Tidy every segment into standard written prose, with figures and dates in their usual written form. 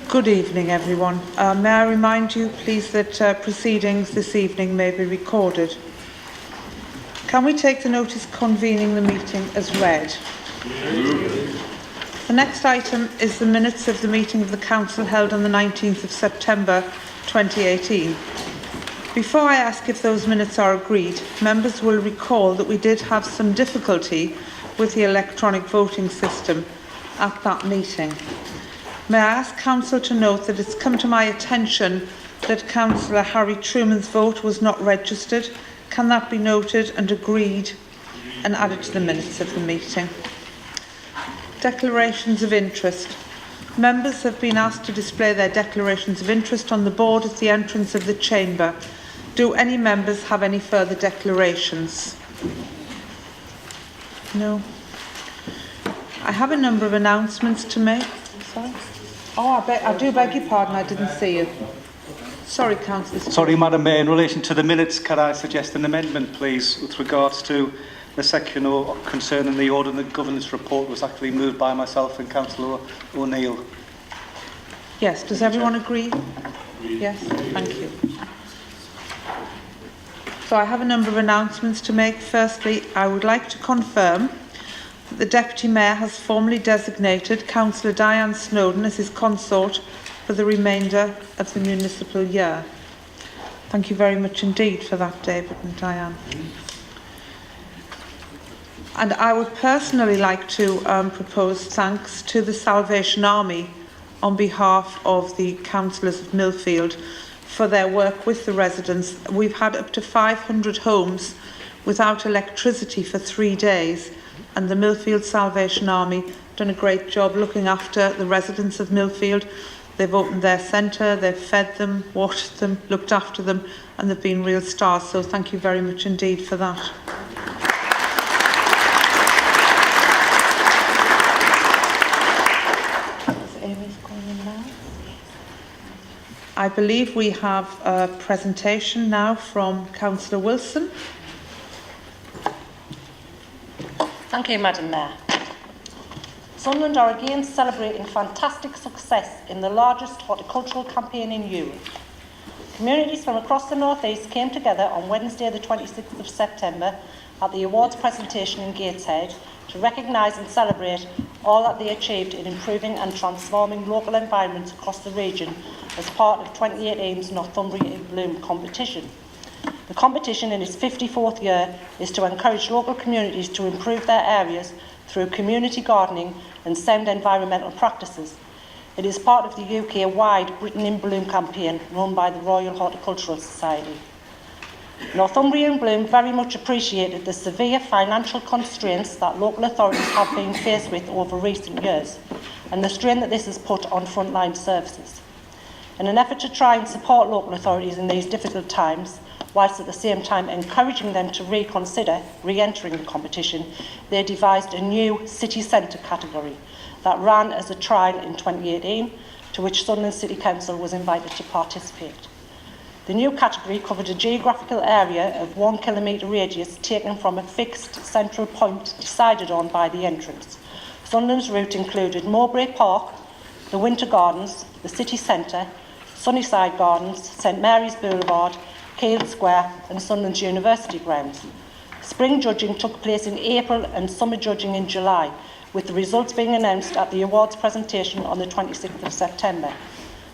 Good evening, everyone. May I remind you, please, that proceedings this evening may be recorded. Can we take the notice convening the meeting as read? The next item is the minutes of the meeting of the Council held on the 19th of September 2018. Before I ask if those minutes are agreed, members will recall that we did have some difficulty with the electronic voting system at that meeting. May I ask Council to note that it's come to my attention that Councillor Harry Truman's vote was not registered. Can that be noted and agreed and added to the minutes of the meeting? Declarations of interest. Members have been asked to display their declarations of interest on the board at the entrance of the chamber. Do any members have any further declarations? No. I have a number of announcements to make. Sorry. Oh, I do beg your pardon, I didn't see you. Sorry, Councillor. Sorry, Madam Mayor, in relation to the minutes, can I suggest an amendment, please, with regards to the section concerning the Ordinance Governance Report was actually moved by myself and Councillor O'Neill. Yes, does everyone agree? Yes, thank you. So I have a number of announcements to make. Firstly, I would like to confirm that the Deputy Mayor has formally designated Councillor Diane Snowden as his consort for the remainder of the municipal year. Thank you very much indeed for that, David and Diane. And I would personally like to propose thanks to the Salvation Army on behalf of the councillors of Millfield for their work with the residents. We've had up to 500 homes without electricity for 3 days, and the Millfield Salvation Army done a great job looking after the residents of Millfield. They've opened their centre, they've fed them, watered them, looked after them, and they've been real stars. So thank you very much indeed for that. I believe we have a presentation now from Councillor Wilson. Thank you, Madam Mayor. Sunderland are again celebrating fantastic success in the largest horticultural campaign in Europe. Communities from across the North East came together on Wednesday the 26th of September at the awards presentation in Gateshead to recognise and celebrate all that they achieved in improving and transforming local environments across the region as part of 2018's Northumbria in Bloom competition. The competition, in its 54th year, is to encourage local communities to improve their areas through community gardening and sound environmental practices. It is part of the UK-wide Britain in Bloom campaign run by the Royal Horticultural Society. Northumbria in Bloom very much appreciated the severe financial constraints that local authorities have been faced with over recent years and the strain that this has put on frontline services. In an effort to try and support local authorities in these difficult times, whilst at the same time encouraging them to reconsider re-entering the competition, they devised a new city centre category that ran as a trial in 2018, to which Sunderland City Council was invited to participate. The new category covered a geographical area of 1 kilometre radius taken from a fixed central point decided on by the entrants. Sunderland's route included Mowbray Park, the Winter Gardens, the city centre, Sunnyside Gardens, St Mary's Boulevard, Keele Square and Sunderland's University grounds. Spring judging took place in April and summer judging in July, with the results being announced at the awards presentation on the 26th of September.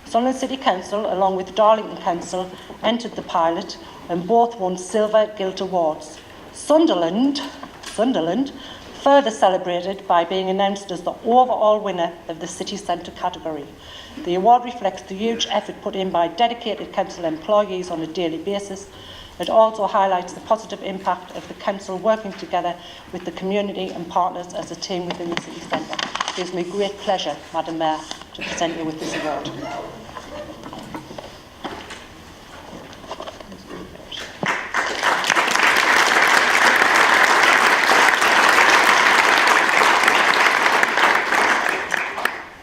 Sunderland City Council, along with Darlington Council, entered the pilot and both won Silver Gilt Awards. Sunderland further celebrated by being announced as the overall winner of the City Centre category. The award reflects the huge effort put in by dedicated council employees on a daily basis. It also highlights the positive impact of the council working together with the community and partners as a team within the city centre. It gives me great pleasure, Madam Mayor, to present you with this award.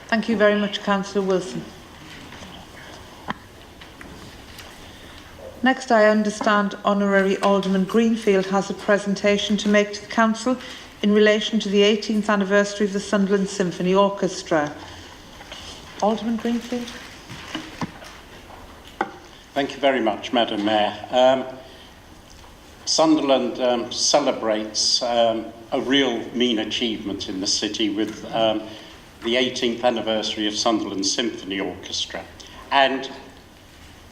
Thank you very much, Councillor Wilson. Next, I understand Honorary Alderman Greenfield has a presentation to make to the Council in relation to the 18th anniversary of the Sunderland Symphony Orchestra. Alderman Greenfield. Thank you very much, Madam Mayor. Sunderland celebrates a real mean achievement in the city with the 18th anniversary of Sunderland Symphony Orchestra. And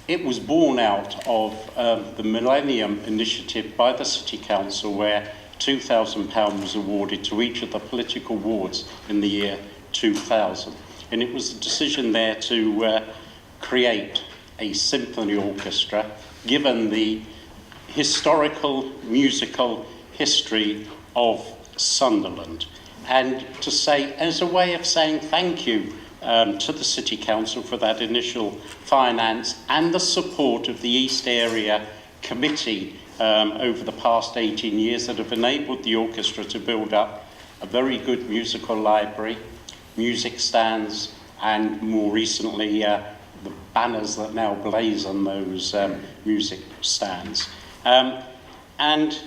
it was born out of the Millennium Initiative by the City Council, where £2,000 was awarded to each of the political wards in the year 2000. And it was a decision there to create a symphony orchestra, given the historical musical history of Sunderland. And to say, as a way of saying thank you to the City Council for that initial finance and the support of the East Area Committee over the past 18 years that have enabled the orchestra to build up a very good musical library, music stands, and more recently the banners that now blaze on those music stands. And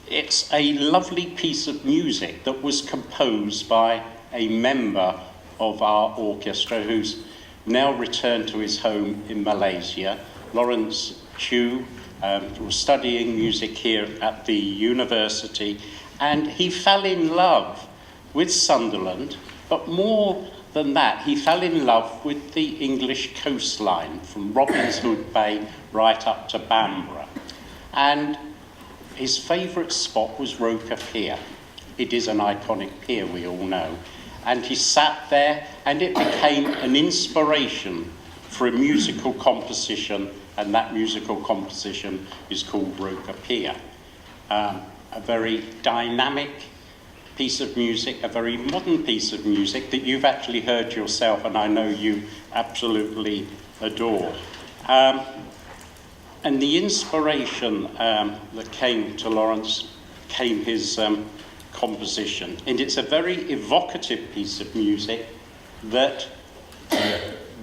it's a lovely piece of music that was composed by a member of our orchestra who's now returned to his home in Malaysia, Lawrence Chu, was studying music here at the university, and he fell in love with Sunderland, but more than that, he fell in love with the English coastline from Robin's Hood Bay right up to Bamborough. And his favourite spot was Roker Pier. It is an iconic pier, we all know. And he sat there, and it became an inspiration for a musical composition, and that musical composition is called Roker Pier. A very dynamic piece of music, a very modern piece of music that you've actually heard yourself, and I know you absolutely adore. And the inspiration that came to Lawrence came his composition. And it's a very evocative piece of music that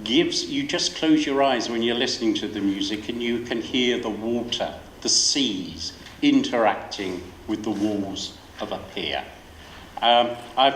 gives, you just close your eyes when you're listening to the music and you can hear the water, the seas interacting with the walls of a pier. I've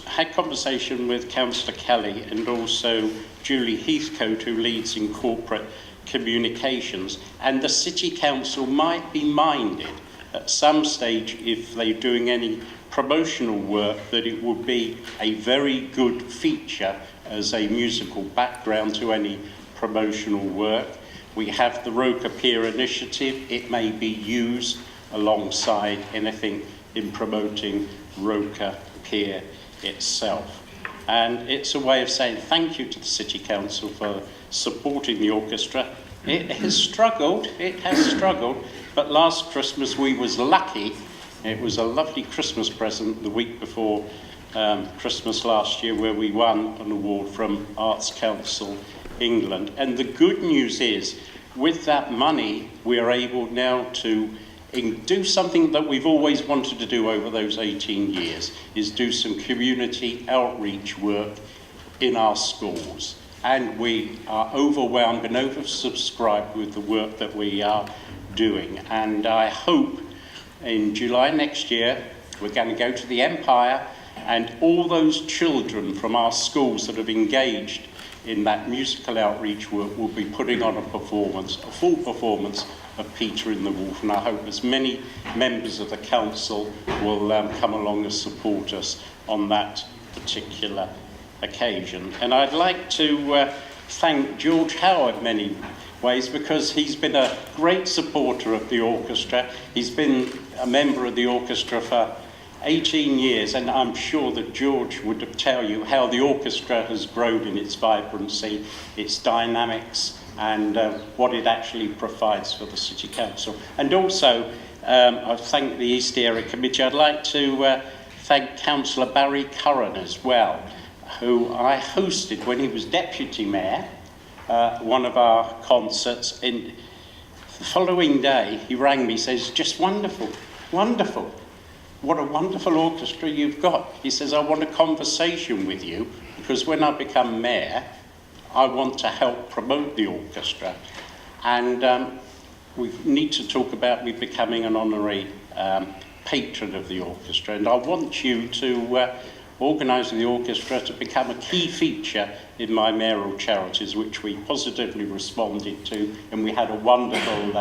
had conversation with Councillor Kelly and also Julie Heathcote, who leads in corporate communications, and the City Council might be minded at some stage, if they're doing any promotional work, that it would be a very good feature as a musical background to any promotional work. We have the Roker Pier initiative. It may be used alongside anything in promoting Roker Pier itself. And it's a way of saying thank you to the City Council for supporting the orchestra. It has struggled, but last Christmas we was lucky. It was a lovely Christmas present the week before Christmas last year, where we won an award from Arts Council England. And the good news is, with that money, we are able now to do something that we've always wanted to do over those 18 years, is do some community outreach work in our schools. And we are overwhelmed and oversubscribed with the work that we are doing. And I hope in July next year, we're going to go to the Empire, and all those children from our schools that have engaged in that musical outreach work will be putting on a full performance of Peter in the Wolf. And I hope as many members of the council will come along and support us on that particular occasion. And I'd like to thank George Howe in many ways, because he's been a great supporter of the orchestra. He's been a member of the orchestra for 18 years, and I'm sure that George would tell you how the orchestra has grown in its vibrancy, its dynamics, and what it actually provides for the City Council. And also, I thank the East Area Committee. I'd like to thank Councillor Barry Curran as well, who I hosted when he was Deputy Mayor, one of our concerts. And the following day, he rang me, says, just wonderful, wonderful. What a wonderful orchestra you've got. He says, I want a conversation with you, because when I become mayor, I want to help promote the orchestra. And we need to talk about me becoming an honorary patron of the orchestra. And I want you to organising the orchestra to become a key feature in my mayoral charities, which we positively responded to, and we had a wonderful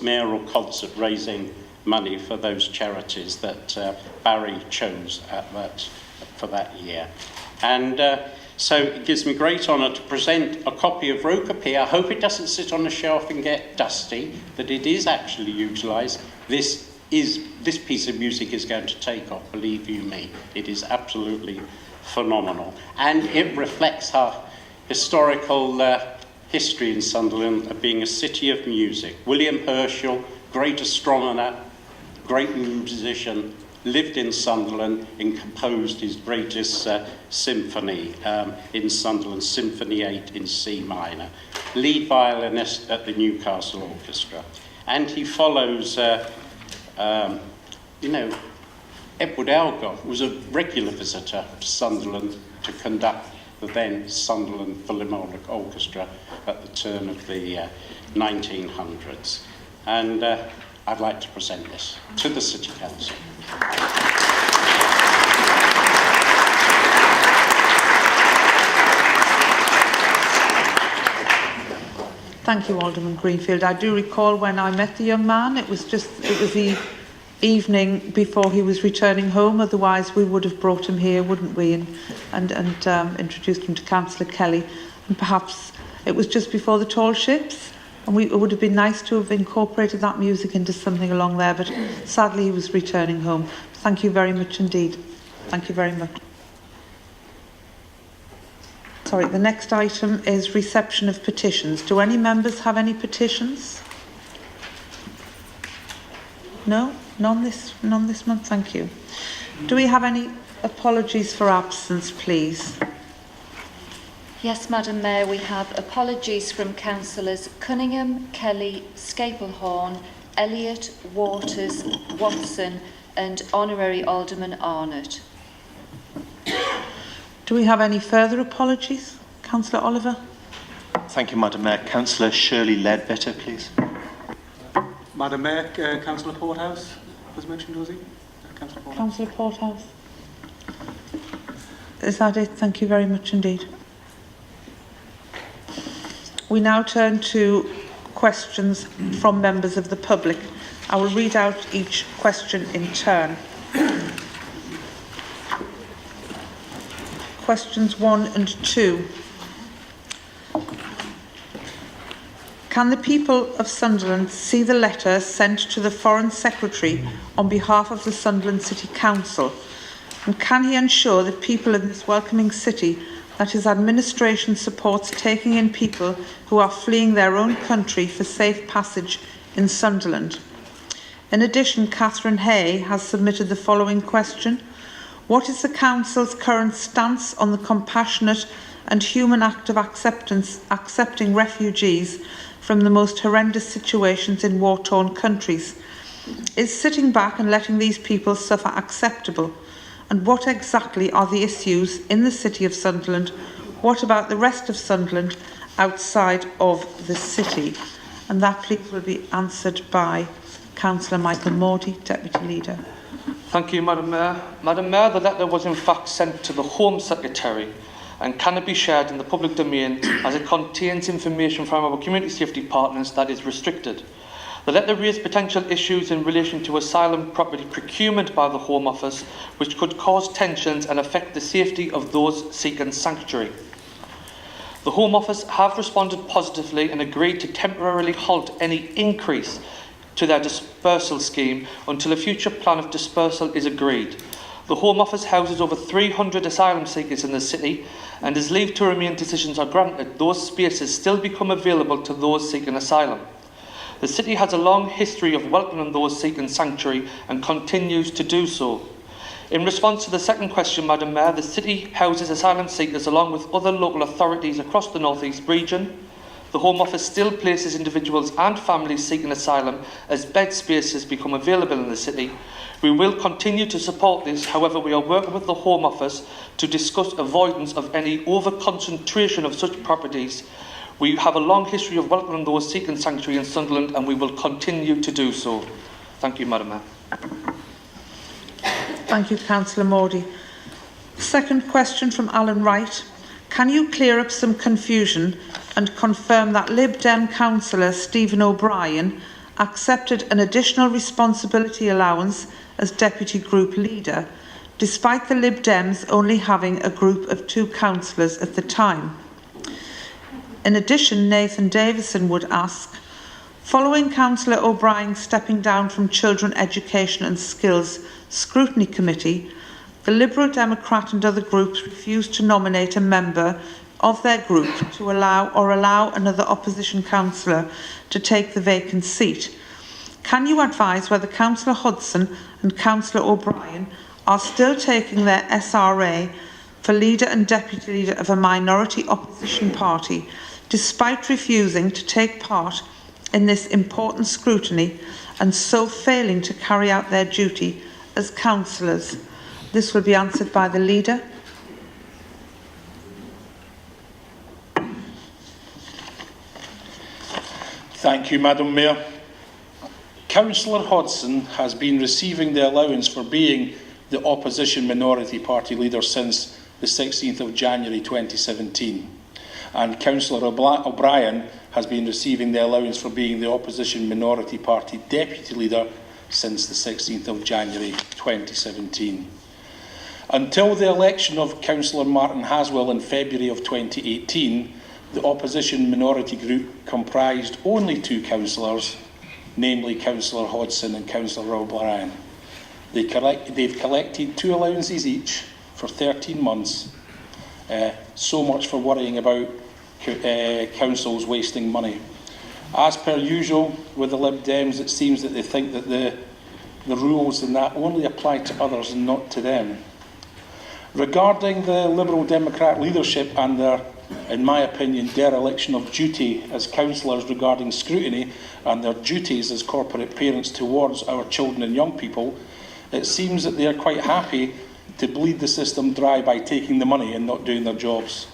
mayoral concert raising money for those charities that Barry chose for that year. And so it gives me great honour to present a copy of Rocapi. I hope it doesn't sit on the shelf and get dusty, that it is actually utilised. This piece of music is going to take off, believe you me. It is absolutely phenomenal. And it reflects our historical history in Sunderland of being a city of music. William Herschel, great astronomer, great musician, lived in Sunderland and composed his greatest symphony in Sunderland, Symphony 8 in C minor, lead violinist at the Newcastle Orchestra. And he follows, Edward Elgar was a regular visitor to Sunderland to conduct the then Sunderland Philharmonic Orchestra at the turn of the 1900s. And I'd like to present this to the City Council. Thank you, Alderman Greenfield. I do recall when I met the young man, it was the evening before he was returning home. Otherwise, we would have brought him here, wouldn't we, and introduced him to Councillor Kelly. And perhaps it was just before the tall ships, and it would have been nice to have incorporated that music into something along there, but sadly he was returning home. Thank you very much indeed. Thank you very much. Sorry, the next item is reception of petitions. Do any members have any petitions? No? None this month? Thank you. Do we have any apologies for absence, please? Yes, Madam Mayor, we have apologies from Councillors Cunningham, Kelly, Scaplehorn, Elliott, Waters, Watson and Honorary Alderman Arnott. Do we have any further apologies? Councillor Oliver? Thank you, Madam Mayor. Councillor Shirley Ledbetter, please. Madam Mayor, Councillor Porthouse was mentioned, was he? Councillor Porthouse. Councillor Porthouse. Is that it? Thank you very much indeed. We now turn to questions from members of the public. I will read out each question in turn. Questions 1 and 2. Can the people of Sunderland see the letter sent to the Foreign Secretary on behalf of the Sunderland City Council? And can he ensure that people in this welcoming city that his administration supports taking in people who are fleeing their own country for safe passage in Sunderland? In addition, Catherine Hay has submitted the following question. What is the Council's current stance on the compassionate and human act of accepting refugees from the most horrendous situations in war-torn countries? Is sitting back and letting these people suffer acceptable? And what exactly are the issues in the City of Sunderland? What about the rest of Sunderland outside of the city? And that, please, will be answered by Councillor Michael Mordy, Deputy Leader. Thank you, Madam Mayor. Madam Mayor, the letter was in fact sent to the Home Secretary and cannot be shared in the public domain as it contains information from our community safety partners that is restricted. The letter raised potential issues in relation to asylum property procurement by the Home Office, which could cause tensions and affect the safety of those seeking sanctuary. The Home Office have responded positively and agreed to temporarily halt any increase to their dispersal scheme until a future plan of dispersal is agreed. The Home Office houses over 300 asylum seekers in the city, and as leave to remain decisions are granted, those spaces still become available to those seeking asylum. The city has a long history of welcoming those seeking sanctuary and continues to do so. In response to the second question, Madam Mayor, the city houses asylum seekers along with other local authorities across the North East region. The Home Office still places individuals and families seeking asylum as bed spaces become available in the city. We will continue to support this, however we are working with the Home Office to discuss avoidance of any over-concentration of such properties. We have a long history of welcoming those seeking sanctuary in Sunderland and we will continue to do so. Thank you, Madam Mayor. Thank you, Councillor Mordy. Second question from Alan Wright. Can you clear up some confusion and confirm that Lib Dem councillor Stephen O'Brien accepted an additional responsibility allowance as deputy group leader, despite the Lib Dems only having a group of 2 councillors at the time? In addition, Nathan Davison would ask, following Councillor O'Brien stepping down from Children Education and Skills Scrutiny Committee, the Liberal Democrat and other groups refused to nominate a member of their group to allow another opposition councillor to take the vacant seat. Can you advise whether Councillor Hudson and Councillor O'Brien are still taking their SRA for leader and deputy leader of a minority opposition party, despite refusing to take part in this important scrutiny and so failing to carry out their duty as councillors? This will be answered by the leader. Thank you, Madam Mayor. Councillor Hodson has been receiving the allowance for being the opposition minority party leader since the 16th of January 2017. And Councillor O'Brien has been receiving the allowance for being the opposition minority party deputy leader since the 16th of January 2017. Until the election of Councillor Martin Haswell in February of 2018, the opposition minority group comprised only 2 councillors, namely Councillor Hodson and Councillor O'Brien. They've collected 2 allowances each for 13 months. So much for worrying about councils wasting money. As per usual with the Lib Dems, it seems that they think that the rules and that only apply to others and not to them. Regarding the Liberal Democrat leadership and their, in my opinion, dereliction of duty as councillors regarding scrutiny and their duties as corporate parents towards our children and young people, it seems that they are quite happy to bleed the system dry by taking the money and not doing their jobs.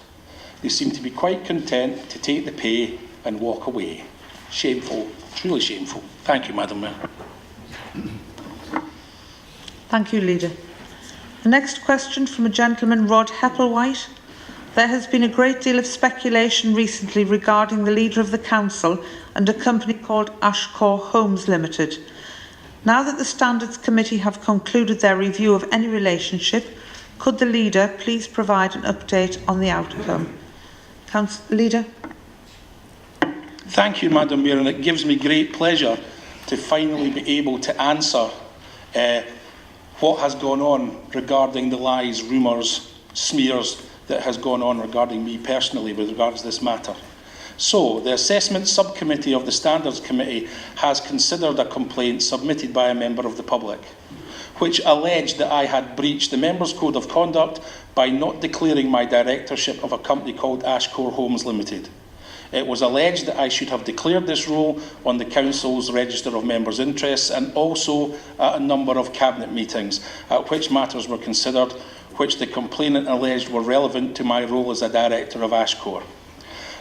They seem to be quite content to take the pay and walk away. Shameful, truly shameful. Thank you, Madam Mayor. Thank you, Leader. The next question from a gentleman, Rod Hepplewhite. There has been a great deal of speculation recently regarding the leader of the council and a company called Ashcore Homes Limited. Now that the Standards Committee have concluded their review of any relationship, could the leader please provide an update on the outcome? Leader. Thank you, Madam Mayor, and it gives me great pleasure to finally be able to answer what has gone on regarding the lies, rumours, smears that has gone on regarding me personally with regards to this matter. So, the Assessment Subcommittee of the Standards Committee has considered a complaint submitted by a member of the public, which alleged that I had breached the Members' Code of Conduct by not declaring my directorship of a company called Ashcore Homes Limited. It was alleged that I should have declared this role on the Council's Register of Members' Interests and also at a number of Cabinet meetings, at which matters were considered, which the complainant alleged were relevant to my role as a director of Ashcore.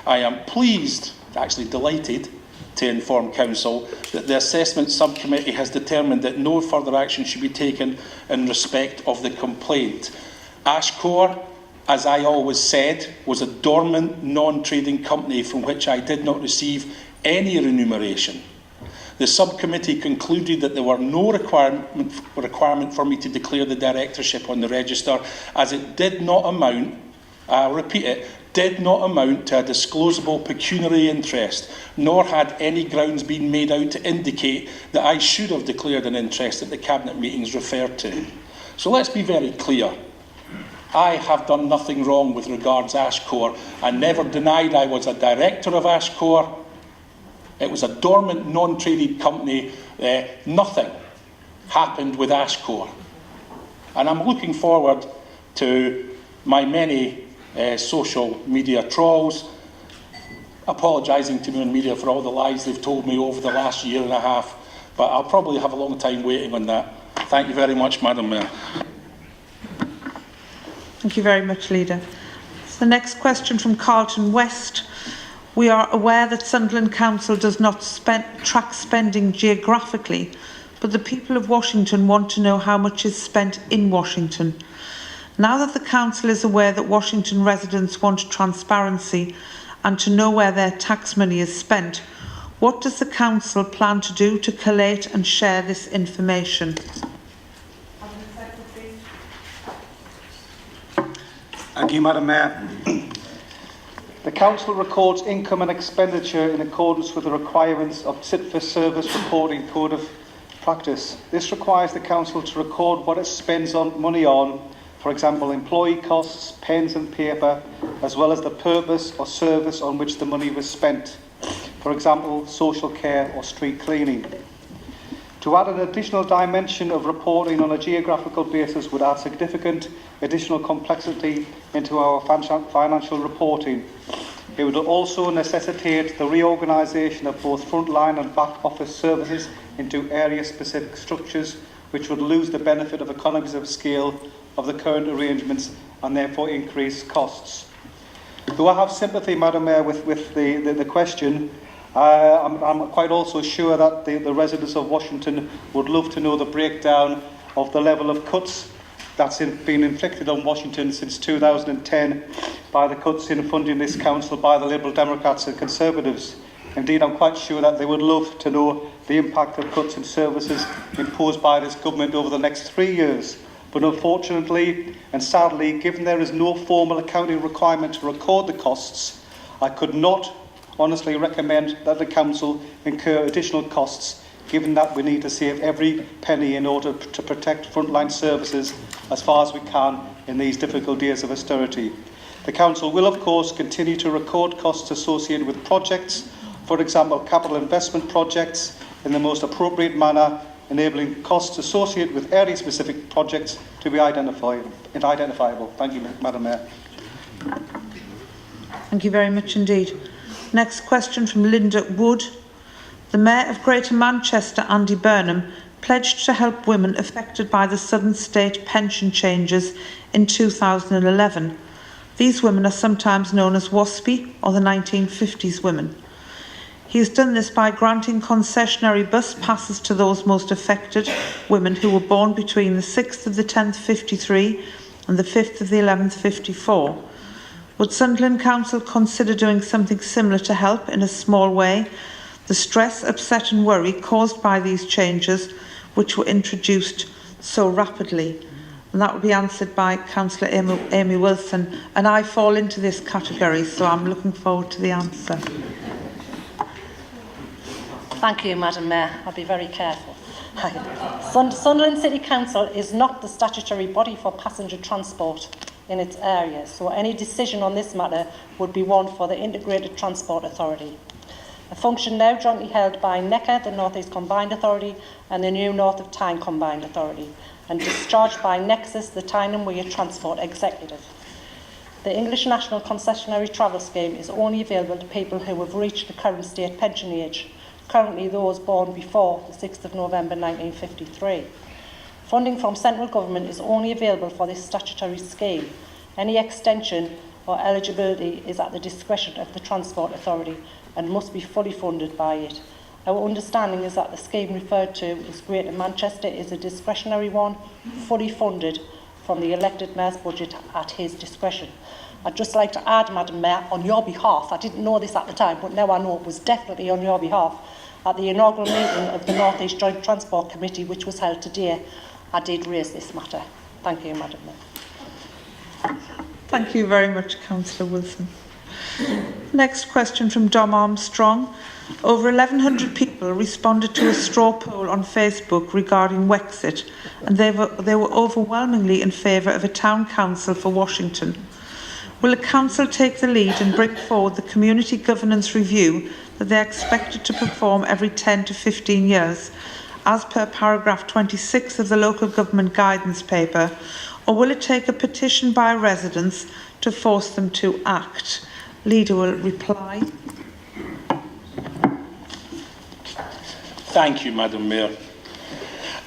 I am pleased, actually delighted, to inform Council that the Assessment Subcommittee has determined that no further action should be taken in respect of the complaint. Ashcore, as I always said, was a dormant, non-trading company from which I did not receive any remuneration. The subcommittee concluded that there were no requirement for me to declare the directorship on the register, as it did not amount, I'll repeat it, did not amount to a disclosable pecuniary interest, nor had any grounds been made out to indicate that I should have declared an interest that the Cabinet meetings referred to. So let's be very clear. I have done nothing wrong with regards to Ashcore. I never denied I was a director of Ashcore. It was a dormant, non-traded company. Nothing happened with Ashcore. And I'm looking forward to my many social media trolls apologising to me on media for all the lies they've told me over the last year and a half. But I'll probably have a long time waiting on that. Thank you very much, Madam Mayor. Thank you very much, Leader. The next question from Carlton West. We are aware that Sunderland Council does not track spending geographically, but the people of Washington want to know how much is spent in Washington. Now that the Council is aware that Washington residents want transparency and to know where their tax money is spent, what does the Council plan to do to collate and share this information? Thank you, Madam Mayor. The Council records income and expenditure in accordance with the requirements of Fit for Service Reporting Code of Practice. This requires the Council to record what it spends money on, for example, employee costs, pens and paper, as well as the purpose or service on which the money was spent, for example, social care or street cleaning. To add an additional dimension of reporting on a geographical basis would add significant additional complexity into our financial reporting. It would also necessitate the reorganisation of both frontline and back office services into area-specific structures, which would lose the benefit of economies of scale of the current arrangements and therefore increase costs. Though I have sympathy, Madam Mayor, with the question, I'm quite also sure that the residents of Washington would love to know the breakdown of the level of cuts that's been inflicted on Washington since 2010 by the cuts in funding this council by the Liberal Democrats and Conservatives. Indeed, I'm quite sure that they would love to know the impact of cuts in services imposed by this government over the next 3 years. But unfortunately and sadly, given there is no formal accounting requirement to record the costs, I could not honestly recommend that the Council incur additional costs, given that we need to save every penny in order to protect frontline services as far as we can in these difficult days of austerity. The Council will, of course, continue to record costs associated with projects, for example, capital investment projects, in the most appropriate manner, enabling costs associated with area-specific projects to be identifiable. Thank you, Madam Mayor. Thank you very much indeed. Next question from Linda Wood. The Mayor of Greater Manchester, Andy Burnham, pledged to help women affected by the sudden state pension changes in 2011. These women are sometimes known as WASPy, or the 1950s women. He has done this by granting concessionary bus passes to those most affected women who were born between the 6th of the 10th 53 and the 5th of the 11th 54. Would Sunderland Council consider doing something similar to help, in a small way, the stress, upset and worry caused by these changes which were introduced so rapidly? And that will be answered by Councillor Amy Wilson. And I fall into this category, so I'm looking forward to the answer. Thank you, Madam Mayor. I'll be very careful. Sunderland City Council is not the statutory body for passenger transport in its area, so any decision on this matter would be one for the Integrated Transport Authority, a function now jointly held by NECA, the North East Combined Authority, and the new North of Tyne Combined Authority, and discharged by Nexus, the Tyne and Weir Transport Executive. The English National Concessionary Travel Scheme is only available to people who have reached the current state pension age, currently those born before the 6th of November 1953. Funding from central government is only available for this statutory scheme. Any extension or eligibility is at the discretion of the Transport Authority and must be fully funded by it. Our understanding is that the scheme referred to as Greater Manchester is a discretionary one, fully funded from the elected mayor's budget at his discretion. I'd just like to add, Madam Mayor, on your behalf, I didn't know this at the time, but now I know it was definitely on your behalf, at the inaugural meeting of the North East Joint Transport Committee, which was held today, I did raise this matter. Thank you, Madam Mayor. Thank you very much, Councillor Wilson. Next question from Dom Armstrong. Over 1,100 people responded to a straw poll on Facebook regarding Wexit, and they were overwhelmingly in favour of a town council for Washington. Will the council take the lead and bring forward the community governance review that they are expected to perform every 10 to 15 years, as per paragraph 26 of the local government guidance paper, or will it take a petition by residents to force them to act? Leader will reply. Thank you, Madam Mayor.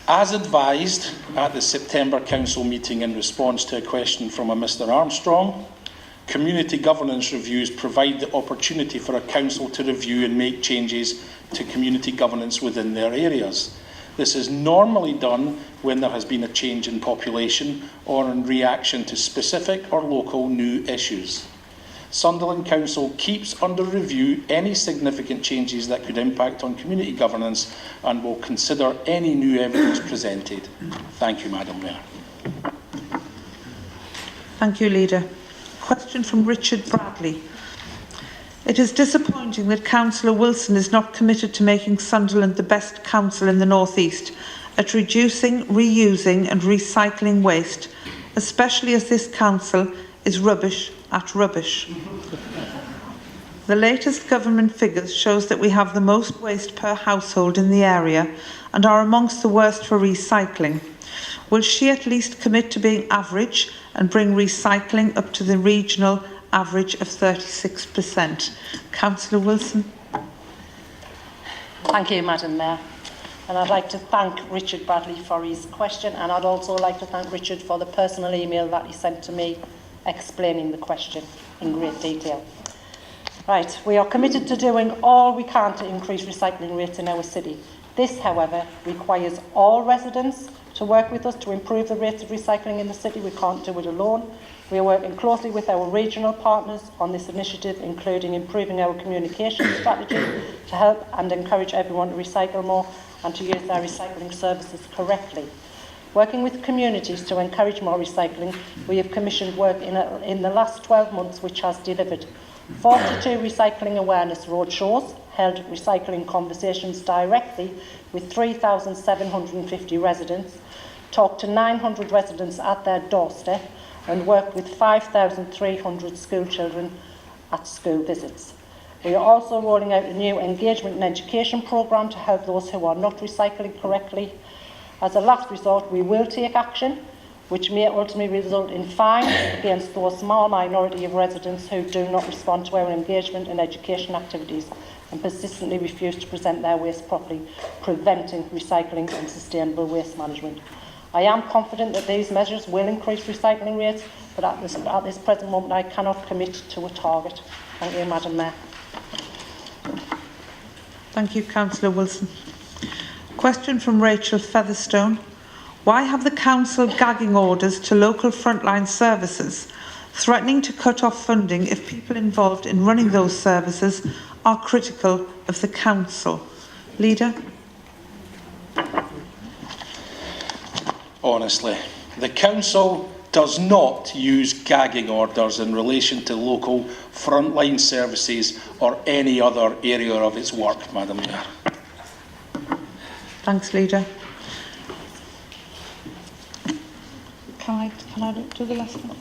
As advised at the September Council meeting in response to a question from a Mr Armstrong, community governance reviews provide the opportunity for a council to review and make changes to community governance within their areas. This is normally done when there has been a change in population or in reaction to specific or local new issues. Sunderland Council keeps under review any significant changes that could impact on community governance and will consider any new evidence presented. Thank you, Madam Mayor. Thank you, Leader. Question from Richard Bradley. It is disappointing that Councillor Wilson is not committed to making Sunderland the best council in the North East at reducing, reusing and recycling waste, especially as this council is rubbish at rubbish. The latest government figures shows that we have the most waste per household in the area and are amongst the worst for recycling. Will she at least commit to being average and bring recycling up to the regional average of 36%? Councillor Wilson. Thank you, Madam Mayor. And I'd like to thank Richard Bradley for his question, and I'd also like to thank Richard for the personal email that he sent to me explaining the question in great detail. Right, we are committed to doing all we can to increase recycling rates in our city. This, however, requires all residents to work with us to improve the rates of recycling in the city. We can't do it alone. We are working closely with our regional partners on this initiative, including improving our communication strategy to help and encourage everyone to recycle more and to use their recycling services correctly. Working with communities to encourage more recycling, we have commissioned work in the last 12 months which has delivered 42 recycling awareness roadshows, held recycling conversations directly with 3,750 residents, talked to 900 residents at their doorstep, and worked with 5,300 school children at school visits. We are also rolling out a new engagement and education programme to help those who are not recycling correctly. As a last resort, we will take action which may ultimately result in fines against those small minority of residents who do not respond to our engagement and education activities and persistently refuse to present their waste properly, preventing recycling and sustainable waste management. I am confident that these measures will increase recycling rates, but at this present moment I cannot commit to a target. Thank you, Madam Mayor. Thank you, Councillor Wilson. Question from Rachel Featherstone. Why have the Council gagging orders to local frontline services, threatening to cut off funding if people involved in running those services are critical of the Council? Leader. Honestly, the Council does not use gagging orders in relation to local frontline services or any other area of its work, Madam Mayor. Thanks, Leader. Can I do the last one?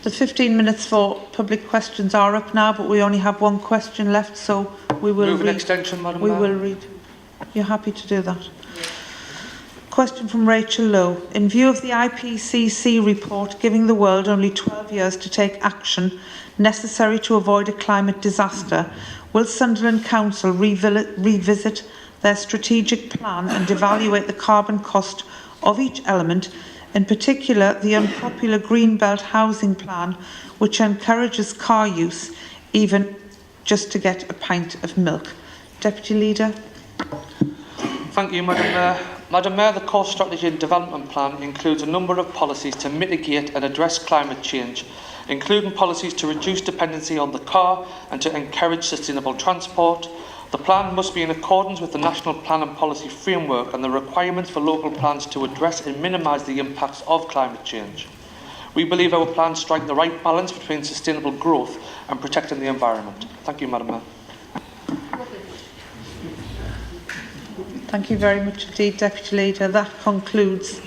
The 15 minutes for public questions are up now, but we only have one question left, so we will Move an read. extension, Madam Mayor. We will read. You're happy to do that? Question from Rachel Lowe. In view of the IPCC report giving the world only 12 years to take action necessary to avoid a climate disaster, will Sunderland Council revisit their strategic plan and evaluate the carbon cost of each element, in particular the unpopular Greenbelt housing plan, which encourages car use even just to get a pint of milk? Deputy Leader. Thank you, Madam Mayor. Madam Mayor, the Core Strategy and Development Plan includes a number of policies to mitigate and address climate change, including policies to reduce dependency on the car and to encourage sustainable transport. The plan must be in accordance with the National Plan and Policy Framework and the requirements for local plans to address and minimise the impacts of climate change. We believe our plans strike the right balance between sustainable growth and protecting the environment. Thank you, Madam Mayor. Thank you very much indeed, Deputy Leader. That concludes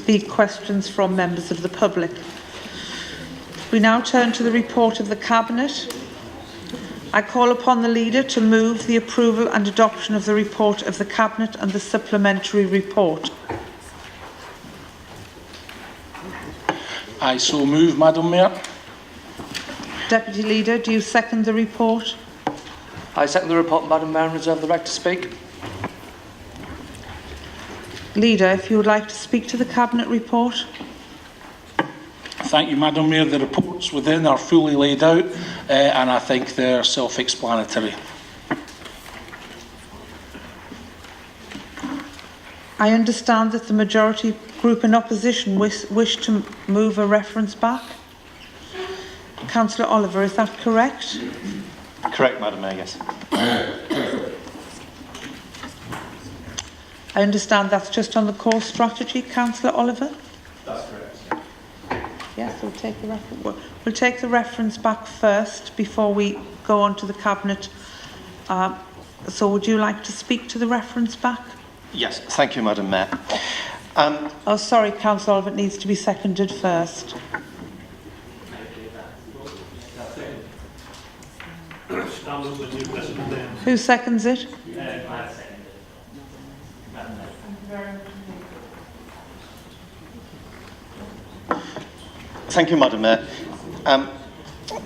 the questions from members of the public. We now turn to the report of the Cabinet. I call upon the Leader to move the approval and adoption of the report of the Cabinet and the supplementary report. I so move, Madam Mayor. Deputy Leader, do you second the report? I second the report, Madam Mayor, and reserve the right to speak. Leader, if you would like to speak to the Cabinet report. Thank you, Madam Mayor. The reports within are fully laid out and I think they're self-explanatory. I understand that the majority group in opposition wish to move a reference back. Councillor Oliver, is that correct? Correct, Madam Mayor, yes. I understand that's just on the core strategy, Councillor Oliver? That's correct. Yes, we'll take the reference back first before we go on to the Cabinet. So would you like to speak to the reference back? Yes, thank you, Madam Mayor. Oh, sorry, Councillor Oliver, it needs to be seconded first. Who seconds it? Thank you, Madam Mayor.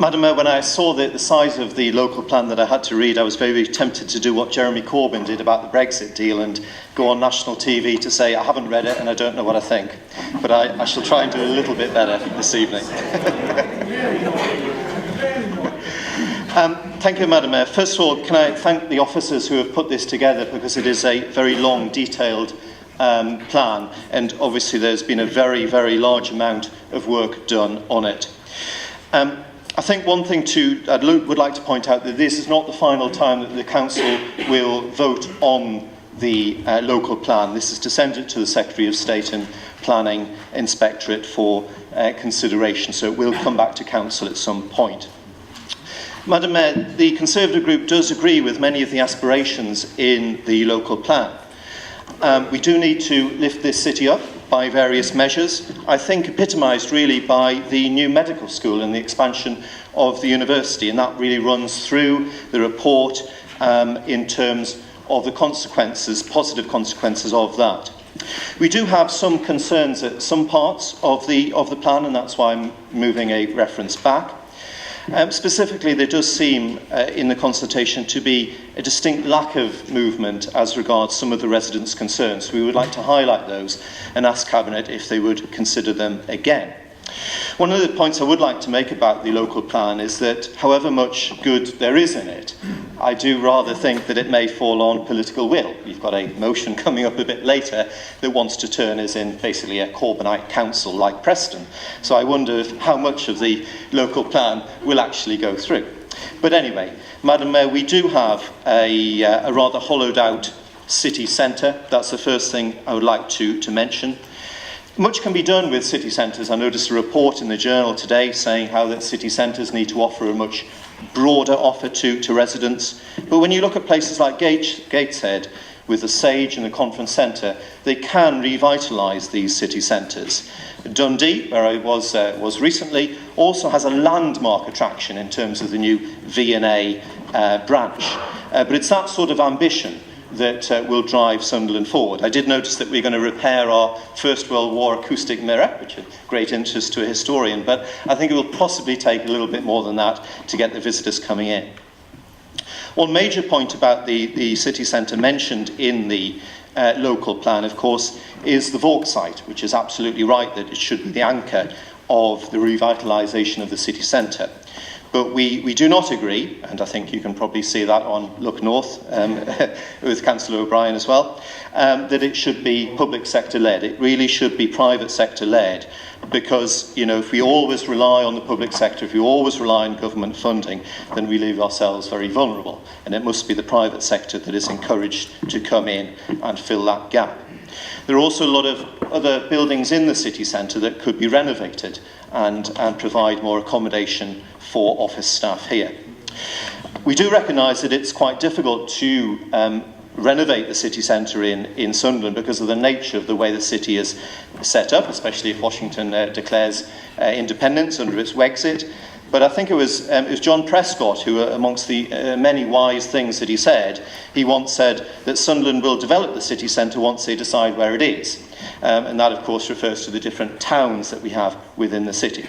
Madam Mayor, when I saw the size of the local plan that I had to read, I was very tempted to do what Jeremy Corbyn did about the Brexit deal and go on national TV to say, I haven't read it and I don't know what I think. But I shall try and do a little bit better this evening. Thank you, Madam Mayor. First of all, can I thank the officers who have put this together, because it is a very long, detailed plan, and obviously there's been a very, very large amount of work done on it. I think one thing I would like to point out that this is not the final time that the Council will vote on the local plan. This is to send it to the Secretary of State and Planning Inspectorate for consideration, so it will come back to Council at some point. Madam Mayor, the Conservative Group does agree with many of the aspirations in the local plan. We do need to lift this city up by various measures, I think epitomised really by the new medical school and the expansion of the university, and that really runs through the report in terms of the consequences, positive consequences of that. We do have some concerns at some parts of the plan, and that's why I'm moving a reference back. Specifically, there does seem in the consultation to be a distinct lack of movement as regards some of the residents' concerns. We would like to highlight those and ask Cabinet if they would consider them again. One of the points I would like to make about the local plan is that however much good there is in it, I do rather think that it may fall on political will. You've got a motion coming up a bit later that wants to turn us in basically a Corbynite council like Preston. So I wonder how much of the local plan will actually go through. But anyway, Madam Mayor, we do have a rather hollowed out city centre. That's the first thing I would like to mention. Much can be done with city centres. I noticed a report in the Journal today saying how that city centres need to offer a much broader offer to residents. But when you look at places like Gateshead, with the Sage and the Conference Centre, they can revitalise these city centres. Dundee, where I was recently, also has a landmark attraction in terms of the new V&A branch. But it's that sort of ambition that will drive Sunderland forward. I did notice that we're going to repair our First World War acoustic mirror, which is great interest to a historian, but I think it will possibly take a little bit more than that to get the visitors coming in. One major point about the city centre mentioned in the local plan, of course, is the Vauxhall site, which is absolutely right that it should be the anchor of the revitalisation of the city centre. But we do not agree, and I think you can probably see that on Look North with Councillor O'Brien as well, that it should be public sector led. It really should be private sector led, because if we always rely on the public sector, if we always rely on government funding, then we leave ourselves very vulnerable. And it must be the private sector that is encouraged to come in and fill that gap. There are also a lot of other buildings in the city centre that could be renovated and provide more accommodation for office staff here. We do recognise that it's quite difficult to renovate the city centre in Sunderland because of the nature of the way the city is set up, especially if Washington declares independence under its Wexit. But I think it was John Prescott who, amongst the many wise things that he said, he once said that Sunderland will develop the city centre once they decide where it is. And that, of course, refers to the different towns that we have within the city.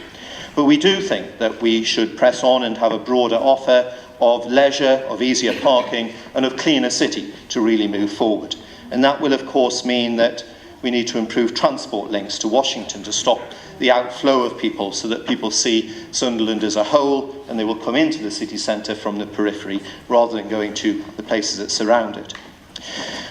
But we do think that we should press on and have a broader offer of leisure, of easier parking, and of cleaner city to really move forward. And that will, of course, mean that we need to improve transport links to Washington to stop the outflow of people so that people see Sunderland as a whole and they will come into the city centre from the periphery rather than going to the places that surround it.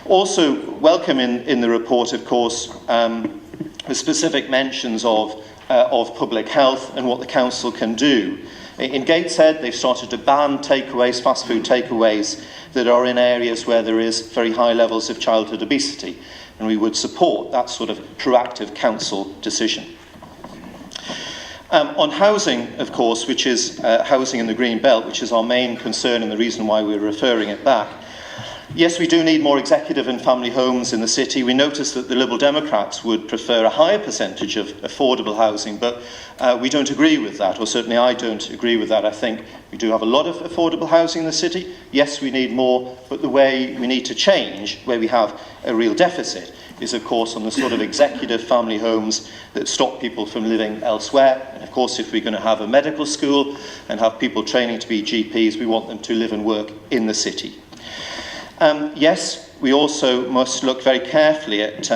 Also welcome in the report, of course, the specific mentions of public health and what the council can do. In Gateshead, they've started to ban takeaways, fast food takeaways, that are in areas where there is very high levels of childhood obesity, and we would support that sort of proactive council decision. On housing, of course, which is housing in the Green Belt, which is our main concern and the reason why we're referring it back. Yes, we do need more executive and family homes in the city. We noticed that the Liberal Democrats would prefer a higher percentage of affordable housing, but we don't agree with that, or certainly I don't agree with that. I think we do have a lot of affordable housing in the city. Yes, we need more, but the way we need to change, where we have a real deficit, is of course on the sort of executive family homes that stop people from living elsewhere. And of course, if we're going to have a medical school and have people training to be GPs, we want them to live and work in the city. Yes, we also must look very carefully at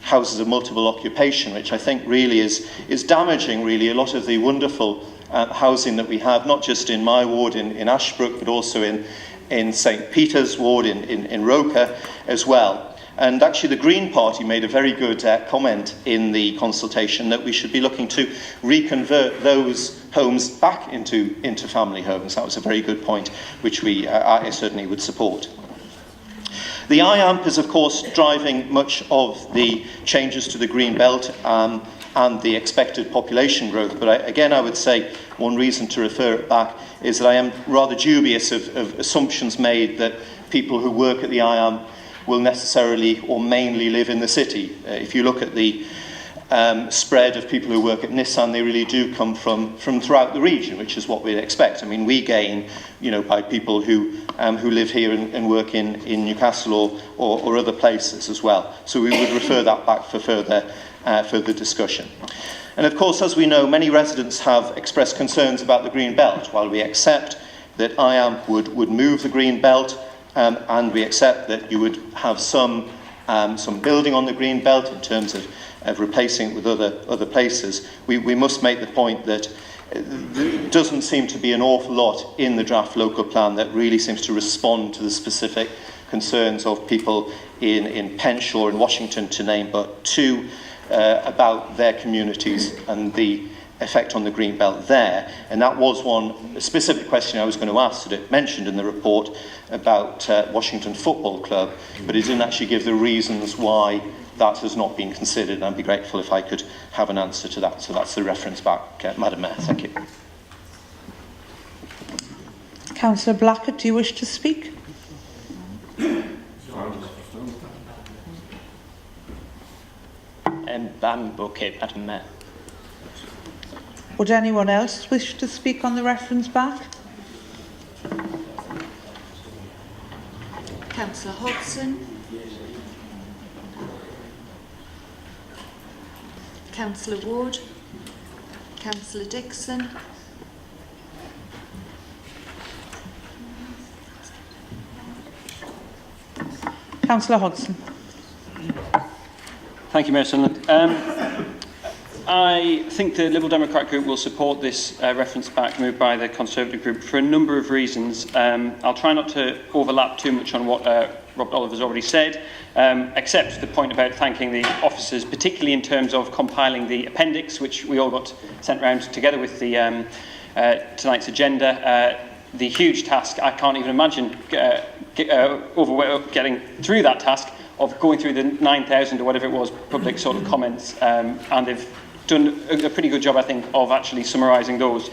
houses of multiple occupation, which I think really is damaging really a lot of the wonderful housing that we have, not just in my ward in Ashbrook, but also in St Peter's ward in Roker as well. And actually the Green Party made a very good comment in the consultation that we should be looking to reconvert those homes back into family homes. That was a very good point, which I certainly would support. The IAMP is, of course, driving much of the changes to the Green Belt and the expected population growth. But I would say one reason to refer it back is that I am rather dubious of assumptions made that people who work at the IAMP will necessarily or mainly live in the city. If you look at the spread of people who work at Nissan, they really do come from throughout the region, which is what we'd expect. I mean, we gain, by people who live here and work in Newcastle or other places as well. So we would refer that back for further discussion. And of course, as we know, many residents have expressed concerns about the Green Belt. While we accept that IAMP would move the Green Belt, and we accept that you would have some building on the Green Belt in terms of replacing it with other places, we must make the point that there doesn't seem to be an awful lot in the draft local plan that really seems to respond to the specific concerns of people in Penshaw and Washington, to name but two, about their communities and the effect on the Green Belt there. And that was one specific question I was going to ask that it mentioned in the report about Washington Football Club, but it didn't actually give the reasons why that has not been considered, and I'd be grateful if I could have an answer to that. So that's the reference back, Madam Mayor. Thank you. Councillor Blackett, do you wish to speak? I'm okay, Madam Mayor. Would anyone else wish to speak on the reference back? Councillor Hodgson. Councillor Ward. Councillor Dixon. Councillor Hodgson. Thank you, Mayor Sunderland. I think the Liberal Democrat group will support this reference back moved by the Conservative group for a number of reasons. I'll try not to overlap too much on what Robert Oliver's already said, except the point about thanking the officers, particularly in terms of compiling the appendix, which we all got sent round together with the tonight's agenda. The huge task, I can't even imagine getting through that task of going through the 9,000 or whatever it was public sort of comments, and they've done a pretty good job, I think, of actually summarising those.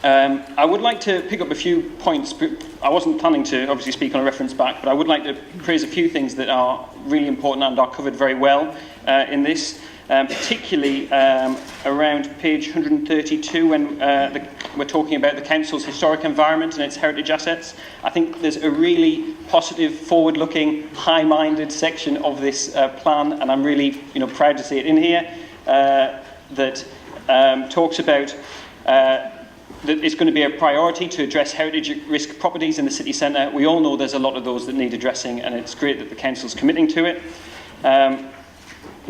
I would like to pick up a few points. I wasn't planning to obviously speak on a reference back, but I would like to praise a few things that are really important and are covered very well in this, particularly around page 132 when we're talking about the council's historic environment and its heritage assets. I think there's a really positive, forward-looking, high-minded section of this plan, and I'm really proud to see it in here, that talks about that it's going to be a priority to address heritage risk properties in the city centre. We all know there's a lot of those that need addressing, and it's great that the council's committing to it.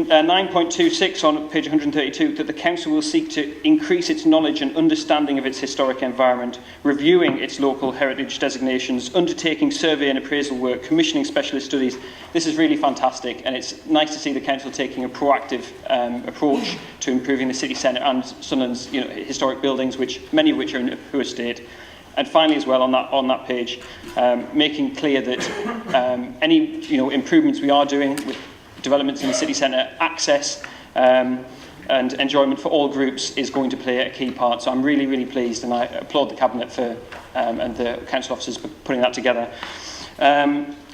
9.26 on page 132, that the Council will seek to increase its knowledge and understanding of its historic environment, reviewing its local heritage designations, undertaking survey and appraisal work, commissioning specialist studies. This is really fantastic, and it's nice to see the Council taking a proactive approach to improving the city centre and Sunderland's historic buildings, many of which are in a poor state. And finally, as well, on that page, making clear that any improvements we are doing with developments in the city centre, access and enjoyment for all groups is going to play a key part. So I'm really, really pleased, and I applaud the Cabinet for and the Council officers for putting that together.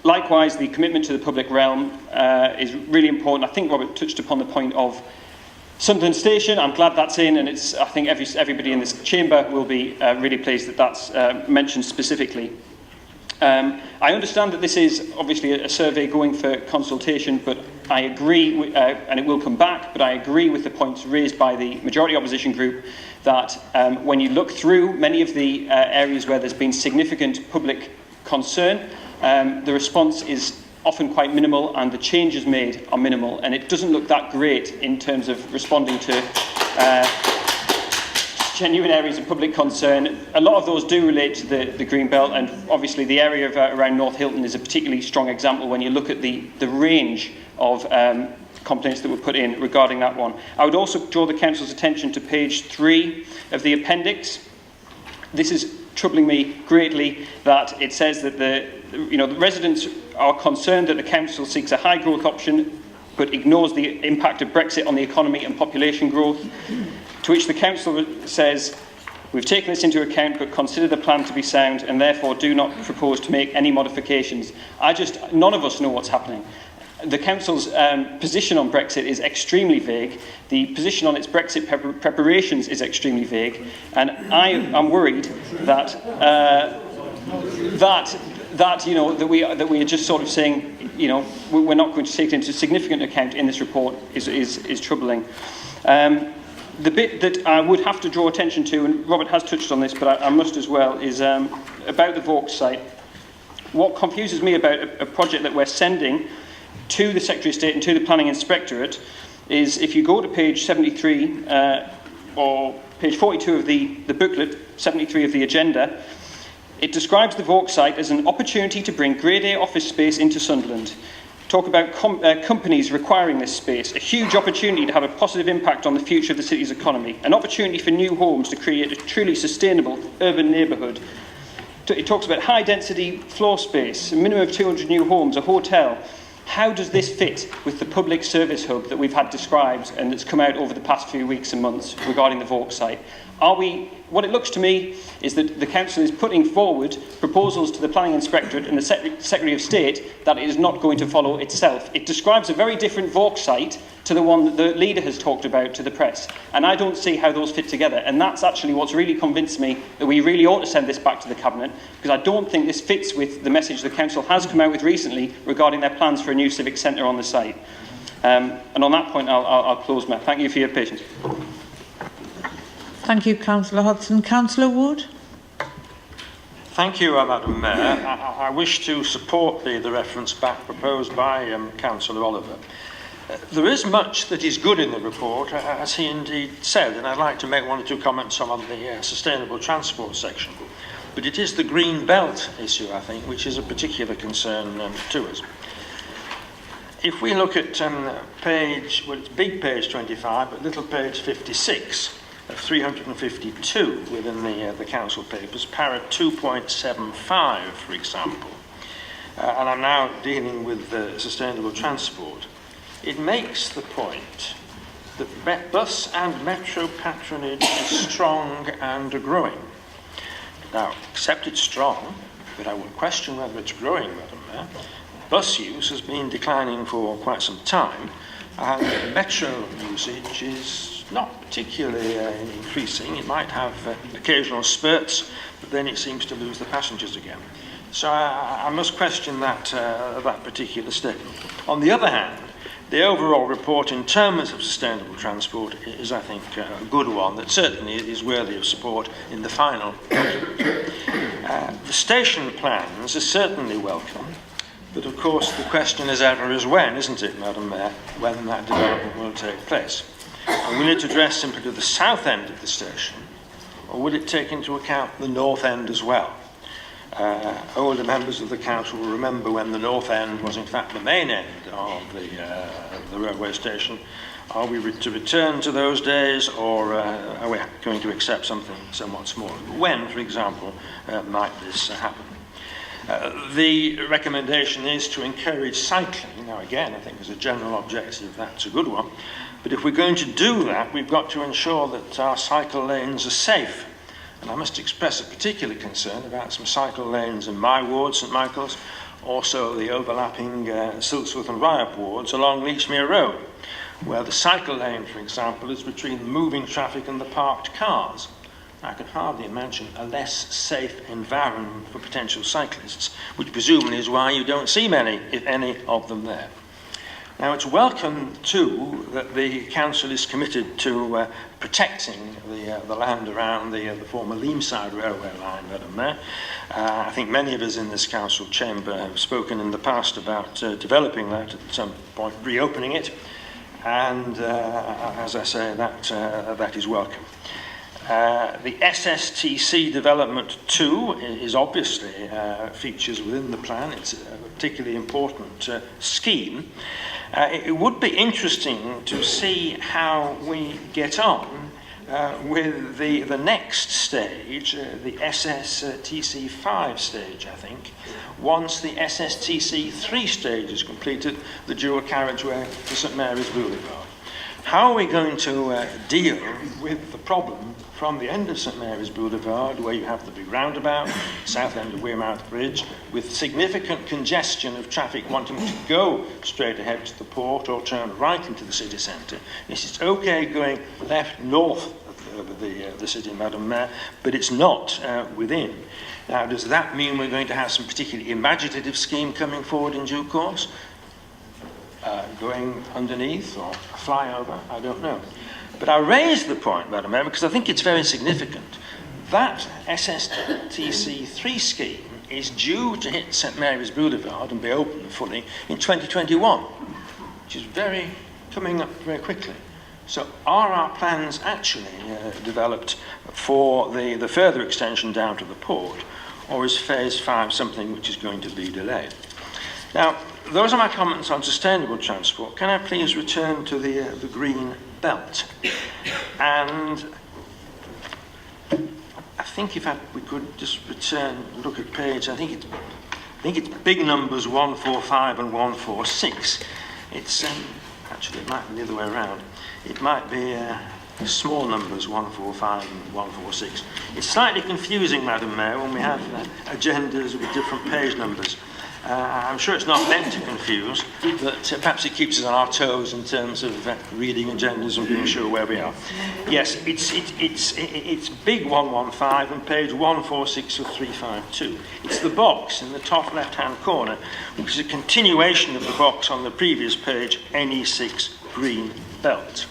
Likewise, the commitment to the public realm is really important. I think Robert touched upon the point of Sunderland Station. I'm glad that's in, and I think everybody in this chamber will be really pleased that that's mentioned specifically. I understand that this is obviously a survey going for consultation, but I agree, and it will come back, but I agree with the points raised by the majority opposition group that when you look through many of the areas where there's been significant public concern, the response is often quite minimal and the changes made are minimal, and it doesn't look that great in terms of responding to genuine areas of public concern. A lot of those do relate to the Green Belt, and obviously the area around North Hilton is a particularly strong example when you look at the range of complaints that were put in regarding that one. I would also draw the Council's attention to page 3 of the appendix. This is troubling me greatly, that it says that the residents are concerned that the Council seeks a high growth option but ignores the impact of Brexit on the economy and population growth. To which the Council says, we've taken this into account but consider the plan to be sound and therefore do not propose to make any modifications. None of us know what's happening. The Council's position on Brexit is extremely vague. The position on its Brexit preparations is extremely vague. And I am worried that that we are just sort of saying, we're not going to take it into significant account in this report is troubling. The bit that I would have to draw attention to, and Robert has touched on this, but I must as well, is about the Vaux site. What confuses me about a project that we're sending to the Secretary of State and to the Planning Inspectorate is, if you go to page 73 or page 42 of the booklet, 73 of the agenda, it describes the Vaux site as an opportunity to bring Grade A office space into Sunderland. Talk about companies requiring this space, a huge opportunity to have a positive impact on the future of the city's economy, an opportunity for new homes to create a truly sustainable urban neighbourhood. It talks about high density floor space, a minimum of 200 new homes, a hotel. How does this fit with the public service hub that we've had described and that's come out over the past few weeks and months regarding the Vaux site? What it looks to me is that the Council is putting forward proposals to the Planning Inspectorate and the Secretary of State that it is not going to follow itself. It describes a very different Vaux site to the one that the leader has talked about to the press. And I don't see how those fit together. And that's actually what's really convinced me that we really ought to send this back to the Cabinet, because I don't think this fits with the message the Council has come out with recently regarding their plans for a new civic centre on the site. And on that point, I'll close, Matt. Thank you for your patience. Thank you, Councillor Hodson. Councillor Wood? Thank you, Madam Mayor. I wish to support the reference back proposed by Councillor Oliver. There is much that is good in the report, as he indeed said, and I'd like to make one or two comments on the sustainable transport section. But it is the Green Belt issue, I think, which is a particular concern to us. If we look at it's big page 25, but little page 56, of 352 within the council papers, para 2.75, for example, and I'm now dealing with sustainable transport, it makes the point that bus and metro patronage is strong and growing. Now, except it's strong, but I would question whether it's growing, Madam Mayor. Bus use has been declining for quite some time, and metro usage is not particularly increasing. It might have occasional spurts, but then it seems to lose the passengers again. So I must question that particular statement. On the other hand, the overall report in terms of sustainable transport is, I think, a good one that certainly is worthy of support in the final. The station plans are certainly welcome. But of course, the question as ever is when, isn't it, Madam Mayor, when that development will take place? And will it address simply to the south end of the station, or will it take into account the north end as well? Older members of the council will remember when the north end was in fact the main end of the railway station. Are we to return to those days, or are we going to accept something somewhat smaller? When, for example, might this happen? The recommendation is to encourage cycling. Now again, I think as a general objective that's a good one, but if we're going to do that, we've got to ensure that our cycle lanes are safe. And I must express a particular concern about some cycle lanes in my ward, St Michael's, also the overlapping Silksworth and Ryop wards along Leechmere Road, where the cycle lane, for example, is between the moving traffic and the parked cars. I can hardly imagine a less safe environment for potential cyclists, which presumably is why you don't see many, if any, of them there. Now, it's welcome, too, that the council is committed to protecting the land around the former Leamside railway line, Madam Mayor. I think many of us in this council chamber have spoken in the past about developing that at some point, reopening it, and as I say, that is welcome. The SSTC development too is obviously features within the plan. It's a particularly important scheme. It would be interesting to see how we get on with the next stage, the SSTC 5 stage, I think, once the SSTC 3 stage is completed, the dual carriageway to St Mary's Boulevard. How are we going to deal with the problem from the end of St Mary's Boulevard, where you have the big roundabout, south end of Wearmouth Bridge, with significant congestion of traffic wanting to go straight ahead to the port or turn right into the city centre? Yes, it's okay going left north of the city, Madam Mayor, but it's not within. Now, does that mean we're going to have some particularly imaginative scheme coming forward in due course? Going underneath or a flyover, I don't know. But I raise the point, Madam Mayor, because I think it's very significant. That SSTC 3 scheme is due to hit St Mary's Boulevard and be open fully in 2021, which is coming up very quickly. So are our plans actually developed for the further extension down to the port, or is phase 5 something which is going to be delayed? Now, those are my comments on sustainable transport. Can I please return to the green belt? And I think if we could just look at page, I think it's big numbers 145 and 146. It's actually it might be the other way around. It might be small numbers 145 and 146. It's slightly confusing, Madam Mayor, when we have agendas with different page numbers. I'm sure it's not meant to confuse, but perhaps it keeps us on our toes in terms of reading agendas and being sure where we are. Yes, it's big 115 and page 146 of 352. It's the box in the top left-hand corner, which is a continuation of the box on the previous page, NE6 green belt.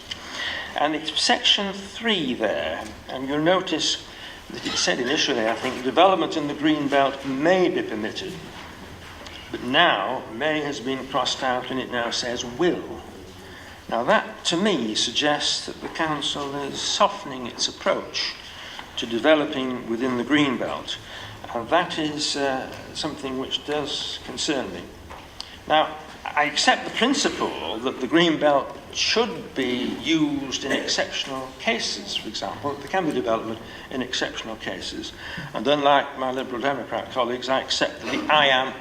And it's section 3 there, and you'll notice that it said initially, I think, development in the green belt may be permitted. But now, may has been crossed out and it now says will. Now that, to me, suggests that the council is softening its approach to developing within the green belt. And that is something which does concern me. Now, I accept the principle that the green belt should be used in exceptional cases, for example. There can be development in exceptional cases. And unlike my Liberal Democrat colleagues, I accept that the IAMP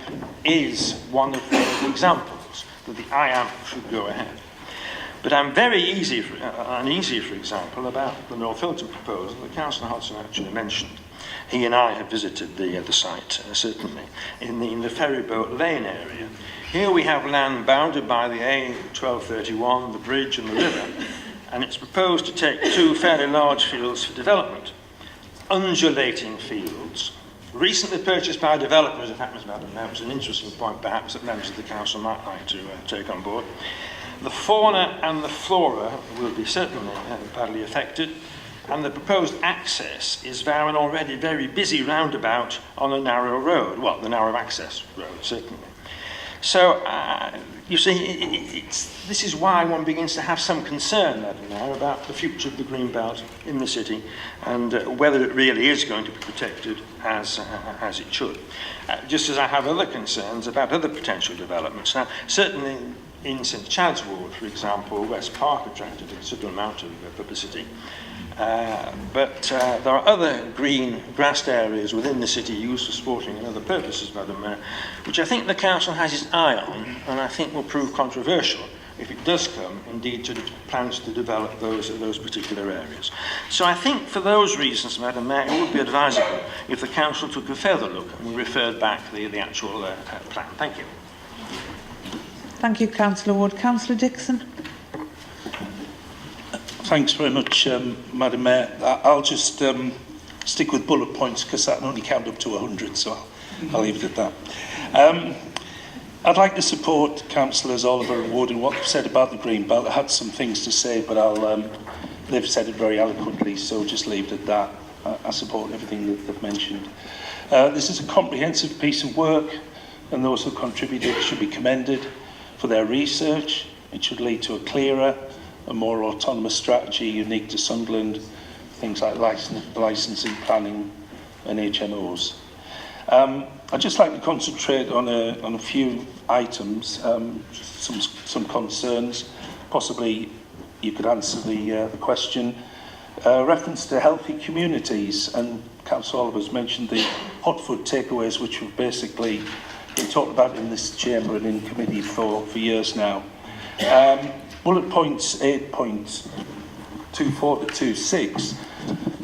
is one of the examples, that the IAMP should go ahead. But I'm very uneasy, for example, about the North Hilton proposal that Councillor Hodson actually mentioned. He and I have visited the site, certainly, in the ferryboat lane area. Here we have land bounded by the A1231, the bridge and the river, and it's proposed to take 2 fairly large fields for development. Undulating fields, recently purchased by developers, if that was an interesting point perhaps that members of the council might like to take on board. The fauna and the flora will be certainly badly affected, and the proposed access is via an already very busy roundabout on a narrow road, well, the narrow access road, certainly. So, you see, this is why one begins to have some concern, Madam Mayor, about the future of the green belt in the city and whether it really is going to be protected as it should. Just as I have other concerns about other potential developments. Now, certainly in St Chad's Ward, for example, West Park attracted a considerable amount of publicity. But there are other green grassed areas within the city used for sporting and other purposes, Madam Mayor, which I think the Council has its eye on, and I think will prove controversial if it does come, indeed, to plans to develop those particular areas. So I think for those reasons, Madam Mayor, it would be advisable if the Council took a further look and we referred back the actual plan. Thank you. Thank you, Councillor Ward. Councillor Dixon. Thanks very much, Madam Mayor. I'll just stick with bullet points because I can only count up to 100, so I'll leave it at that. I'd like to support Councillors Oliver and Ward in what they've said about the green belt. I had some things to say, but they've said it very eloquently, so just leave it at that. I support everything that they've mentioned. This is a comprehensive piece of work, and those who contributed should be commended for their research. It should lead to a clearer, a more autonomous strategy unique to Sunderland, things like licensing, planning and HMOs. I'd just like to concentrate on a few items, some concerns. Possibly you could answer the question. Reference to healthy communities, and Councillor Oliver's mentioned the hot food takeaways, which have basically been talked about in this chamber and in committee for years now. Bullet points 8.24 to 26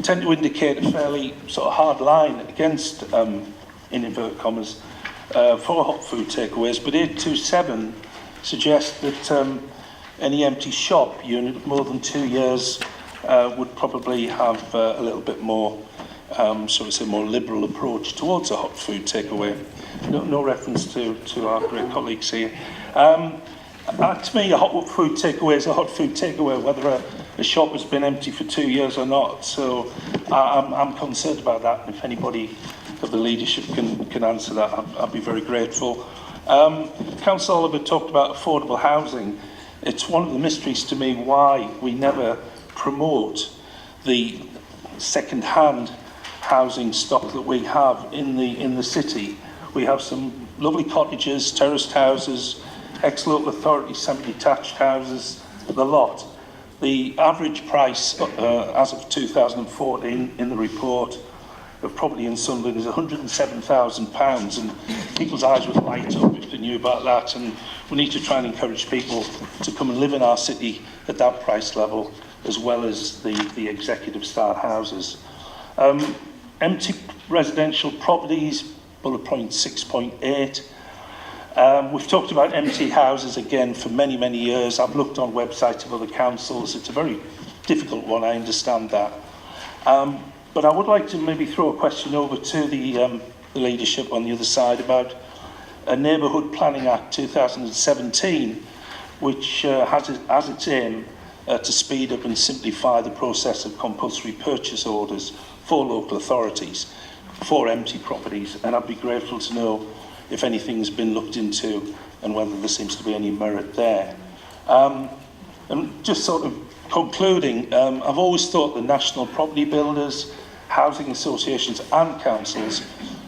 tend to indicate a fairly sort of hard line against, in inverted commas, for hot food takeaways, but 827 suggests that any empty shop unit of more than 2 years would probably have a little bit more, shall we say, more liberal approach towards a hot food takeaway. No reference to our great colleagues here. To me, a hot food takeaway is a hot food takeaway, whether a shop has been empty for 2 years or not. So I'm concerned about that. And if anybody of the leadership can answer that, I'd be very grateful. Councillor Oliver talked about affordable housing. It's one of the mysteries to me why we never promote the second-hand housing stock that we have in the city. We have some lovely cottages, terraced houses, ex-local authority semi-detached houses, the lot. The average price as of 2014 in the report of property in Sunderland is £107,000, and people's eyes would light up if they knew about that, and we need to try and encourage people to come and live in our city at that price level, as well as the executive style houses. Empty residential properties, bullet point 6.8. We've talked about empty houses again for many, many years. I've looked on websites of other councils. It's a very difficult one, I understand that. But I would like to maybe throw a question over to the leadership on the other side about a Neighbourhood Planning Act 2017, which has its aim to speed up and simplify the process of compulsory purchase orders for local authorities for empty properties. And I'd be grateful to know if anything's been looked into and whether there seems to be any merit there. And just sort of concluding, I've always thought the national property builders, housing associations and councils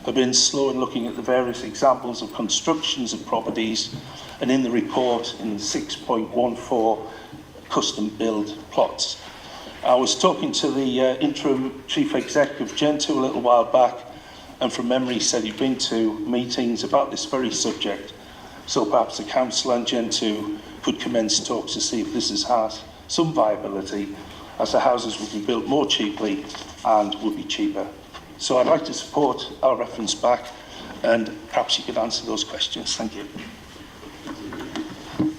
have been slow in looking at the various examples of constructions of properties, and in the report in 6.14, custom build plots. I was talking to the interim chief executive Gentoo a little while back, and from memory said he'd been to meetings about this very subject. So perhaps the council and Gentoo could commence talks to see if this has some viability, as the houses would be built more cheaply and would be cheaper. So I'd like to support our reference back, and perhaps you could answer those questions. Thank you.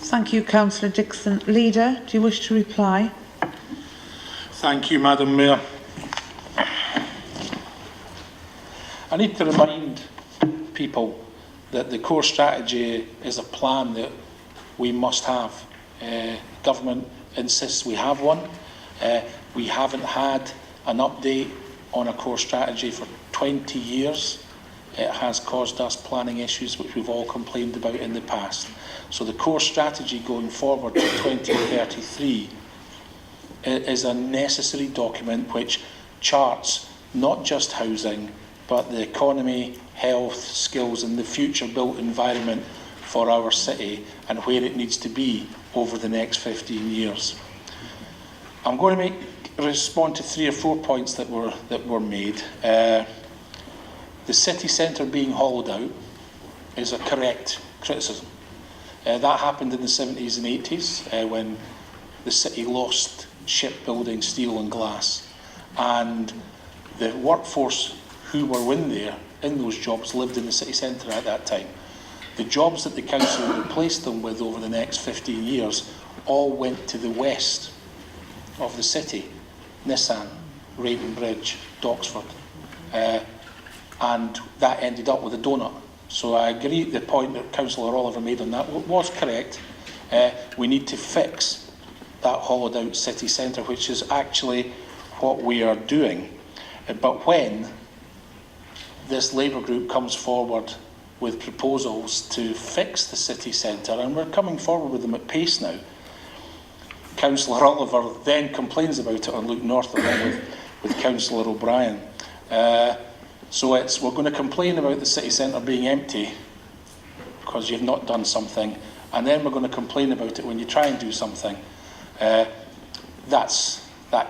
Thank you, Councillor Dixon. Leader, do you wish to reply? Thank you, Madam Mayor. I need to remind people that the core strategy is a plan that we must have. Government insists we have one. We haven't had an update on a core strategy for 20 years. it has caused us planning issues which we've all complained about in the past. So the core strategy going forward to 2033 is a necessary document which charts not just housing, but the economy, health, skills and the future built environment for our city and where it needs to be over the next 15 years. I'm going to respond to 3 or 4 points that were made. The city centre being hollowed out is a correct criticism. That happened in the 70s and 80s when the city lost shipbuilding, steel and glass, and the workforce who were in there in those jobs lived in the city centre at that time. The jobs that the council replaced them with over the next 15 years all went to the west of the city, Nissan, Raven Bridge, Doxford, and that ended up with a donut. So I agree the point that Councillor Oliver made on that was correct. We need to fix that hollowed out city centre, which is actually what we are doing. But when this Labour group comes forward with proposals to fix the city centre, and we're coming forward with them at pace now, Councillor Oliver then complains about it on Look North along with Councillor O'Brien. So we're going to complain about the city centre being empty because you've not done something, and then we're going to complain about it when you try and do something. That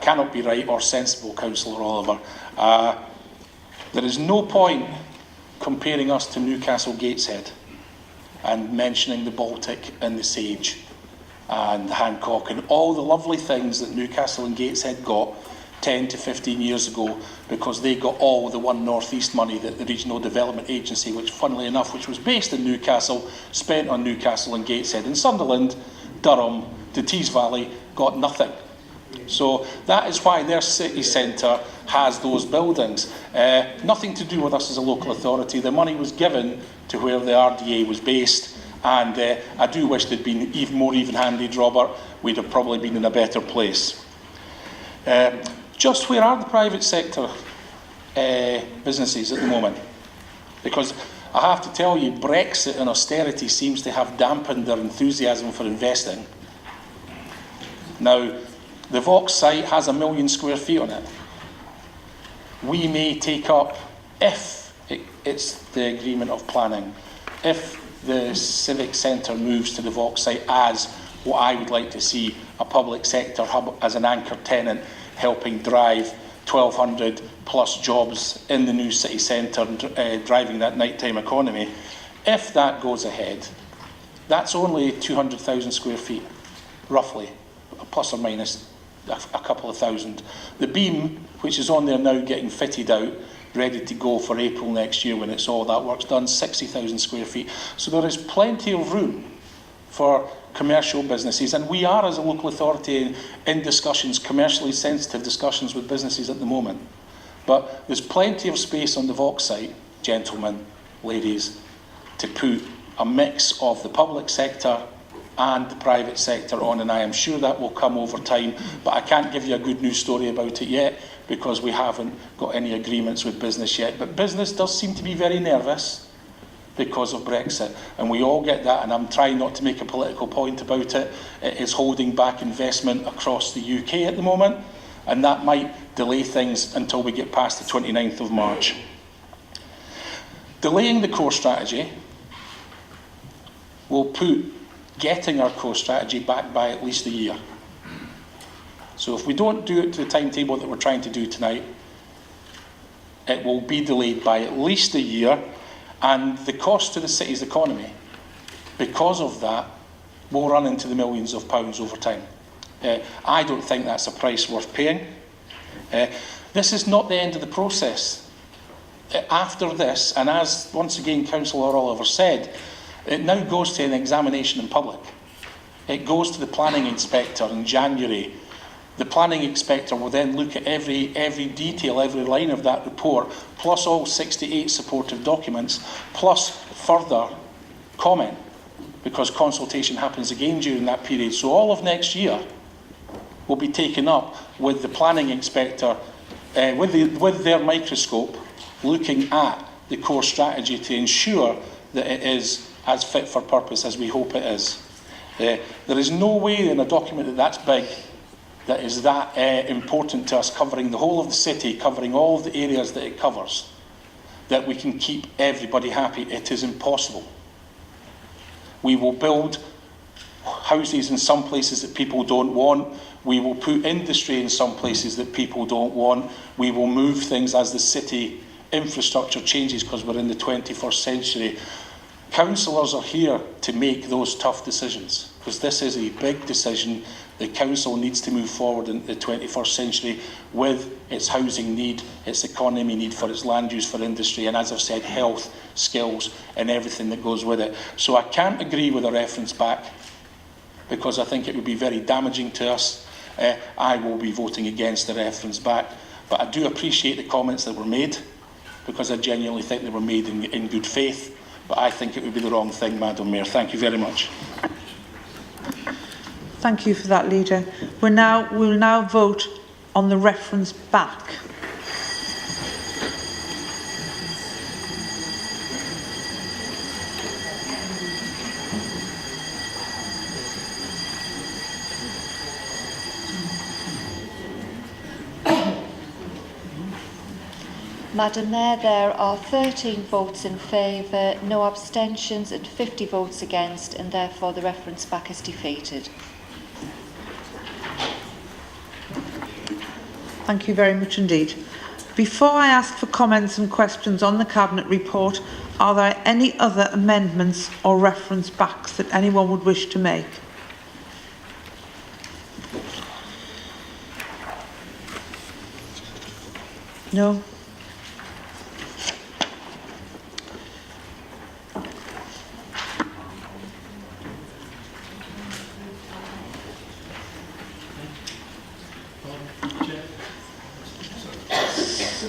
cannot be right or sensible, Councillor Oliver. There is no point comparing us to Newcastle Gateshead and mentioning the Baltic and the Sage and Hancock and all the lovely things that Newcastle and Gateshead got 10 to 15 years ago, because they got all the One North East money that the Regional Development Agency, which funnily enough, which was based in Newcastle, spent on Newcastle and Gateshead. And Sunderland, Durham, the Tees Valley got nothing. So that is why their city centre has those buildings. Nothing to do with us as a local authority. The money was given to where the RDA was based, and I do wish they'd been even more even-handed, Robert. We'd have probably been in a better place. Just where are the private sector businesses at the moment? Because I have to tell you, Brexit and austerity seems to have dampened their enthusiasm for investing. Now, the Vox site has 1 million square feet on it. We may take up, if it's the agreement of planning, if the civic centre moves to the Vox site as what I would like to see, a public sector hub as an anchor tenant, helping drive 1,200 plus jobs in the new city centre, driving that nighttime economy. If that goes ahead, that's only 200,000 square feet, roughly, plus or minus a couple of thousand. The beam, which is on there now getting fitted out, ready to go for April next year when it's all that work's done, 60,000 square feet. So there is plenty of room for commercial businesses, and we are, as a local authority, in discussions, commercially sensitive discussions with businesses at the moment. But there's plenty of space on the Vox site, gentlemen, ladies, to put a mix of the public sector and the private sector on, and I am sure that will come over time, but I can't give you a good news story about it yet because we haven't got any agreements with business yet. But business does seem to be very nervous because of Brexit, and we all get that, and I'm trying not to make a political point about it. It is holding back investment across the UK at the moment, and that might delay things until we get past the 29th of March. Delaying the core strategy will put getting our core strategy back by at least a year. So if we don't do it to the timetable that we're trying to do tonight, it will be delayed by at least a year, and the cost to the city's economy because of that will run into the millions of pounds over time. I don't think that's a price worth paying. This is not the end of the process. After this, and as once again Councillor Oliver said, it now goes to an examination in public. It goes to the planning inspector in January. The planning inspector will then look at every detail, every line of that report, plus all 68 supportive documents, plus further comment, because consultation happens again during that period. So all of next year will be taken up with the planning inspector, with their microscope, looking at the core strategy to ensure that it is as fit for purpose as we hope it is. There is no way in a document that's big, that is that important to us, covering the whole of the city, covering all of the areas that it covers, that we can keep everybody happy. It is impossible. We will build houses in some places that people don't want. We will put industry in some places that people don't want. We will move things as the city infrastructure changes, because we're in the 21st century. Councillors are here to make those tough decisions, because this is a big decision. The council needs to move forward in the 21st century with its housing need, its economy need, for its land use, for industry, and as I've said, health, skills, and everything that goes with it. So I can't agree with a reference back, because I think it would be very damaging to us. I will be voting against the reference back, but I do appreciate the comments that were made, because I genuinely think they were made in good faith, but I think it would be the wrong thing, Madam Mayor. Thank you very much. Thank you for that, Leader. We'll now vote on the reference back. Madam Mayor, there are 13 votes in favour, no abstentions and 50 votes against, and therefore the reference back is defeated. Thank you very much indeed. Before I ask for comments and questions on the Cabinet report, are there any other amendments or reference backs that anyone would wish to make? No?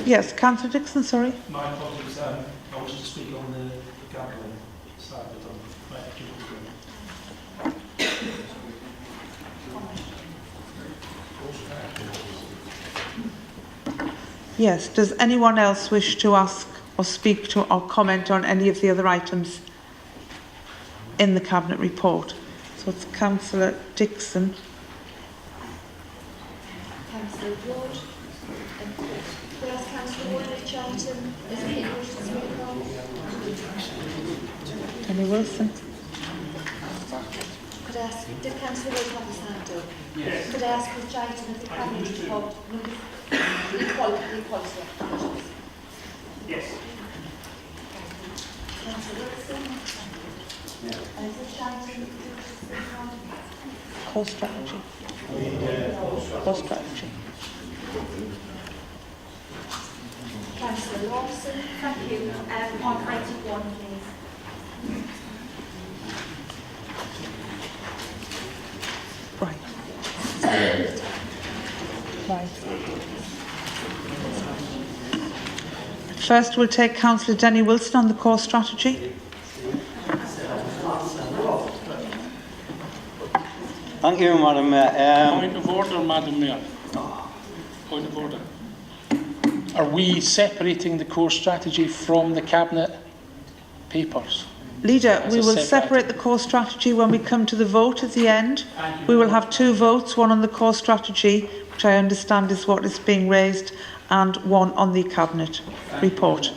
Yes, Councillor Dixon, sorry. My apologies, I wanted to speak on the gambling side, but Yes, does anyone else wish to ask or speak to or comment on any of the other items in the Cabinet report? So it's Councillor Dixon. Councillor Ward. Could I ask Councillor Ward of Charlton, is it you wish to speak on? Danny Wilson. Could I ask, did Councillor Ward have his hand up? Yes. Could I ask Ms Triton of the Cabinet report, equality applications? yes. Councillor Wilson? Is it Triton of the Core strategy. Core strategy. Councillor Lawson? Thank you. On item 1, please. Right. Right. First, we'll take Councillor Denny Wilson on the core strategy. Thank you, Madam Mayor. Point of order, Madam Mayor. Point of order. Are we separating the core strategy from the Cabinet papers? Leader, we will separate the core strategy when we come to the vote at the end. We will have 2 votes, one on the core strategy, which I understand is what is being raised, and one on the Cabinet report.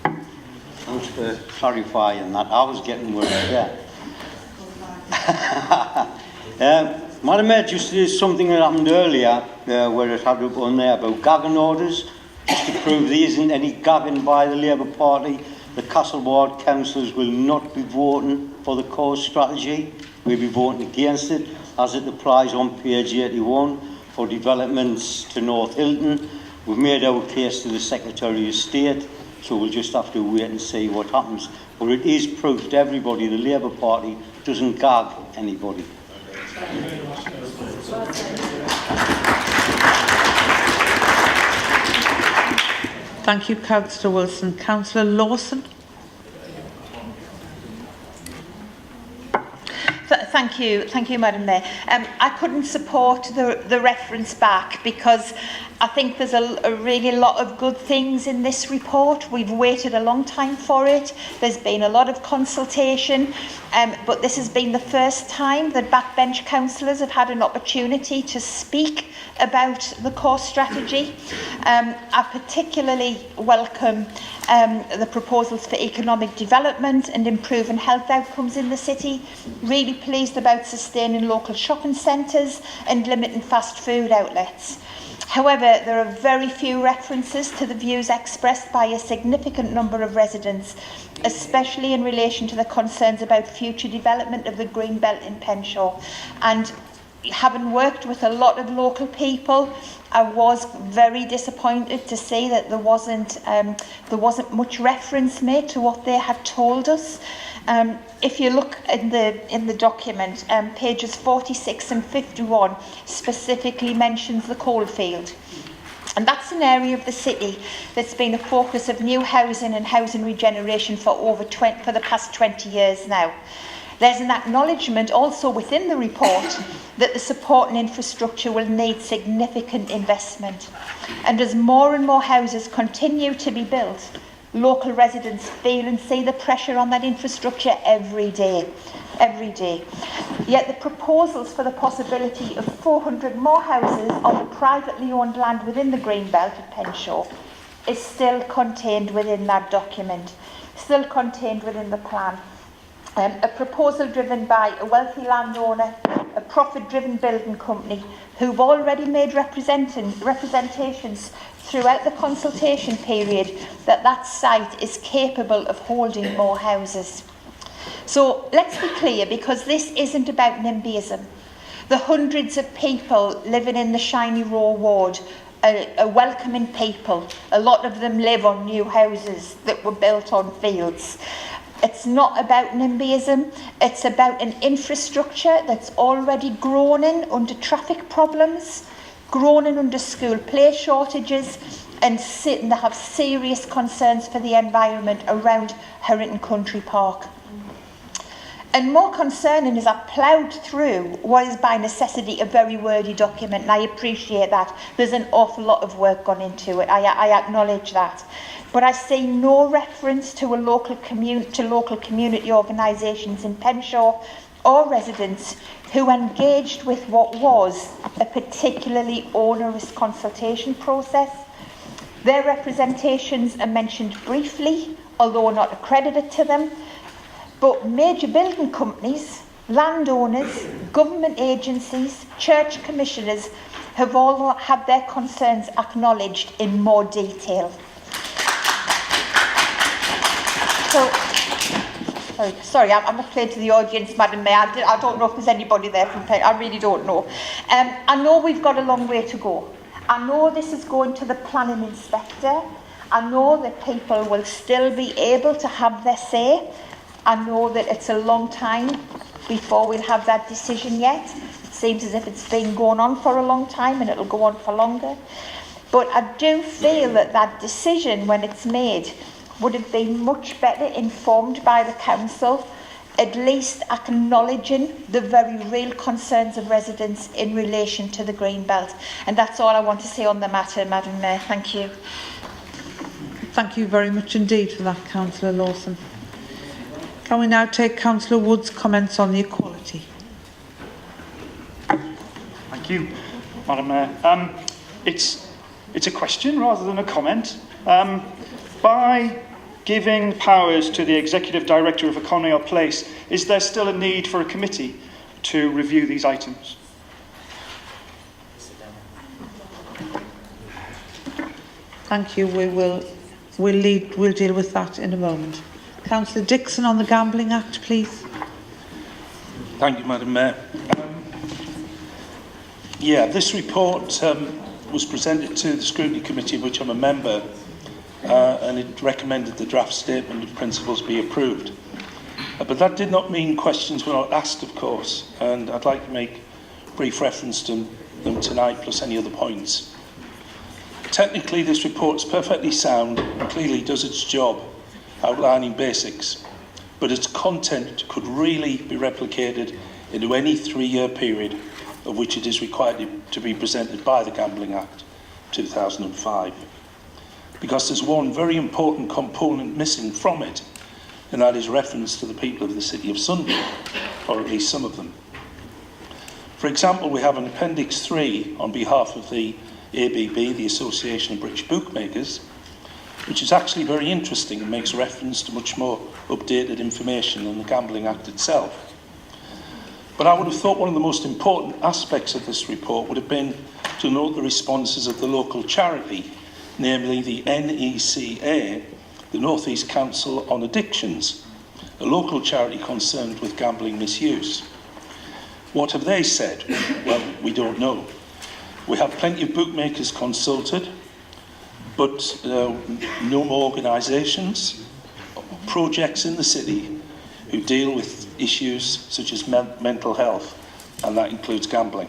Thanks for clarifying that. I was getting worried there. Madam Mayor, just something that happened earlier where it had up on there about gagging orders. Just to prove there isn't any gagging by the Labour Party, the Castle Ward councillors will not be voting for the core strategy. We'll be voting against it as it applies on page 81 for developments to North Hilton. We've made our case to the Secretary of State, so we'll just have to wait and see what happens. But it is proof to everybody the Labour Party doesn't gag anybody. Thank you, Councillor Wilson. Councillor Lawson. Thank Thank you, Madam Mayor. I couldn't support the reference back because I think there's a really lot of good things in this report. We've waited a long time for it. There's been a lot of consultation, but this has been the first time that backbench councillors have had an opportunity to speak about the core strategy. I particularly welcome the proposals for economic development and improving health outcomes in the city. Really pleased about sustaining local shopping centres and limiting fast food outlets. However, there are very few references to the views expressed by a significant number of residents, especially in relation to the concerns about future development of the Green Belt in Penshaw. And having worked with a lot of local people, I was very disappointed to see that there wasn't much reference made to what they had told us. If you look in the document, pages 46 and 51 specifically mentions the coalfield. And that's an area of the city that's been a focus of new housing and housing regeneration for the past 20 years now. There's an acknowledgement also within the report that the support and infrastructure will need significant investment. And as more and more houses continue to be built, local residents feel and see the pressure on that infrastructure every day. Yet the proposals for the possibility of 400 more houses on privately owned land within the Green Belt at Penshaw is still contained within that document, still contained within the plan. A proposal driven by a wealthy landowner, a profit-driven building company who've already made representations throughout the consultation period that site is capable of holding more houses. So let's be clear, because this isn't about NIMBYism. The hundreds of people living in the Shiny Row ward are welcoming people. A lot of them live on new houses that were built on fields. It's not about NIMBYism, it's about an infrastructure that's already groaning under traffic problems, groaning under school play shortages, and they have serious concerns for the environment around Harrington Country Park. And more concerning is I've ploughed through what is by necessity a very wordy document, and I appreciate that. There's an awful lot of work gone into it, I acknowledge that. But I see no reference to local community organisations in Penshaw or residents who engaged with what was a particularly onerous consultation process. Their representations are mentioned briefly, although not accredited to them, but major building companies, landowners, government agencies, church commissioners have all had their concerns acknowledged in more detail. So, sorry, I'm appealing to the audience, Madam Mayor. I don't know if there's anybody there from Penn. I really don't know. I know we've got a long way to go. I know this is going to the planning inspector. I know that people will still be able to have their say. I know that it's a long time before we'll have that decision yet. It seems as if it's been going on for a long time and it'll go on for longer. But I do feel that that decision, when it's made, would have been much better informed by the council, at least acknowledging the very real concerns of residents in relation to the Green Belt. And that's all I want to say on the matter, Madam Mayor. Thank you. Thank you very much indeed for that, Councillor Lawson. Can we now take Councillor Wood's comments on the equality? Thank you, Madam Mayor. It's a question rather than a comment. By giving powers to the Executive Director of Economy or Place, is there still a need for a committee to review these items? Thank you. We'll deal with that in a moment. Councillor Dixon on the Gambling Act, please. Thank you, Madam Mayor. This report was presented to the Scrutiny Committee, of which I'm a member, and it recommended the draft statement of principles be approved. But that did not mean questions were not asked, of course, and I'd like to make brief reference to them tonight, plus any other points. Technically, this report is perfectly sound and clearly does its job, outlining basics, but its content could really be replicated into any 3-year period of which it is required to be presented by the Gambling Act 2005. Because there's one very important component missing from it, and that is reference to the people of the City of Sunderland, or at least some of them. For example, we have an Appendix 3 on behalf of the ABB, the Association of British Bookmakers, which is actually very interesting and makes reference to much more updated information than the Gambling Act itself. But I would have thought one of the most important aspects of this report would have been to note the responses of the local charity, namely the NECA, the North East Council on Addictions, a local charity concerned with gambling misuse. What have they said? Well, we don't know. We have plenty of bookmakers consulted, but no more organisations, projects in the city who deal with issues such as mental health, and that includes gambling.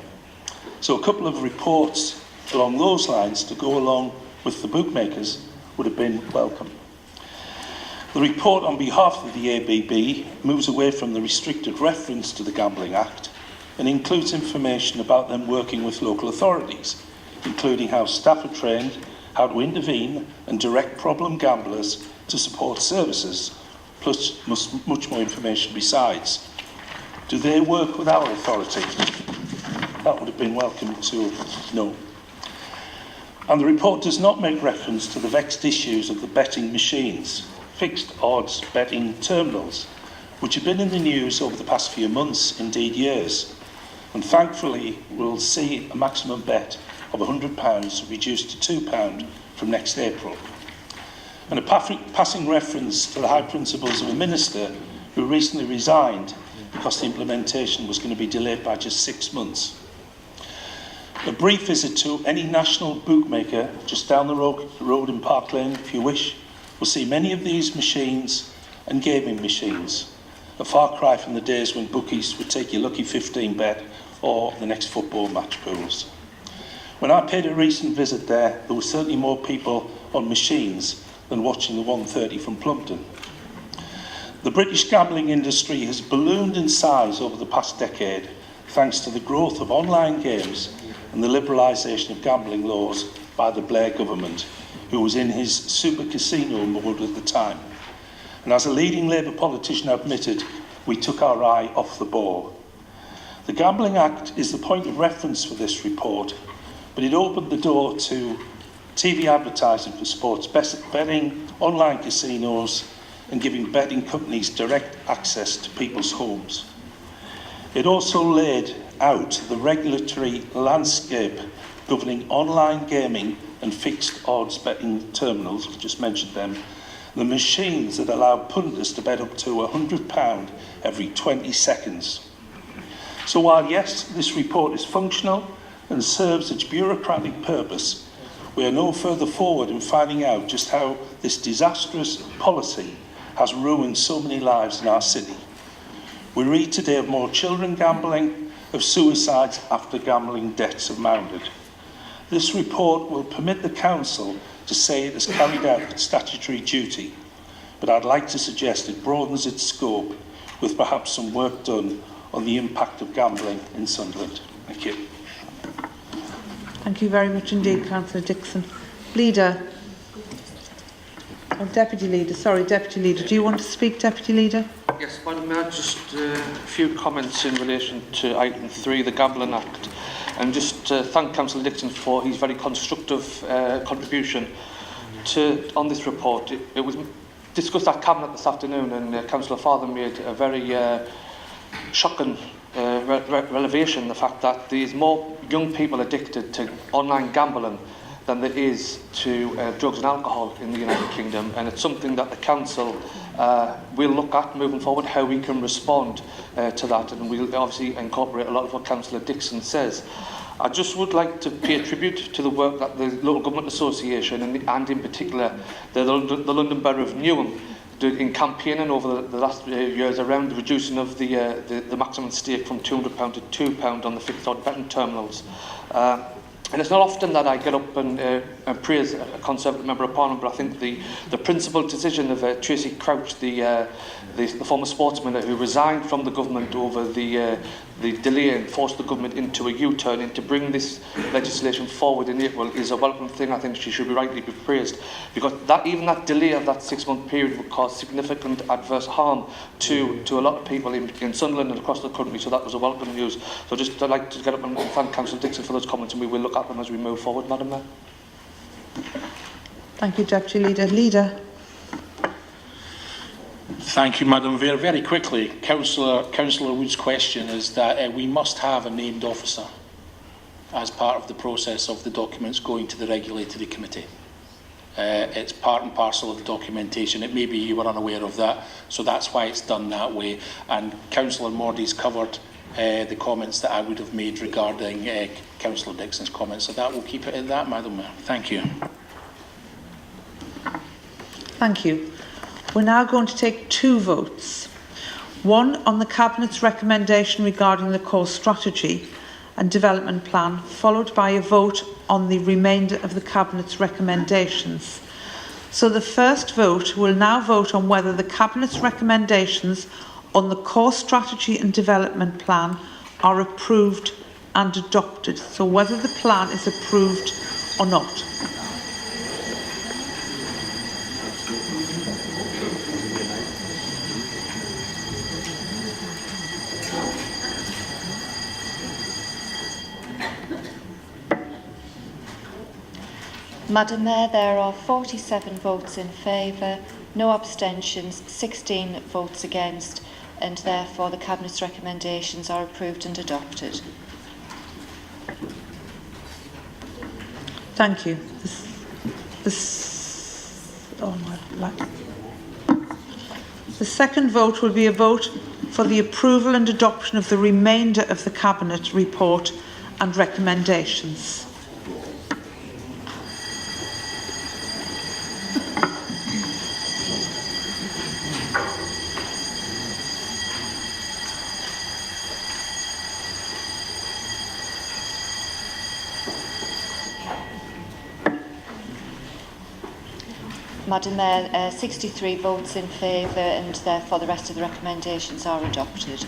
So a couple of reports along those lines to go along with the bookmakers would have been welcome. The report on behalf of the ABB moves away from the restricted reference to the Gambling Act and includes information about them working with local authorities, including how staff are trained, how to intervene and direct problem gamblers to support services, plus much more information besides. Do they work with our authority? That would have been welcome to know. And the report does not make reference to the vexed issues of the betting machines, fixed odds betting terminals, which have been in the news over the past few months, indeed years. And thankfully, we'll see a maximum bet of £100 reduced to £2 from next April. And a passing reference to the high principles of a minister who recently resigned because the implementation was going to be delayed by just 6 months. A brief visit to any national bookmaker just down the road in Park Lane, if you wish, will see many of these machines and gaming machines, a far cry from the days when bookies would take your lucky 15 bet or the next football match pools. When I paid a recent visit there were certainly more people on machines than watching the 1:30 from Plumpton. The British gambling industry has ballooned in size over the past decade thanks to the growth of online games and the liberalisation of gambling laws by the Blair government, who was in his super casino mode at the time. And as a leading Labour politician admitted, we took our eye off the ball. The Gambling Act is the point of reference for this report, but it opened the door to TV advertising for sports betting, online casinos, and giving betting companies direct access to people's homes. It also laid out the regulatory landscape governing online gaming and fixed odds betting terminals, we just mentioned them, the machines that allow punters to bet up to £100 every 20 seconds. So while yes, this report is functional and serves its bureaucratic purpose, we are no further forward in finding out just how this disastrous policy has ruined so many lives in our city. We read today of more children gambling, of suicides after gambling deaths have mounted. This report will permit the council to say it has carried out its statutory duty, but I'd like to suggest it broadens its scope with perhaps some work done on the impact of gambling in Sunderland. Thank you. Thank you very much indeed, Councillor Dixon. Leader. Oh, Deputy Leader, sorry, Deputy Leader. Do you want to speak, Deputy Leader? Yes, Madam Mayor, just a few comments in relation to item 3, the Gambling Act. And just thank Councillor Dixon for his very constructive contribution on this report. It was discussed at Cabinet this afternoon, and Councillor Father made a very shocking revelation, the fact that there's more young people addicted to online gambling than there is to drugs and alcohol in the United Kingdom, and it's something that the Council will look at moving forward, how we can respond to that, and we'll obviously incorporate a lot of what Councillor Dixon says. I just would like to pay a tribute to the work that the Local Government Association and in particular the London Borough of Newham did in campaigning over the last years around the reducing of the maximum stake from £200 to £2 on the fixed odd betting terminals. And it's not often that I get up and praise a Conservative Member of Parliament, but I think the principled decision of Tracy Crouch, the former sportsman who resigned from the government over the the delay and forced the government into a U-turn and to bring this legislation forward in April is a welcome thing. I think she should be rightly be praised, because even that delay of that 6-month period would cause significant adverse harm to a lot of people in Sunderland and across the country, so that was a welcome news. So I'd like to get up and thank Councillor Dixon for those comments, and we will look at them as we move forward, Madam Mayor. Thank you, Deputy Leader. Leader. Thank you, Madam Mayor. Very quickly, Councillor Wood's question is that we must have a named officer as part of the process of the documents going to the Regulatory Committee. It's part and parcel of the documentation. It may be you were unaware of that, so that's why it's done that way. And Councillor Mordy's covered the comments that I would have made regarding Councillor Dixon's comments, so that will keep it at that, Madam Mayor. Thank you. Thank you. We're now going to take 2 votes. One on the Cabinet's recommendation regarding the core strategy and development plan, followed by a vote on the remainder of the Cabinet's recommendations. So the first vote will now vote on whether the Cabinet's recommendations on the core strategy and development plan are approved and adopted. So whether the plan is approved or not. Madam Mayor, there are 47 votes in favour, no abstentions, 16 votes against, and therefore the Cabinet's recommendations are approved and adopted. Thank you. The second vote will be a vote for the approval and adoption of the remainder of the Cabinet report and recommendations. Madam Mayor, 63 votes in favour, and therefore the rest of the recommendations are adopted.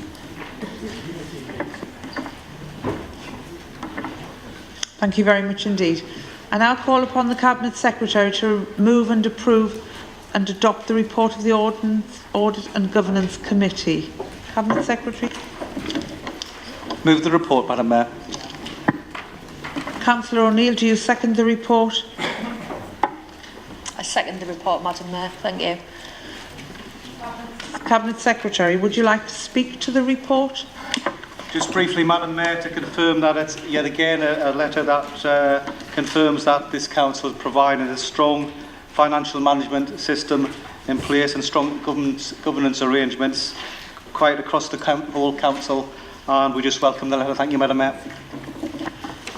Thank you very much indeed. I now call upon the Cabinet Secretary to move and approve and adopt the report of the Audit and Governance Committee. Cabinet Secretary. Move the report, Madam Mayor. Councillor O'Neill, do you second the report? I second the report, Madam Mayor. Thank you. Cabinet Secretary, would you like to speak to the report? Just briefly, Madam Mayor, to confirm that it's yet again a letter that confirms that this Council is providing a strong financial management system in place and strong governance arrangements quite across the whole Council, and we just welcome the letter. Thank you, Madam Mayor.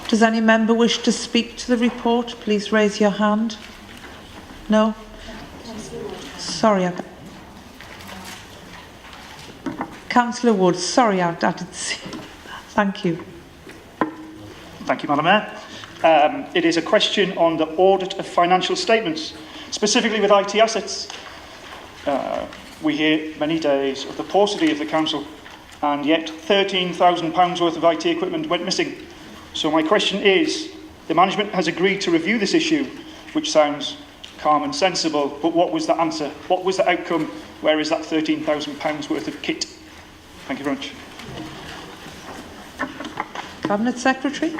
Does any member wish to speak to the report? Please raise your hand. No? Sorry. Councillor Wood, sorry, I didn't see. Thank you. Thank you, Madam Mayor. It is a question on the audit of financial statements, specifically with IT assets. We hear many days of the paucity of the Council, and yet £13,000 worth of IT equipment went missing. So my question is, the management has agreed to review this issue, which sounds calm and sensible, but what was the answer? What was the outcome? Where is that £13,000 worth of kit? Thank you very much. Cabinet Secretary.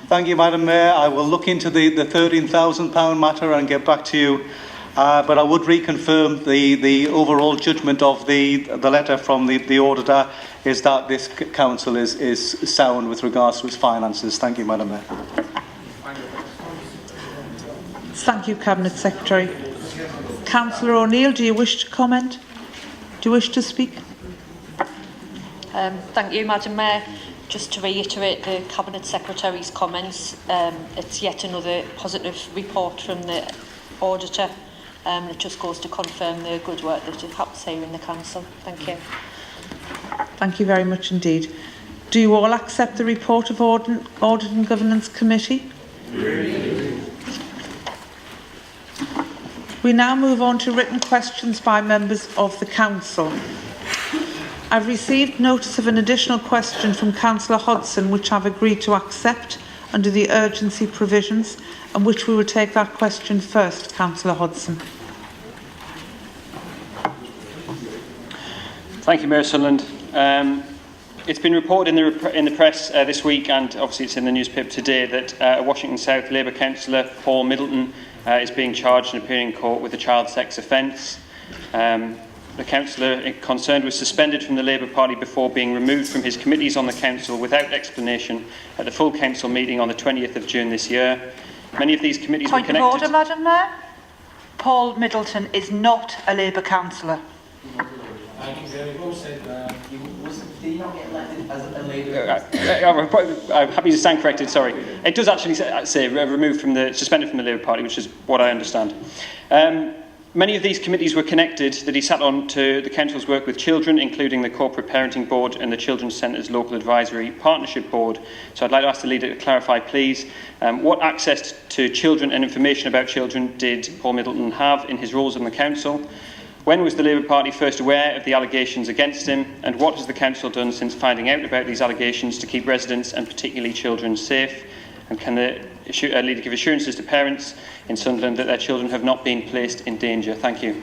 Thank you, Madam Mayor. I will look into the £13,000 matter and get back to you. But I would reconfirm the overall judgment of the letter from the auditor is that this council is sound with regards to its finances. Thank you, Madam Mayor. Thank you, Cabinet Secretary. Councillor O'Neill, do you wish to comment? Do you wish to speak? Thank you, Madam Mayor. Just to reiterate the Cabinet Secretary's comments, it's yet another positive report from the Auditor. It just goes to confirm the good work that it happens here in the Council. Thank you. Thank you very much indeed. Do you all accept the report of Audit and Governance Committee? We now move on to written questions by members of the Council. I've received notice of an additional question from Councillor Hodson, which I've agreed to accept under the urgency provisions, and which we will take that question first. Councillor Hodson. Thank you, Mayor Sunderland. It's been reported in the press this week, and obviously it's in the newspaper today, that a Washington South Labour councillor, Paul Middleton, is being charged and appearing in court with a child sex offence. The councillor concerned was suspended from the Labour Party before being removed from his committees on the council without explanation at the full council meeting on the 20th of June this year. Many of these committees were connected... Point of order, Madam Mayor. Paul Middleton is not a Labour councillor. I'm happy to stand corrected, sorry. It does actually say removed from the, suspended from the Labour Party, which is what I understand. Many of these committees were connected that he sat on to the council's work with children, including the Corporate Parenting Board and the Children's Centre's Local Advisory Partnership Board. So I'd like to ask the leader to clarify, please, what access to children and information about children did Paul Middleton have in his roles in the council? When was the Labour Party first aware of the allegations against him, and what has the council done since finding out about these allegations to keep residents and particularly children safe? And can the leader give assurances to parents in Sunderland that their children have not been placed in danger? Thank you.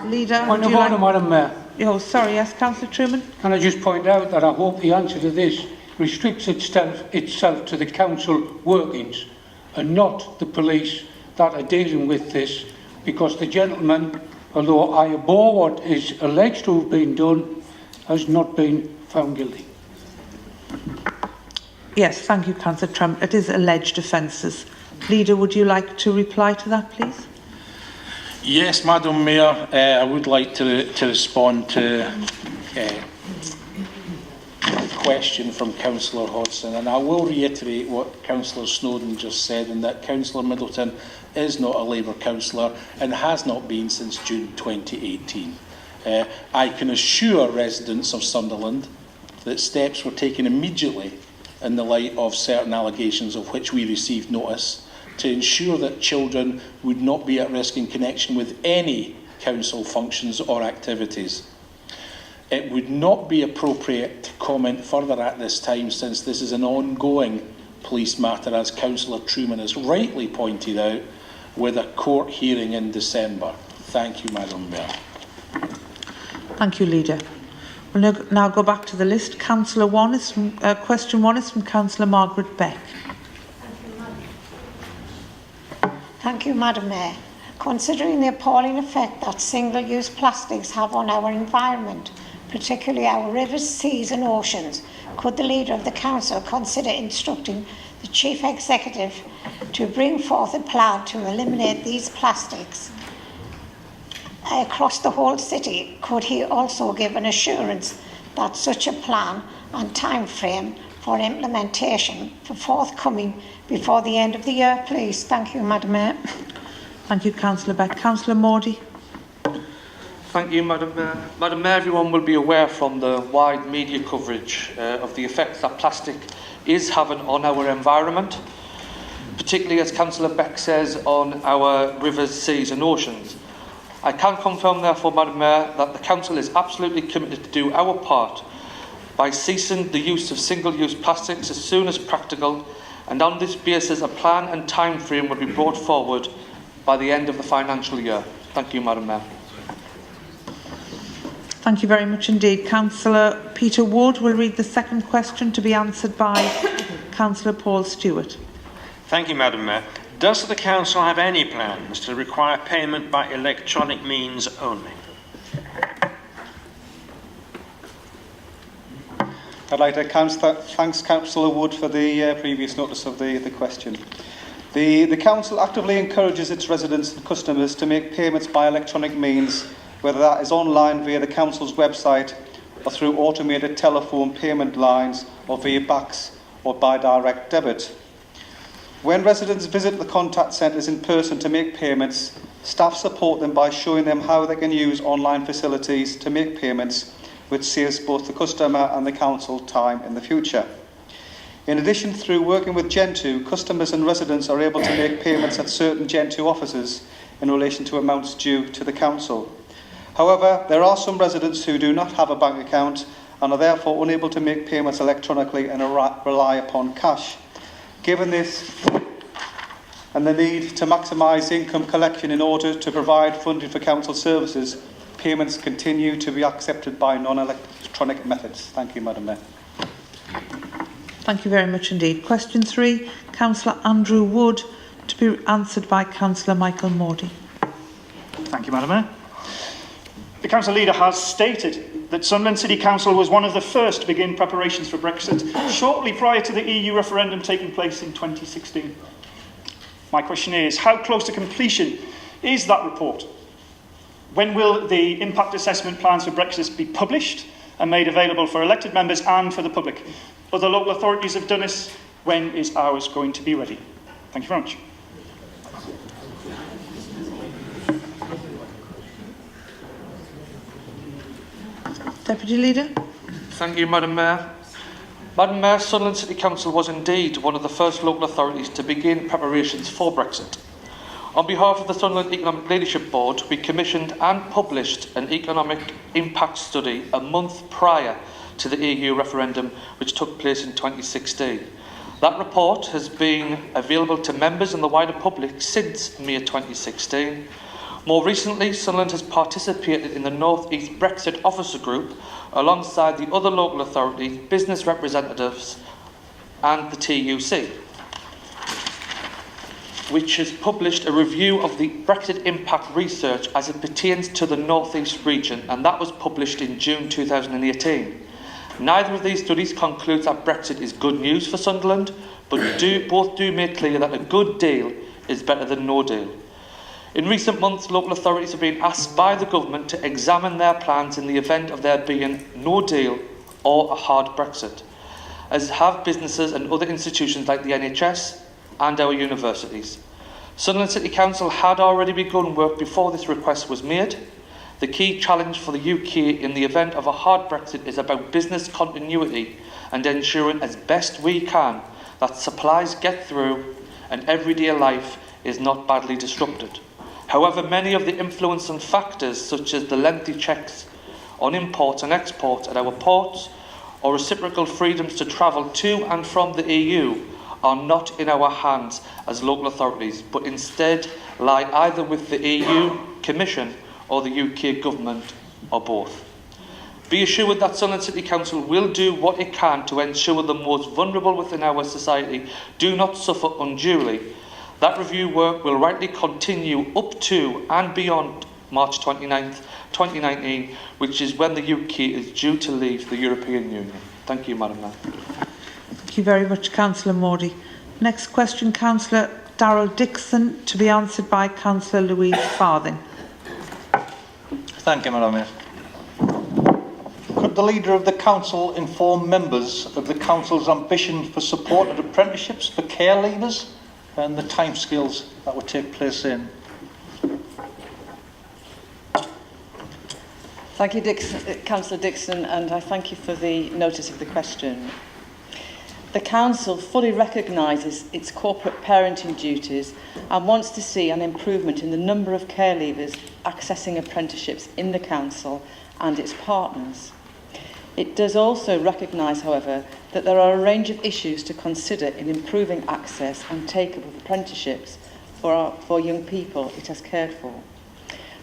Leader, Point of order, Madam Mayor. Oh, sorry, yes, Councillor Truman. Can I just point out that I hope the answer to this restricts itself to the council workings and not the police that are dealing with this, because the gentleman, although I abhor what is alleged to have been done, has not been found guilty. Yes, thank you, Councillor Trump. It is alleged offences. Leader, would you like to reply to that, please? Yes, Madam Mayor, I would like to respond to a question from Councillor Hodson, and I will reiterate what Councillor Snowden just said, and that Councillor Middleton is not a Labour councillor and has not been since June 2018. I can assure residents of Sunderland that steps were taken immediately in the light of certain allegations of which we received notice to ensure that children would not be at risk in connection with any council functions or activities. It would not be appropriate to comment further at this time, since this is an ongoing police matter, as Councillor Truman has rightly pointed out, with a court hearing in December. Thank you, Madam Mayor. Thank you, Leader. We'll now go back to the list. Councillor one is from, question 1 is from Councillor Margaret Beck. Thank you, Madam Mayor. Considering the appalling effect that single-use plastics have on our environment, particularly our rivers, seas and oceans, could the Leader of the Council consider instructing the Chief Executive to bring forth a plan to eliminate these plastics across the whole city? Could he also give an assurance that such a plan and time frame for implementation for forthcoming before the end of the year, please? Thank you, Madam Mayor. Thank you, Councillor Beck. Councillor Mordy. Thank you, Madam Mayor. Madam Mayor, everyone will be aware from the wide media coverage of the effects that plastic is having on our environment, particularly, as Councillor Beck says, on our rivers, seas and oceans. I can confirm, therefore, Madam Mayor, that the Council is absolutely committed to do our part by ceasing the use of single-use plastics as soon as practical, and on this basis a plan and time frame will be brought forward by the end of the financial year. Thank you, Madam Mayor. Thank you very much indeed. Councillor Peter Wood will read the second question, to be answered by Councillor Paul Stewart. Thank you, Madam Mayor. Does the Council have any plans to require payment by electronic means only? I'd like to thank Councillor Wood for the previous notice of the question. The Council actively encourages its residents and customers to make payments by electronic means, whether that is online via the Council's website or through automated telephone payment lines or via BACS or by direct debit. When residents visit the contact centres in person to make payments, staff support them by showing them how they can use online facilities to make payments, which saves both the customer and the Council time in the future. In addition, through working with Gen 2, customers and residents are able to make payments at certain Gen 2 offices in relation to amounts due to the council. However, there are some residents who do not have a bank account and are therefore unable to make payments electronically and rely upon cash. Given this and the need to maximise income collection in order to provide funding for council services, payments continue to be accepted by non-electronic methods. Thank you, Madam Mayor. Thank you very much indeed. Question 3, Councillor Andrew Wood, to be answered by Councillor Michael Mordy. Thank you, Madam Mayor. The Council Leader has stated that Sunderland City Council was one of the first to begin preparations for Brexit shortly prior to the EU referendum taking place in 2016. My question is, how close to completion is that report? When will the impact assessment plans for Brexit be published and made available for elected members and for the public? Other local authorities have done this. When is ours going to be ready? Thank you very much. Deputy Leader. Thank you, Madam Mayor. Madam Mayor, Sunderland City Council was indeed one of the first local authorities to begin preparations for Brexit. On behalf of the Sunderland Economic Leadership Board, we commissioned and published an economic impact study a month prior to the EU referendum, which took place in 2016. That report has been available to members and the wider public since May 2016. More recently, Sunderland has participated in the North East Brexit Officer Group alongside the other local authorities, business representatives and the TUC, which has published a review of the Brexit impact research as it pertains to the North East region, and that was published in June 2018. Neither of these studies concludes that Brexit is good news for Sunderland, but both do make clear that a good deal is better than no deal. In recent months, local authorities have been asked by the government to examine their plans in the event of there being no deal or a hard Brexit, as have businesses and other institutions like the NHS and our universities. Sunderland City Council had already begun work before this request was made. The key challenge for the UK in the event of a hard Brexit is about business continuity and ensuring as best we can that supplies get through and everyday life is not badly disrupted. However, many of the influencing factors, such as the lengthy checks on imports and exports at our ports or reciprocal freedoms to travel to and from the EU, are not in our hands as local authorities, but instead lie either with the EU Commission or the UK Government, or both. Be assured that Sunderland City Council will do what it can to ensure the most vulnerable within our society do not suffer unduly. That review work will rightly continue up to and beyond March 29th, 2019, which is when the UK is due to leave the European Union. Thank you, Madam Mayor. Thank you very much, Councillor Mordy. Next question, Councillor Darrell Dixon, to be answered by Councillor Louise Farthing. Thank you, Madam Mayor. Could the Leader of the Council inform members of the Council's ambition for supported apprenticeships for care leavers and the timescales that would take place in? Thank you, Councillor Dixon, and I thank you for the notice of the question. The Council fully recognises its corporate parenting duties and wants to see an improvement in the number of care leavers accessing apprenticeships in the Council and its partners. It does also recognise, however, that there are a range of issues to consider in improving access and take-up of apprenticeships for young people it has cared for.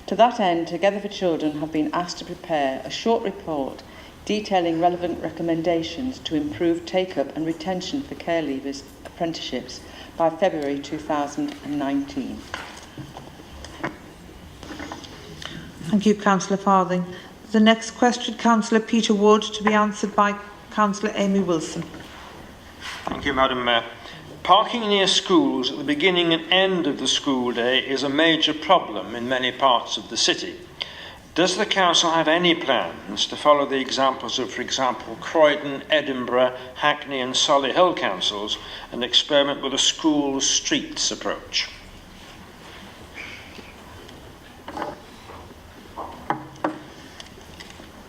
To that end, Together for Children have been asked to prepare a short report detailing relevant recommendations to improve take-up and retention for care leavers apprenticeships by February 2019. Thank you, Councillor Farthing. The next question, Councillor Peter Wood, to be answered by Councillor Amy Wilson. Thank you, Madam Mayor. Parking near schools at the beginning and end of the school day is a major problem in many parts of the city. Does the Council have any plans to follow the examples of, for example, Croydon, Edinburgh, Hackney and Solihull councils and experiment with a school streets approach?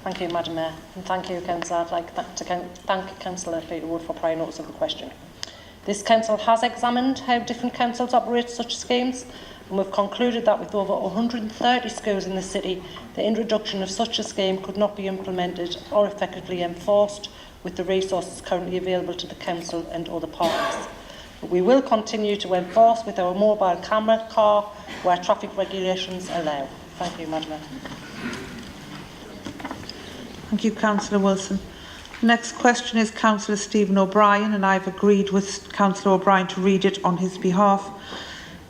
Thank you, Madam Mayor, and thank you, Councillor. I'd like to thank Councillor Peterwood for prior notice of the question. This council has examined how different councils operate such schemes, and we've concluded that with over 130 schools in the city, the introduction of such a scheme could not be implemented or effectively enforced with the resources currently available to the council and other partners. But we will continue to enforce with our mobile camera car where traffic regulations allow. Thank you, Madam Mayor. Thank you, Councillor Wilson. The next question is Councillor Stephen O'Brien, and I've agreed with Councillor O'Brien to read it on his behalf.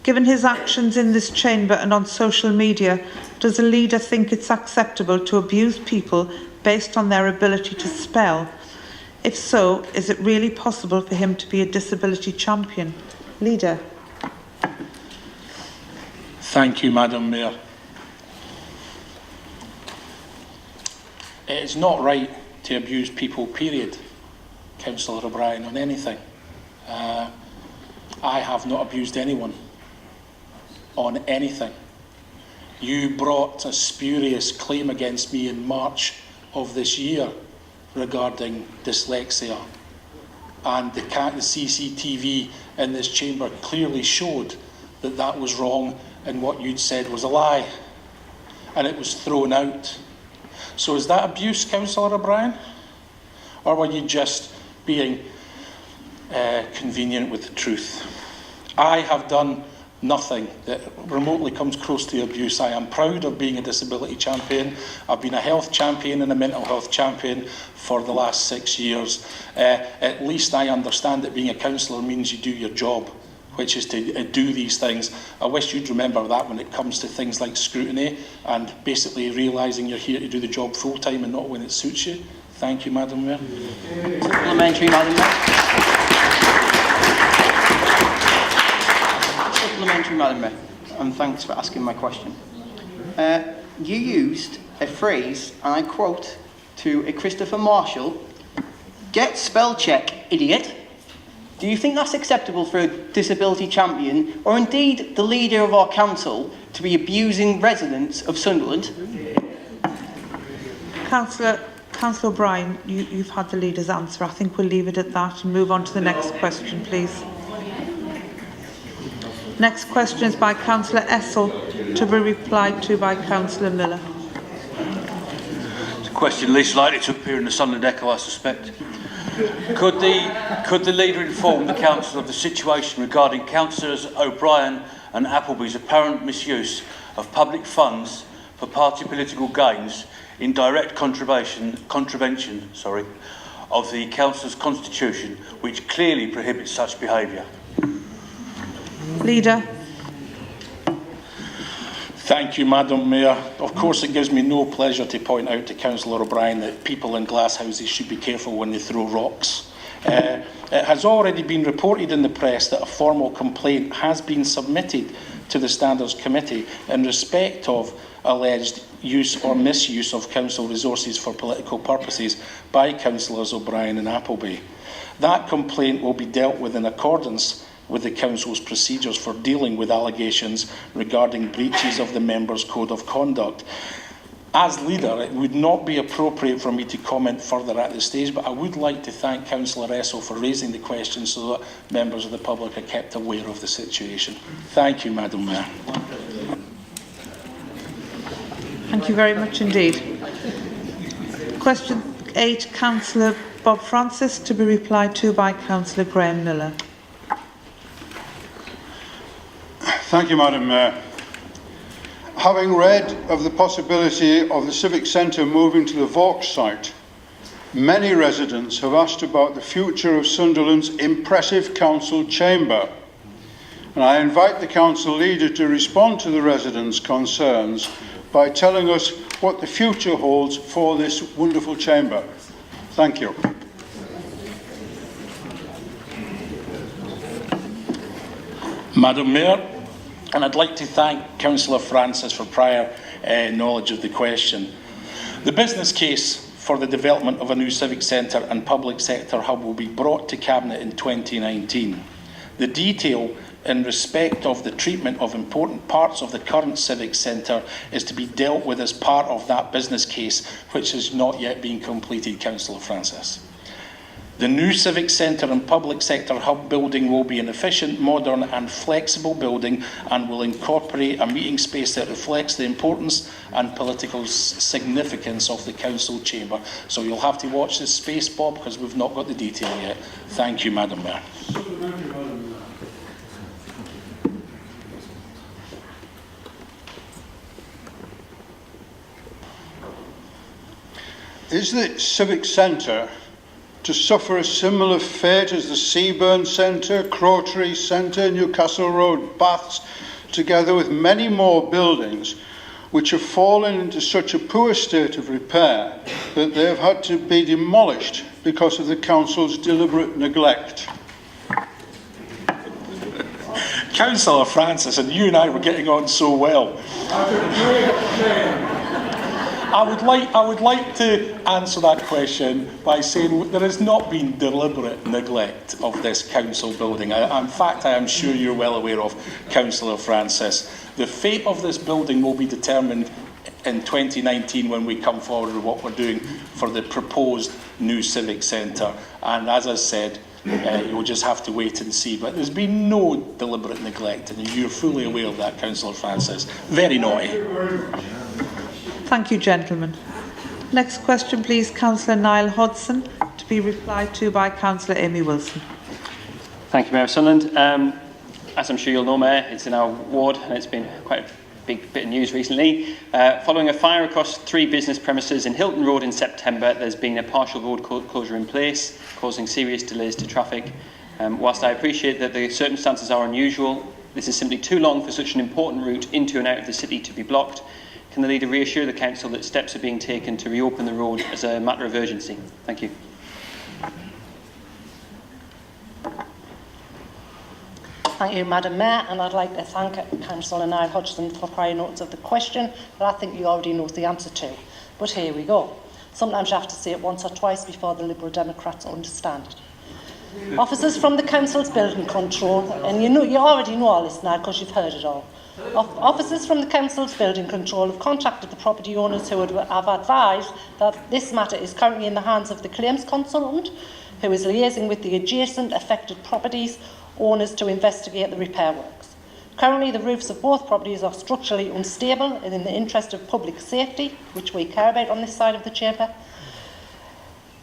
Given his actions in this chamber and on social media, does a leader think it's acceptable to abuse people based on their ability to spell? If so, is it really possible for him to be a disability champion? Leader. Thank you, Madam Mayor. It is not right to abuse people, period, Councillor O'Brien, on anything. I have not abused anyone on anything. You brought a spurious claim against me in March of this year regarding dyslexia, and the CCTV in this chamber clearly showed that that was wrong and what you'd said was a lie, and it was thrown out. So is that abuse, Councillor O'Brien? Or were you just being convenient with the truth? I have done nothing that remotely comes close to abuse. I am proud of being a disability champion. I've been a health champion and a mental health champion for the last 6 years. At least I understand that being a councillor means you do your job, which is to do these things. I wish you'd remember that when it comes to things like scrutiny and basically realising you're here to do the job full-time and not when it suits you. Thank you, Madam Mayor. Supplementary, Madam Mayor. Supplementary, Madam Mayor, and thanks for asking my question. You used a phrase, and I quote, to a Christopher Marshall, "Get spell check, idiot." Do you think that's acceptable for a disability champion, or indeed the leader of our council, to be abusing residents of Sunderland? Councillor O'Brien, you've had the leader's answer. I think we'll leave it at that and move on to the next question, please. Next question is by Councillor Essel, to be replied to by Councillor Miller. It's a question least likely to appear in the Sunderland Echo, I suspect. Could the leader inform the council of the situation regarding Councillors O'Brien and Appleby's apparent misuse of public funds for party political gains in direct contravention of the council's constitution, which clearly prohibits such behaviour? Leader. Thank you, Madam Mayor. Of course, it gives me no pleasure to point out to Councillor O'Brien that people in glass houses should be careful when they throw rocks. It has already been reported in the press that a formal complaint has been submitted to the Standards Committee in respect of alleged use or misuse of council resources for political purposes by Councillors O'Brien and Appleby. That complaint will be dealt with in accordance with the Council's procedures for dealing with allegations regarding breaches of the Members' Code of Conduct. As leader, it would not be appropriate for me to comment further at this stage, but I would like to thank Councillor Essel for raising the question so that members of the public are kept aware of the situation. Thank you, Madam Mayor. Thank you very much indeed. Question 8, Councillor Bob Francis, to be replied to by Councillor Graham Miller. Thank you, Madam Mayor. Having read of the possibility of the Civic Centre moving to the Vaux site, many residents have asked about the future of Sunderland's impressive council chamber. And I invite the council leader to respond to the residents' concerns by telling us what the future holds for this wonderful chamber. Thank you. Madam Mayor, and I'd like to thank Councillor Francis for prior knowledge of the question. The business case for the development of a new civic centre and public sector hub will be brought to Cabinet in 2019. The detail in respect of the treatment of important parts of the current civic centre is to be dealt with as part of that business case, which has not yet been completed, Councillor Francis. The new civic centre and public sector hub building will be an efficient, modern and flexible building and will incorporate a meeting space that reflects the importance and political significance of the council chamber. So you'll have to watch this space, Bob, because we've not got the detail yet. Thank you, Madam Mayor. Is the civic centre to suffer a similar fate as the Seaburn Centre, Crowtree Centre, Newcastle Road, Baths, together with many more buildings which have fallen into such a poor state of repair that they have had to be demolished because of the council's deliberate neglect? Councillor Francis, and you and I were getting on so well. I would like to answer that question by saying there has not been deliberate neglect of this council building. In fact, I am sure you're well aware of, Councillor Francis. The fate of this building will be determined in 2019 when we come forward with what we're doing for the proposed new civic centre. And as I said, you'll just have to wait and see. But there's been no deliberate neglect, and you're fully aware of that, Councillor Francis. Very naughty. Thank you, gentlemen. Next question, please, Councillor Niall Hodson, to be replied to by Councillor Amy Wilson. Thank you, Mayor of Sunderland. As I'm sure you'll know, Mayor, it's in our ward and it's been quite a big bit of news recently. Following a fire across 3 business premises in Hilton Road in September, there's been a partial road closure in place, causing serious delays to traffic. Whilst I appreciate that the circumstances are unusual, this is simply too long for such an important route into and out of the city to be blocked. Can the Leader reassure the Council that steps are being taken to reopen the road as a matter of urgency? Thank you. Thank you, Madam Mayor, and I'd like to thank Councillor Niall Hodgson for prior notice of the question that I think you already know the answer to. But here we go. Sometimes you have to say it once or twice before the Liberal Democrats understand it. Officers from the Council's building control, and you already know all this now because you've heard it all. Officers from the Council's building control have contacted the property owners who have advised that this matter is currently in the hands of the claims consultant, who is liaising with the adjacent affected properties owners to investigate the repair works. Currently, the roofs of both properties are structurally unstable and in the interest of public safety, which we care about on this side of the chamber,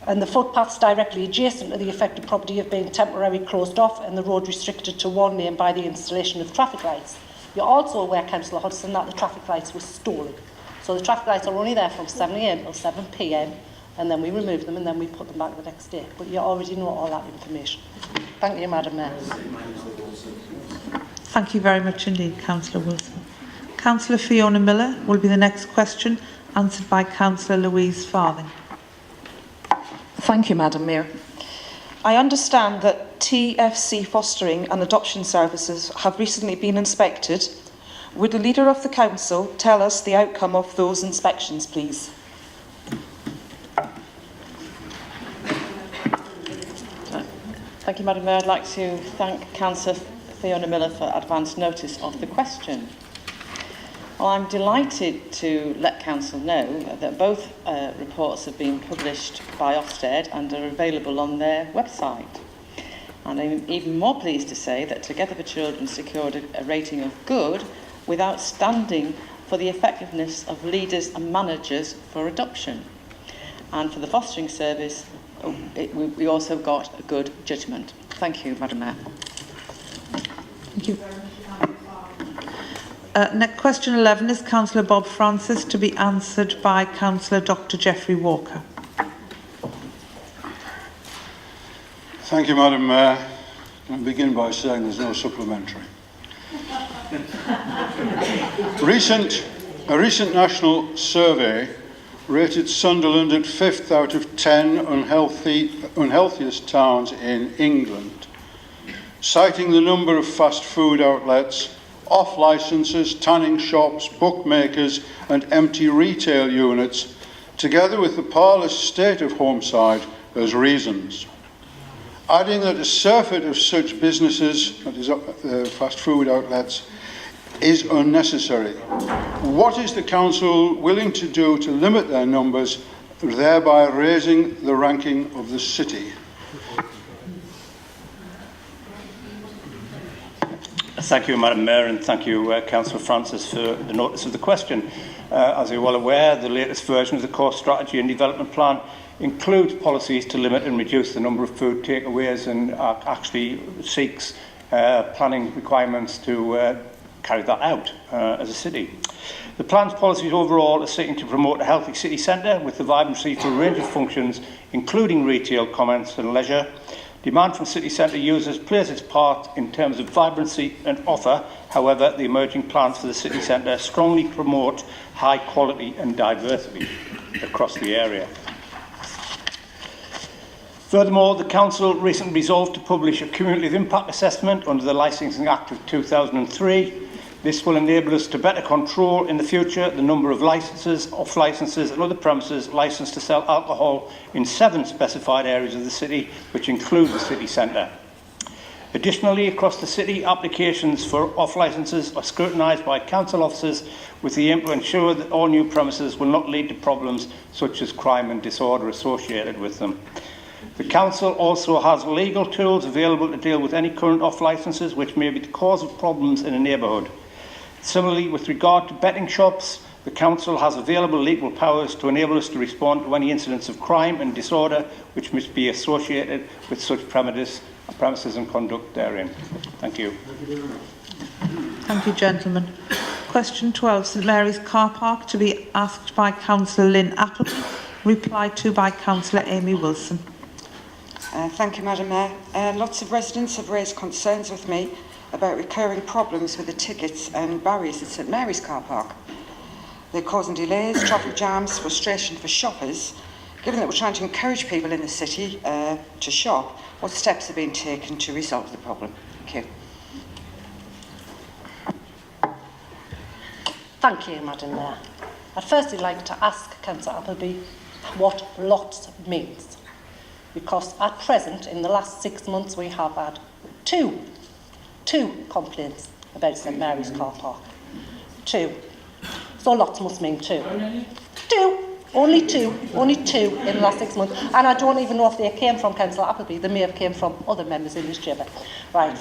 and the footpaths directly adjacent to the affected property have been temporarily closed off and the road restricted to one lane by the installation of traffic lights. You're also aware, Councillor Hodgson, that the traffic lights were stolen. So the traffic lights are only there from 7 a.m. till 7 p.m. and then we remove them and then we put them back the next day. But you already know all that information. Thank you, Madam Mayor. Thank you very much indeed, Councillor Wilson. Councillor Fiona Miller will be the next question, answered by Councillor Louise Farthing. Thank you, Madam Mayor. I understand that TFC fostering and adoption services have recently been inspected. Would the Leader of the Council tell us the outcome of those inspections, please? Thank you, Madam Mayor. I'd like to thank Councillor Fiona Miller for advance notice of the question. Well, I'm delighted to let Council know that both reports have been published by Ofsted and are available on their website. And I'm even more pleased to say that Together for Children secured a rating of good with outstanding for the effectiveness of leaders and managers for adoption. And for the fostering service, we also got a good judgment. Thank you, Madam Mayor. Thank you. Next question 11 is Councillor Bob Francis, to be answered by Councillor Dr. Geoffrey Walker. Thank you, Madam Mayor. I'll begin by saying there's no supplementary. A recent national survey rated Sunderland at 5th out of 10 unhealthiest towns in England, citing the number of fast food outlets, off licences, tanning shops, bookmakers and empty retail units, together with the parlous state of Homeside as reasons. adding that a surfeit of such businesses, that is fast food outlets, is unnecessary. What is the council willing to do to limit their numbers, thereby raising the ranking of the city? Thank you, Madam Mayor, and thank you, Councillor Francis, for the notice of the question. As you're well aware, the latest version of the core strategy and development plan includes policies to limit and reduce the number of food takeaways and actually seeks planning requirements to carry that out as a city. The plan's policies overall are seeking to promote a healthy city centre with the vibrancy for a range of functions, including retail, commerce and leisure. Demand from city centre users plays its part in terms of vibrancy and offer. However, the emerging plans for the city centre strongly promote high quality and diversity across the area. Furthermore, the Council recently resolved to publish a cumulative impact assessment under the Licensing Act of 2003. This will enable us to better control in the future the number of licences, off-licences and other premises licensed to sell alcohol in 7 specified areas of the city, which include the city centre. Additionally, across the city, applications for off-licences are scrutinised by council officers with the aim to ensure that all new premises will not lead to problems such as crime and disorder associated with them. The Council also has legal tools available to deal with any current off-licences which may be the cause of problems in a neighbourhood. Similarly, with regard to betting shops, the Council has available legal powers to enable us to respond to any incidents of crime and disorder which must be associated with such premises and conduct therein. Thank you. Thank you, gentlemen. Question 12, St Mary's Car Park, to be asked by Councillor Lynn Appleby, replied to by Councillor Amy Wilson. Thank you, Madam Mayor. Lots of residents have raised concerns with me about recurring problems with the tickets and barriers at St Mary's Car Park. They're causing delays, traffic jams, frustration for shoppers. Given that we're trying to encourage people in the city to shop, what steps are being taken to resolve the problem? Thank you. Thank you, Madam Mayor. I'd firstly like to ask Councillor Appleby what lots means. Because at present, in the last 6 months, we have had two complaints about St Mary's Car Park. 2. So lots must mean 2. 2. Only two in the last 6 months. And I don't even know if they came from Councillor Appleby. They may have came from other members in this chamber. Right.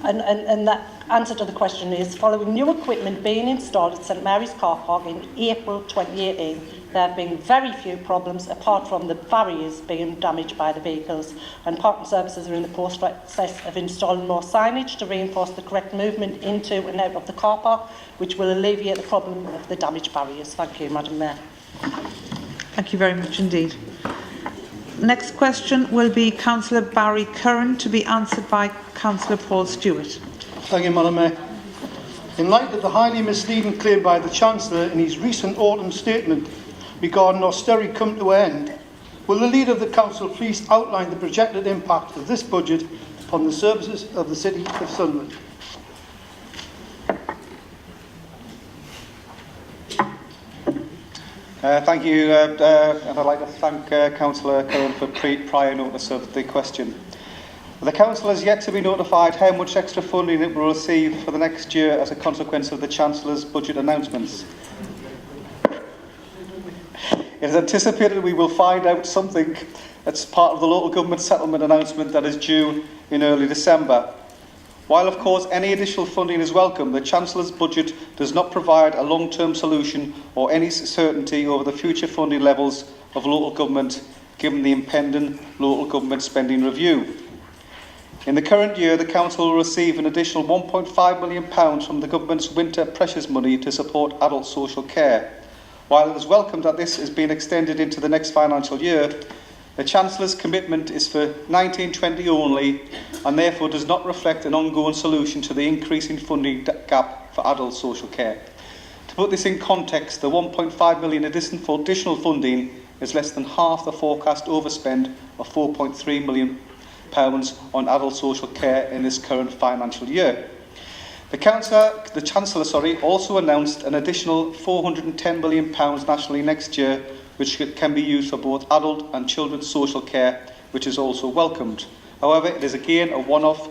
And the answer to the question is, following new equipment being installed at St Mary's Car Park in April 2018, there have been very few problems apart from the barriers being damaged by the vehicles, and parking services are in the process of installing more signage to reinforce the correct movement into and out of the car park, which will alleviate the problem of the damaged barriers. Thank you, Madam Mayor. Thank you very much indeed. Next question will be Councillor Barry Curran, to be answered by Councillor Paul Stewart. Thank you, Madam Mayor. In light of the highly misleading claim by the Chancellor in his recent autumn statement regarding austerity come to an end, will the Leader of the Council please outline the projected impact of this budget upon the services of the City of Sunderland? Thank you, and I'd like to thank Councillor Curran for prior notice of the question. The Council has yet to be notified how much extra funding it will receive for the next year as a consequence of the Chancellor's budget announcements. It is anticipated we will find out something as part of the local government settlement announcement that is due in early December. While, of course, any additional funding is welcome, the Chancellor's budget does not provide a long-term solution or any certainty over the future funding levels of local government, given the impending local government spending review. In the current year, the Council will receive an additional £1.5 million from the Government's winter pressures money to support adult social care. While it is welcome that this is being extended into the next financial year, the Chancellor's commitment is for 1920 only, and therefore does not reflect an ongoing solution to the increasing funding gap for adult social care. To put this in context, the £1.5 million additional funding is less than half the forecast overspend of £4.3 million on adult social care in this current financial year. The Chancellor also announced an additional £410 million nationally next year, which can be used for both adult and children's social care which is also welcomed. However, it is again a one-off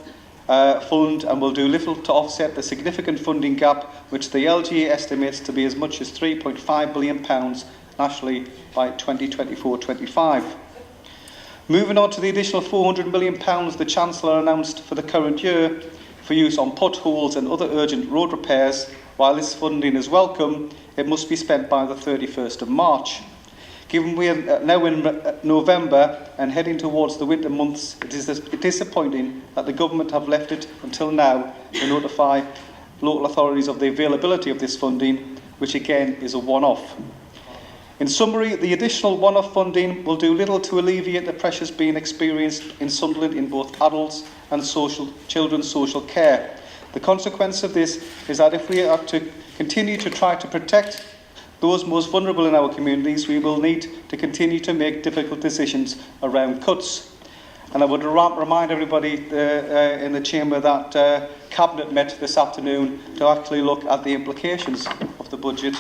fund and will do little to offset the significant funding gap which the LGA estimates to be as much as £3.5 billion nationally by 2024-25. Moving on to the additional £400 million the Chancellor announced for the current year for use on potholes and other urgent road repairs, while this funding is welcome, it must be spent by the 31st of March. Given we are now in November and heading towards the winter months, it is disappointing that the government have left it until now to notify local authorities of the availability of this funding, which again is a one-off. In summary, the additional one-off funding will do little to alleviate the pressures being experienced in Sunderland in both adults and children's social care. The consequence of this is that if we are to continue to try to protect those most vulnerable in our communities, we will need to continue to make difficult decisions around cuts. And I would remind everybody in the chamber that Cabinet met this afternoon to actually look at the implications of the budget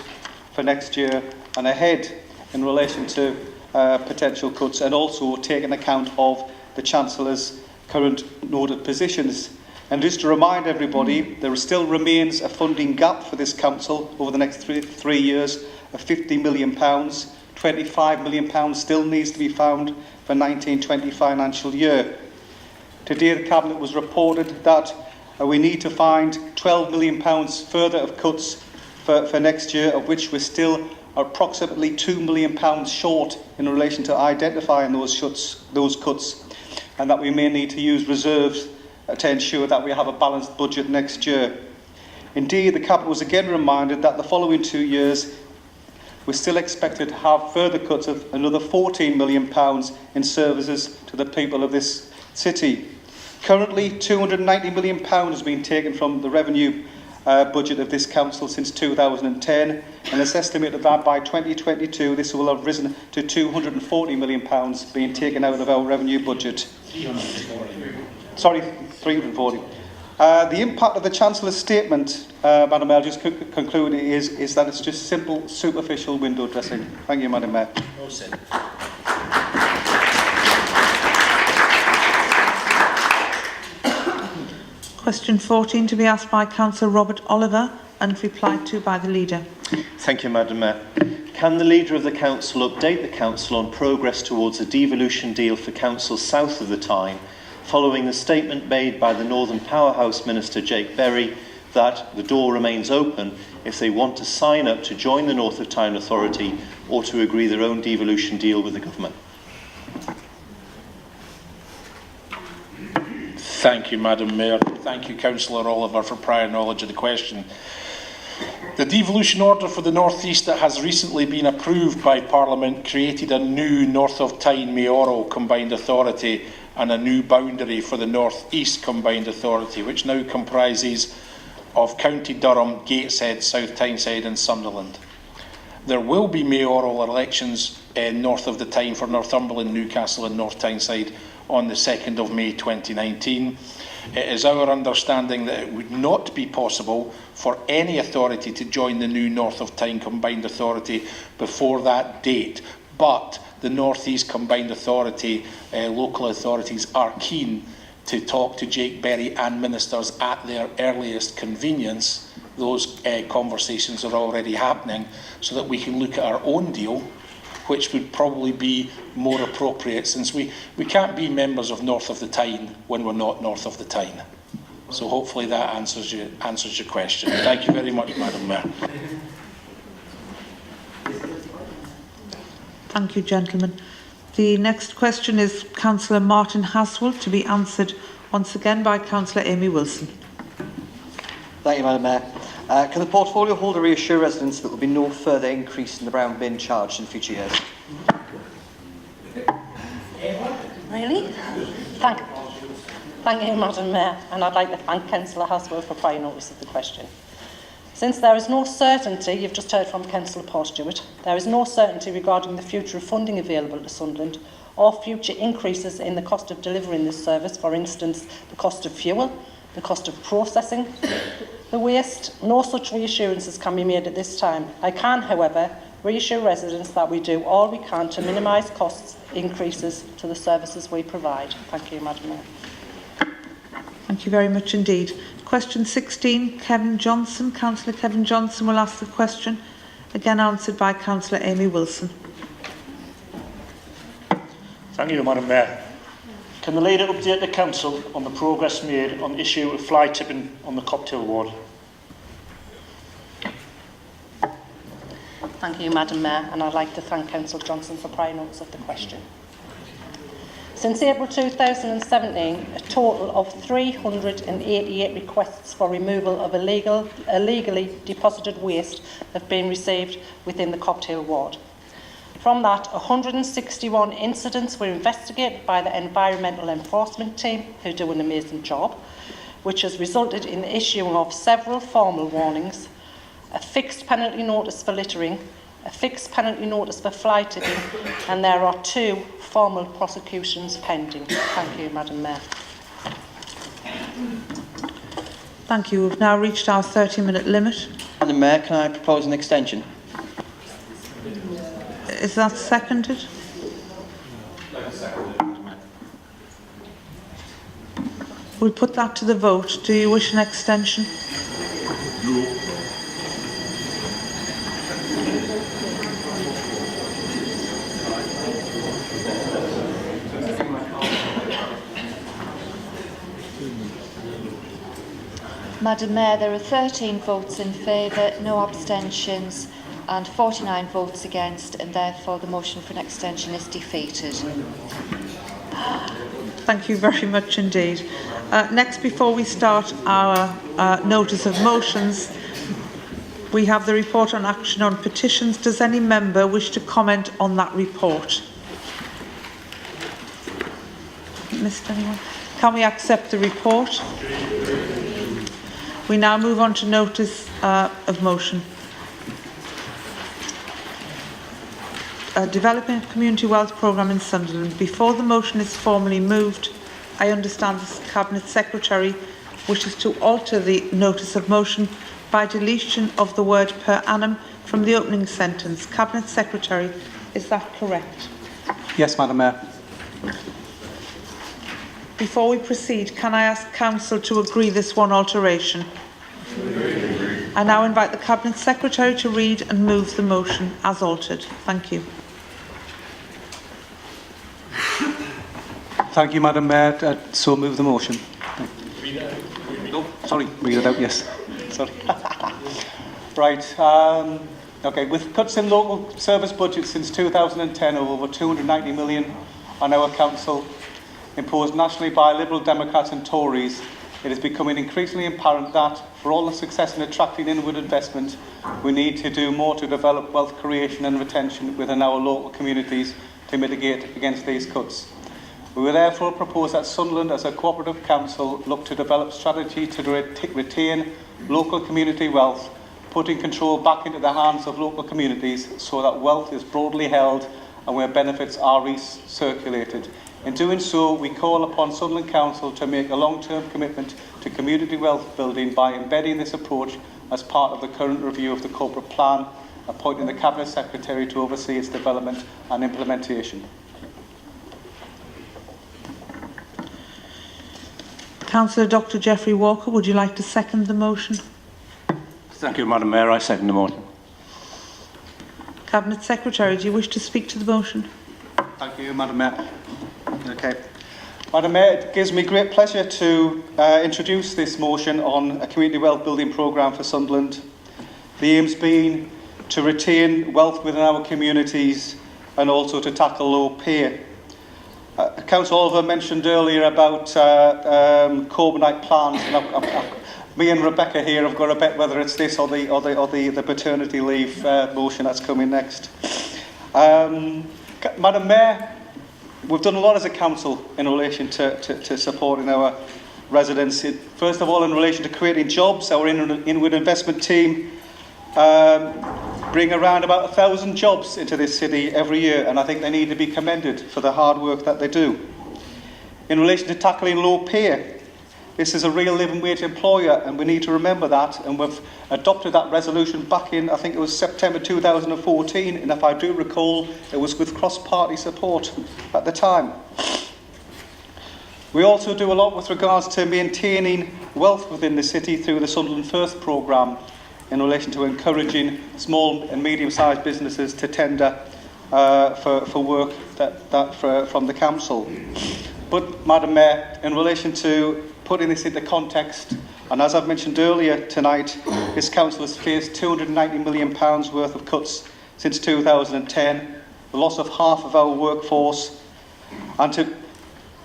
for next year and ahead in relation to potential cuts, and also take an account of the Chancellor's current noted positions. And just to remind everybody, there still remains a funding gap for this council over the next three years of £50 million. £25 million still needs to be found for 1920 financial year. Today the Cabinet was reported that we need to find £12 million further of cuts for next year, of which we're still approximately £2 million short in relation to identifying those cuts, and that we may need to use reserves to ensure that we have a balanced budget next year. Indeed, the Cabinet was again reminded that the following 2 years we're still expected to have further cuts of another £14 million in services to the people of this city. Currently, £290 million has been taken from the revenue budget of this council since 2010, and it's estimated that by 2022 this will have risen to £240 million being taken out of our revenue budget. 340. The impact of the Chancellor's statement, Madam Mayor, I'll just conclude, is that it's just simple, superficial window dressing. Thank you, Madam Mayor. Question 14 to be asked by Councillor Robert Oliver and replied to by the Leader. Thank you, Madam Mayor. Can the Leader of the Council update the Council on progress towards a devolution deal for councils south of the Tyne, following the statement made by the Northern Powerhouse Minister Jake Berry that the door remains open if they want to sign up to join the North of Tyne Authority or to agree their own devolution deal with the government? Thank you, Madam Mayor. Thank you, Councillor Oliver, for prior knowledge of the question. The devolution order for the North East that has recently been approved by Parliament created a new North of Tyne mayoral combined authority and a new boundary for the North East combined authority, which now comprises of County Durham, Gateshead, South Tyneside and Sunderland. There will be mayoral elections north of the Tyne for Northumberland, Newcastle and North Tyneside on the 2nd of May 2019. It is our understanding that it would not be possible for any authority to join the new North of Tyne Combined Authority before that date, but the North East Combined Authority, local authorities are keen to talk to Jake Berry and ministers at their earliest convenience. Those conversations are already happening so that we can look at our own deal, which would probably be more appropriate, since we can't be members of North of the Tyne when we're not North of the Tyne. So hopefully that answers your question. Thank you very much, Madam Mayor. Thank you, gentlemen. The next question is Councillor Martin Haswell, to be answered once again by Councillor Amy Wilson. Thank you, Madam Mayor. Can the portfolio holder reassure residents that there will be no further increase in the brown bin charge in future years? Really? Thank you, Madam Mayor, and I'd like to thank Councillor Haswell for prior notice of the question. Since there is no certainty, you've just heard from Councillor Porstewart, there is no certainty regarding the future of funding available to Sunderland or future increases in the cost of delivering this service, for instance, the cost of fuel, the cost of processing the waste. No such reassurances can be made at this time. I can, however, reassure residents that we do all we can to minimise costs increases to the services we provide. Thank you, Madam Mayor. Thank you very much indeed. Question 16, Kevin Johnson. Councillor Kevin Johnson will ask the question, again answered by Councillor Amy Wilson. Thank you, Madam Mayor. Can the Leader update the Council on the progress made on the issue of fly tipping on the Cocktail Ward? Thank you, Madam Mayor, and I'd like to thank Councillor Johnson for prior notice of the question. Since April 2017, a total of 388 requests for removal of illegally deposited waste have been received within the Cocktail Ward. From that, 161 incidents were investigated by the Environmental Enforcement Team, who do an amazing job, which has resulted in the issuing of several formal warnings, a fixed penalty notice for littering, a fixed penalty notice for fly tipping, and there are 2 formal prosecutions pending. Thank you, Madam Mayor. Thank you. We've now reached our 30-minute limit. Madam Mayor, can I propose an extension? Is that seconded? We'll put that to the vote. Do you wish an extension? No. Madam Mayor, there are 13 votes in favour, no abstentions and 49 votes against, and therefore the motion for an extension is defeated. Thank you very much indeed. Next, before we start our notice of motions, we have the report on action on petitions. Does any member wish to comment on that report? Missed anyone? Can we accept the report? We now move on to notice of motion. Developing a community wealth programme in Sunderland. Before the motion is formally moved, I understand the Cabinet Secretary wishes to alter the notice of motion by deletion of the word per annum from the opening sentence. Cabinet Secretary, is that correct? Yes, Madam Mayor. Before we proceed, can I ask Council to agree this one alteration? I now invite the Cabinet Secretary to read and move the motion as altered. Thank you. Thank you, Madam Mayor. So move the motion. No, sorry, read it out, yes. Sorry. Right. Okay, with cuts in local service budgets since 2010 of over 290 million on our council, imposed nationally by Liberal Democrats and Tories, it is becoming increasingly apparent that, for all the success in attracting inward investment, we need to do more to develop wealth creation and retention within our local communities to mitigate against these cuts. We will therefore propose that Sunderland, as a cooperative council, look to develop strategy to retain local community wealth, putting control back into the hands of local communities so that wealth is broadly held and where benefits are recirculated. In doing so, we call upon Sunderland Council to make a long-term commitment to community wealth building by embedding this approach as part of the current review of the corporate plan, appointing the Cabinet Secretary to oversee its development and implementation. Councillor Dr Geoffrey Walker, would you like to second the motion? Thank you, Madam Mayor. I second the motion. Cabinet Secretary, do you wish to speak to the motion? Thank you, Madam Mayor. Okay. Madam Mayor, it gives me great pleasure to introduce this motion on a community wealth building programme for Sunderland. The aim's been to retain wealth within our communities and also to tackle low pay. Councillor Oliver mentioned earlier about carbonite plants. And me and Rebecca here have got a bet whether it's this or the paternity leave motion that's coming next. Madam Mayor, we've done a lot as a council in relation to supporting our residents. First of all, in relation to creating jobs, our inward investment team bring around about 1,000 jobs into this city every year, and I think they need to be commended for the hard work that they do. In relation to tackling low pay, This is a real living wage employer, and we need to remember that. And we've adopted that resolution back in, I think it was September 2014, and if I do recall, it was with cross-party support at the time. We also do a lot with regards to maintaining wealth within the city through the Sunderland First programme in relation to encouraging small and medium-sized businesses to tender for work from the council. But, Madam Mayor, in relation to putting this into context, and as I've mentioned earlier tonight, this council has faced £290 million worth of cuts since 2010, the loss of half of our workforce, and to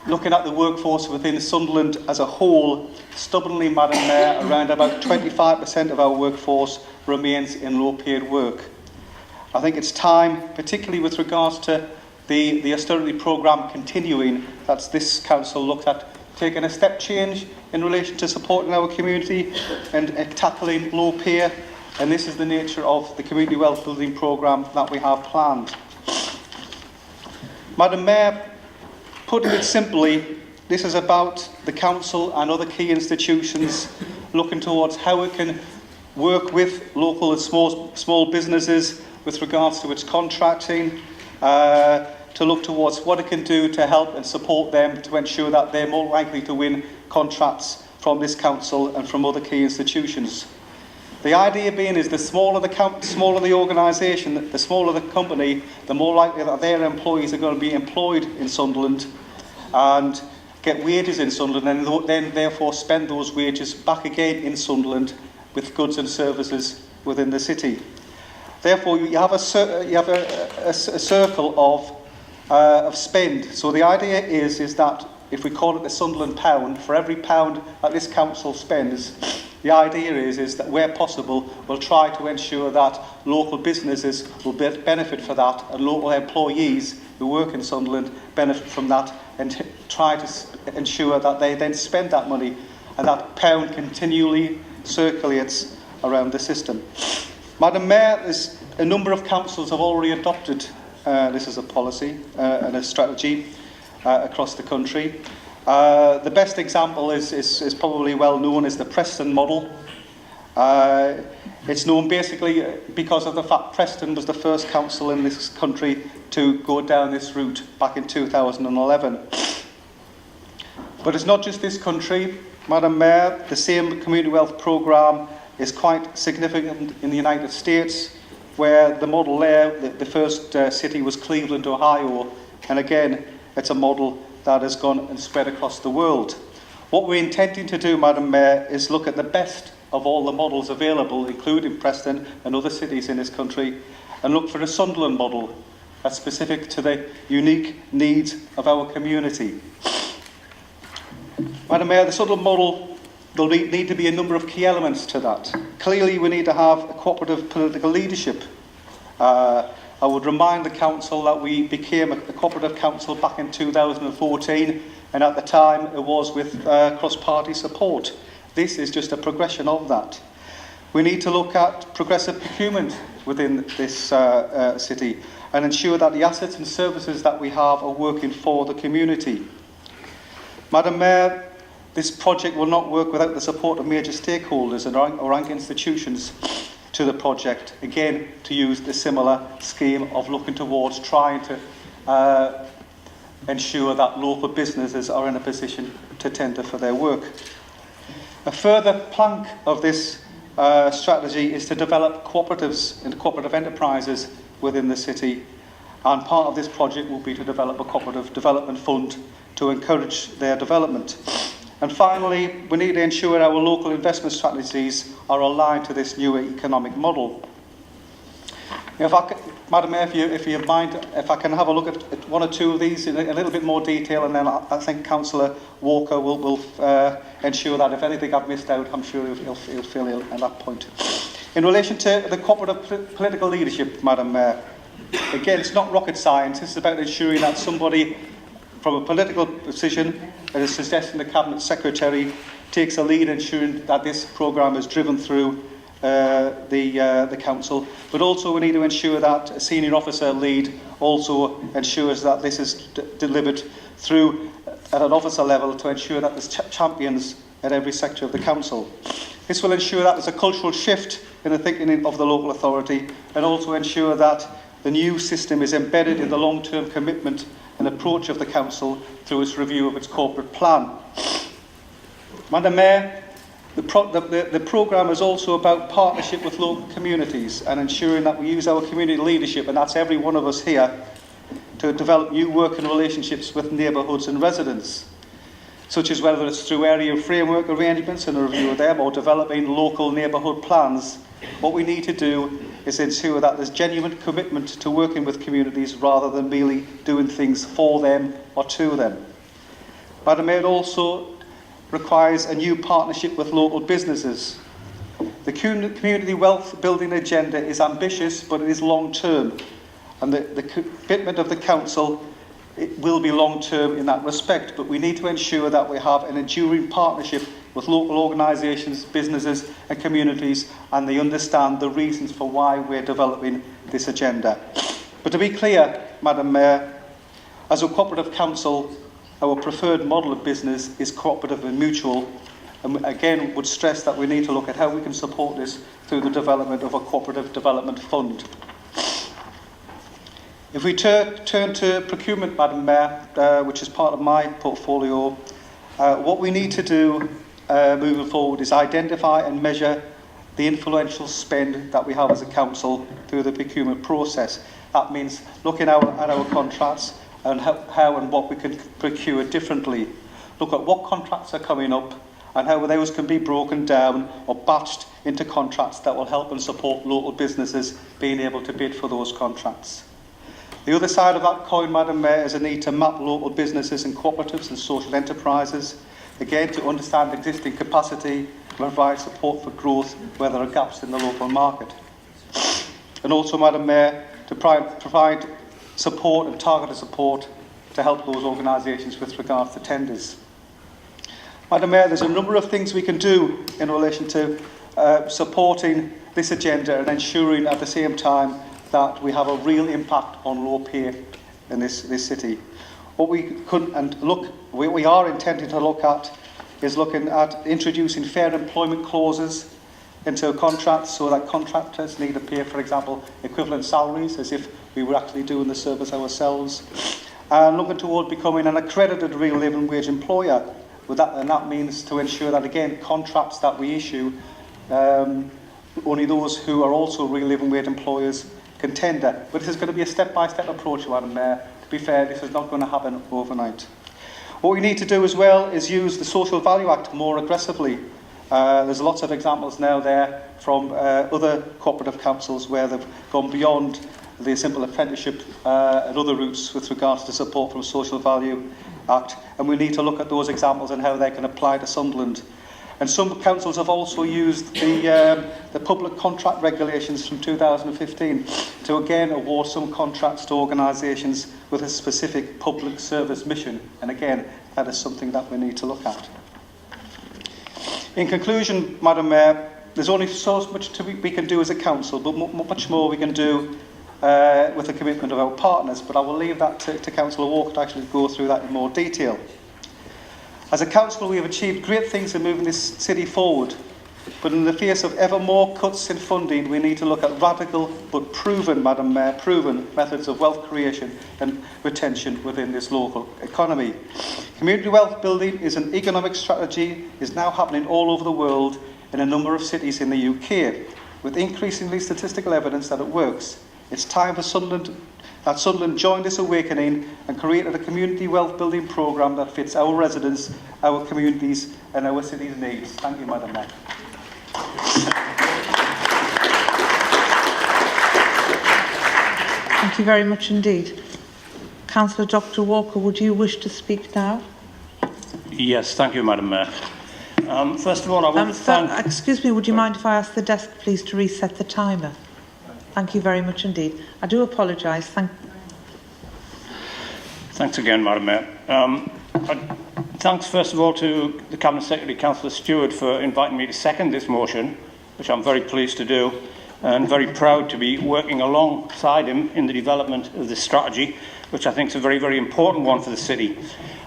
looking at the workforce within Sunderland as a whole, stubbornly, Madam Mayor, around about 25% of our workforce remains in low-paid work. I think it's time, particularly with regards to the austerity programme continuing, that this council looked at taking a step change in relation to supporting our community and tackling low pay, and this is the nature of the community wealth building programme that we have planned. Madam Mayor, putting it simply, this is about the council and other key institutions looking towards how it can work with local and small businesses with regards to its contracting, to look towards what it can do to help and support them to ensure that they're more likely to win contracts from this council and from other key institutions. The idea being is the smaller the organisation, the smaller the company, the more likely that their employees are going to be employed in Sunderland and get wages in Sunderland, and then therefore spend those wages back again in Sunderland with goods and services within the city. Therefore, you have a circle of spend. So the idea is that if we call it the Sunderland pound, for every pound that this council spends, the idea is that where possible, we'll try to ensure that local businesses will benefit from that, and local employees who work in Sunderland benefit from that, and try to ensure that they then spend that money and that pound continually circulates around the system. Madam Mayor, there's a number of councils have already adopted this as a policy and a strategy across the country. The best example is probably well known as the Preston model. It's known basically because of the fact Preston was the first council in this country to go down this route back in 2011. But it's not just this country, Madam Mayor. The same community wealth programme is quite significant in the United States, where the model there, the first city was Cleveland, Ohio, and again, it's a model that has gone and spread across the world. What we're intending to do, Madam Mayor, is look at the best of all the models available, including Preston and other cities in this country, and look for a Sunderland model that's specific to the unique needs of our community. Madam Mayor, the Sunderland model, there'll need to be a number of key elements to that. Clearly, we need to have a cooperative political leadership. I would remind the council that we became a cooperative council back in 2014, and at the time it was with cross-party support. This is just a progression of that. We need to look at progressive procurement within this city and ensure that the assets and services that we have are working for the community. Madam Mayor, this project will not work without the support of major stakeholders and or rank institutions to the project, again to use the similar scheme of looking towards trying to ensure that local businesses are in a position to tender for their work. A further plank of this strategy is to develop cooperatives and cooperative enterprises within the city, and part of this project will be to develop a cooperative development fund to encourage their development. And finally, we need to ensure our local investment strategies are aligned to this new economic model. Madam Mayor, if you mind, if I can have a look at one or two of these in a little bit more detail, and then I think Councillor Walker will ensure that if anything I've missed out, I'm sure he'll fill in at that point. In relation to the cooperative political leadership, Madam Mayor, again, it's not rocket science. It's about ensuring that somebody from a political position, as suggesting the Cabinet Secretary, takes a lead ensuring that this programme is driven through the council. But also we need to ensure that a senior officer lead also ensures that this is delivered through at an officer level to ensure that there's champions at every sector of the council. This will ensure that there's a cultural shift in the thinking of the local authority, and also ensure that the new system is embedded in the long-term commitment and approach of the council through its review of its corporate plan. Madam Mayor, the programme is also about partnership with local communities and ensuring that we use our community leadership, and that's every one of us here, to develop new working relationships with neighbourhoods and residents, such as whether it's through area framework arrangements and a review of them, or developing local neighbourhood plans. What we need to do is ensure that there's genuine commitment to working with communities rather than merely doing things for them or to them. Madam Mayor, it also requires a new partnership with local businesses. The community wealth building agenda is ambitious, but it is long term, and the commitment of the council, it will be long term in that respect, but we need to ensure that we have an enduring partnership with local organisations, businesses and communities, and they understand the reasons for why we're developing this agenda. But to be clear, Madam Mayor, as a cooperative council, our preferred model of business is cooperative and mutual, and again would stress that we need to look at how we can support this through the development of a cooperative development fund. If we turn to procurement, Madam Mayor, which is part of my portfolio, what we need to do moving forward is identify and measure the influential spend that we have as a council through the procurement process. That means looking at our contracts and how and what we can procure differently. Look at what contracts are coming up and how those can be broken down or batched into contracts that will help and support local businesses being able to bid for those contracts. The other side of that coin, Madam Mayor, is a need to map local businesses and cooperatives and social enterprises, again to understand existing capacity and provide support for growth where there are gaps in the local market. And also, Madam Mayor, to provide support and targeted support to help those organisations with regards to tenders. Madam Mayor, there's a number of things we can do in relation to supporting this agenda and ensuring at the same time that we have a real impact on low pay in this city. What we are intending to look at is looking at introducing fair employment clauses into contracts so that contractors need to pay, for example, equivalent salaries as if we were actually doing the service ourselves, and looking toward becoming an accredited real living wage employer. And that means to ensure that, again, contracts that we issue, only those who are also real living wage employers can tender. But this is going to be a step-by-step approach, Madam Mayor. To be fair, this is not going to happen overnight. What we need to do as well is use the Social Value Act more aggressively. There's lots of examples now there from other cooperative councils where they've gone beyond the simple apprenticeship and other routes with regards to support from Social Value Act, and we need to look at those examples and how they can apply to Sunderland. And some councils have also used the public contract regulations from 2015 to again award some contracts to organisations with a specific public service mission, and again that is something that we need to look at. In conclusion, Madam Mayor, there's only so much we can do as a council, but much more we can do with the commitment of our partners, but I will leave that to Councillor Walker to actually go through that in more detail. As a council, we have achieved great things in moving this city forward, but in the face of ever more cuts in funding, we need to look at radical but proven, Madam Mayor, proven methods of wealth creation and retention within this local economy. Community wealth building is an economic strategy, is now happening all over the world in a number of cities in the UK, with increasingly statistical evidence that it works. It's time for Sunderland joined this awakening and created a community wealth building programme that fits our residents, our communities and our city's needs. Thank you, Madam Mayor. Thank you very much indeed. Councillor Dr. Walker, would you wish to speak now? Yes, thank you, Madam Mayor. First of all, I want to thank... Excuse me, would you mind if I ask the desk, please, to reset the timer? Thank you very much indeed. I do apologise. Thanks again, Madam Mayor. Thanks, first of all, to the Cabinet Secretary, Councillor Stewart, for inviting me to second this motion, which I'm very pleased to do, and very proud to be working alongside him in the development of this strategy, which I think is a very, very important one for the city.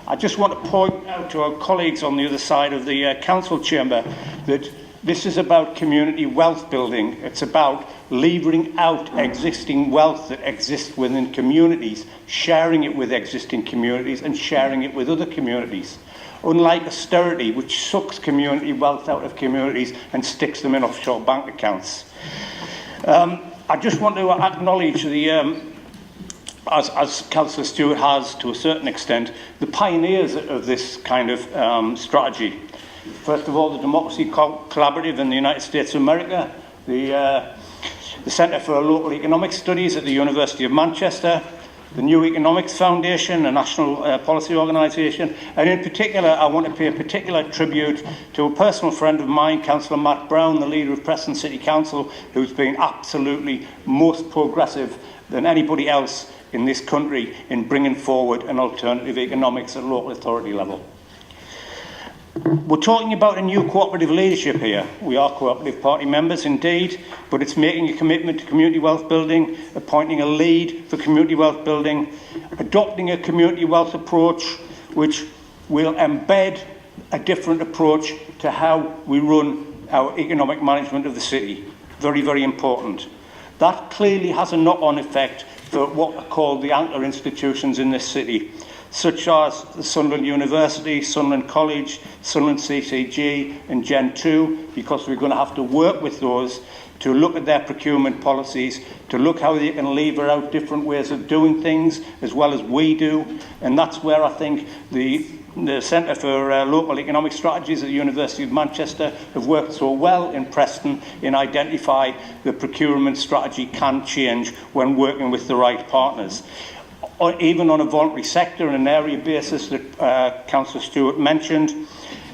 I just want to point out to our colleagues on the other side of the council chamber that this is about community wealth building. It's about levering out existing wealth that exists within communities, sharing it with existing communities and sharing it with other communities. Unlike austerity, which sucks community wealth out of communities and sticks them in offshore bank accounts. I just want to acknowledge the as Councillor Stewart has, to a certain extent, the pioneers of this kind of strategy. First of all, the Democracy Collaborative in the United States of America, the Centre for Local Economic Studies at the University of Manchester, the New Economics Foundation, a national policy organisation, and in particular, I want to pay a particular tribute to a personal friend of mine, Councillor Matt Brown, the leader of Preston City Council, who's been absolutely most progressive than anybody else in this country in bringing forward an alternative economics at local authority level. We're talking about a new cooperative leadership here. We are cooperative party members indeed, but it's making a commitment to community wealth building, appointing a lead for community wealth building, adopting a community wealth approach which will embed a different approach to how we run our economic management of the city. Very, very important. That clearly has a knock-on effect for what are called the anchor institutions in this city, such as the Sunderland University, Sunderland College, Sunderland CCG and Gen 2, because we're going to have to work with those to look at their procurement policies, to look how they can lever out different ways of doing things, as well as we do. And that's where I think the Centre for Local Economic Strategies at the University of Manchester have worked so well in Preston in identifying the procurement strategy can change when working with the right partners. Or even on a voluntary sector and an area basis that Councillor Stewart mentioned,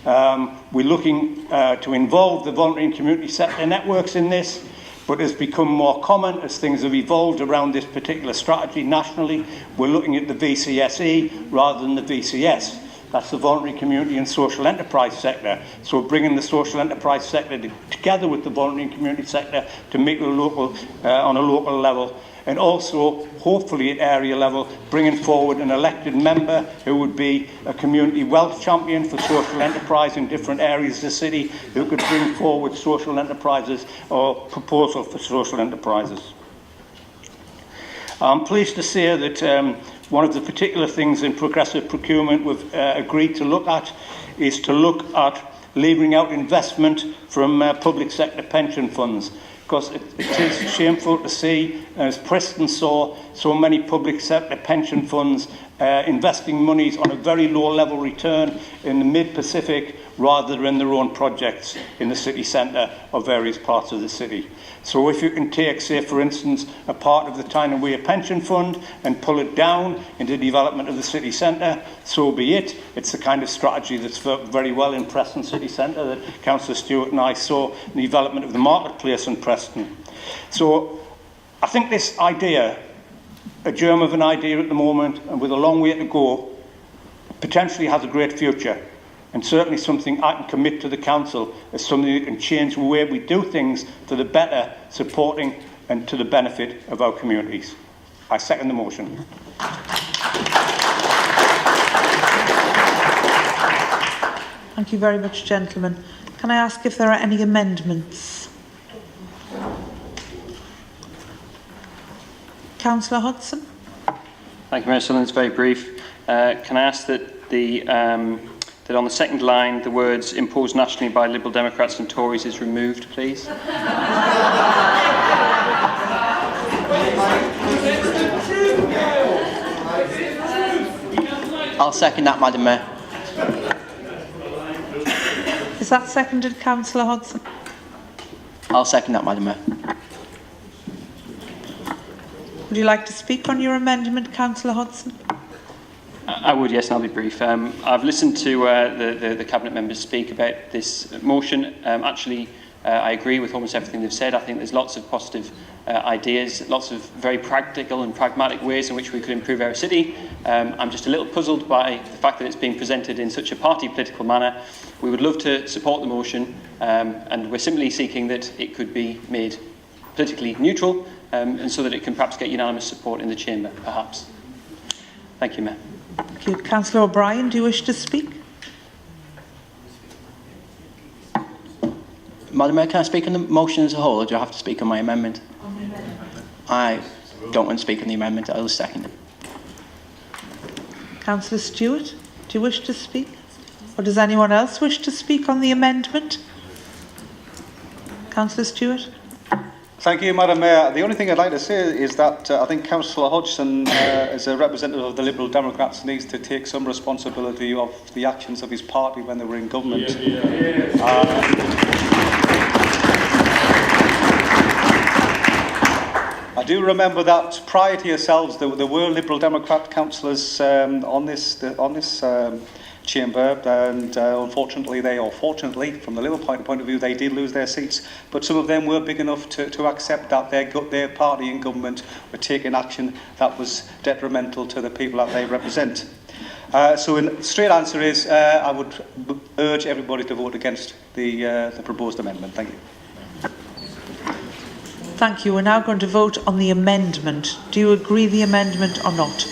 we're looking to involve the voluntary and community sector networks in this, but it's become more common as things have evolved around this particular strategy nationally. We're looking at the VCSE rather than the VCS. That's the voluntary community and social enterprise sector. So bringing the social enterprise sector together with the voluntary and community sector to make it local, on a local level. And also, hopefully at area level, bringing forward an elected member who would be a community wealth champion for social enterprise in different areas of the city, who could bring forward social enterprises or proposal for social enterprises. I'm pleased to say that one of the particular things in progressive procurement we've agreed to look at is to look at levering out investment from public sector pension funds. Because it is shameful to see, as Preston saw, so many public sector pension funds investing monies on a very low level return in the mid-Pacific rather than in their own projects in the city centre or various parts of the city. So if you can take, say for instance, a part of the Tyne and Weir pension fund and pull it down into the development of the city centre, so be it. It's the kind of strategy that's worked very well in Preston city centre that Councillor Stewart and I saw in the development of the marketplace in Preston. So I think this idea, a germ of an idea at the moment and with a long way to go, potentially has a great future. And certainly something I can commit to the council as something that can change the way we do things for the better, supporting and to the benefit of our communities. I second the motion. Thank you very much, gentlemen. Can I ask if there are any amendments? Councillor Hodson. Thank you, Mayor Sullivan. It's very brief. Can I ask that that on the second line, the words imposed nationally by Liberal Democrats and Tories is removed, please? I'll second that, Madam Mayor. Is that seconded, Councillor Hodson? I'll second that, Madam Mayor. Would you like to speak on your amendment, Councillor Hodson? I would, yes, and I'll be brief. I've listened to the Cabinet members speak about this motion. I agree with almost everything they've said. I think there's lots of positive ideas, lots of very practical and pragmatic ways in which we could improve our city. I'm just a little puzzled by the fact that it's being presented in such a party political manner. We would love to support the motion, and we're simply seeking that it could be made politically neutral, and so that it can perhaps get unanimous support in the chamber, perhaps. Thank you, Mayor. Thank you. Councillor O'Brien, do you wish to speak? Madam Mayor, can I speak on the motion as a whole, or do I have to speak on my amendment? I don't want to speak on the amendment. I will second it. Councillor Stewart, do you wish to speak? Or does anyone else wish to speak on the amendment? Councillor Stewart? Thank you, Madam Mayor. The only thing I'd like to say is that I think Councillor Hodgson, as a representative of the Liberal Democrats, needs to take some responsibility of the actions of his party when they were in government. I do remember that prior to yourselves, there were Liberal Democrat councillors on this chamber, and unfortunately, fortunately, from the Labour Party point of view, they did lose their seats. But some of them were big enough to accept that their party in government were taking action that was detrimental to the people that they represent. So the straight answer is I would urge everybody to vote against the proposed amendment. Thank you. Thank you. We're now going to vote on the amendment. Do you agree the amendment or not?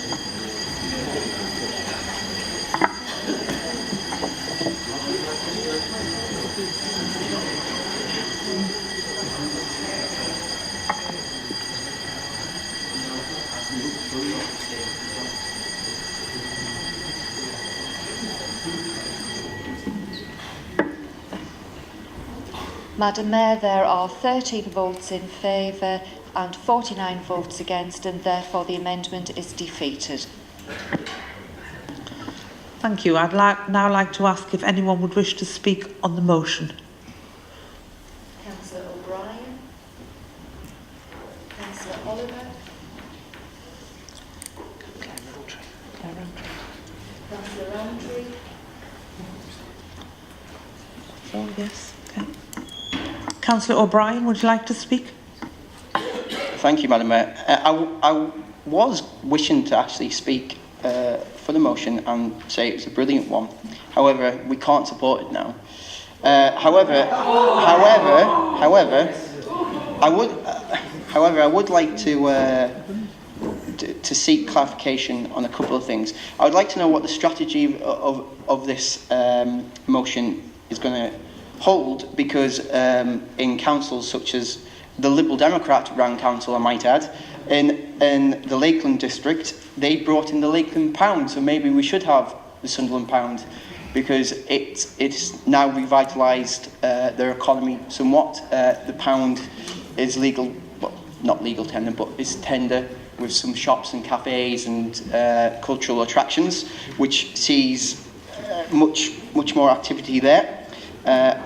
Madam Mayor, there are 13 votes in favour and 49 votes against, and therefore the amendment is defeated. Thank you. I'd now like to ask if anyone would wish to speak on the motion. Councillor O'Brien. Councillor Oliver. Councillor Roundtree. Oh, yes. Okay. Councillor O'Brien, would you like to speak? Thank you, Madam Mayor. I was wishing to actually speak for the motion and say it was a brilliant one. However, we can't support it now. However, I would like to seek clarification on a couple of things. I would like to know what the strategy of this motion is going to hold, because in councils such as the Liberal Democrat ran council, I might add, in the Lakeland district, they brought in the Lakeland pound, so maybe we should have the Sunderland pound, because it's now revitalised their economy somewhat. The pound is legal, well, not legal tender, but is tender with some shops and cafes and cultural attractions, which sees much more activity there.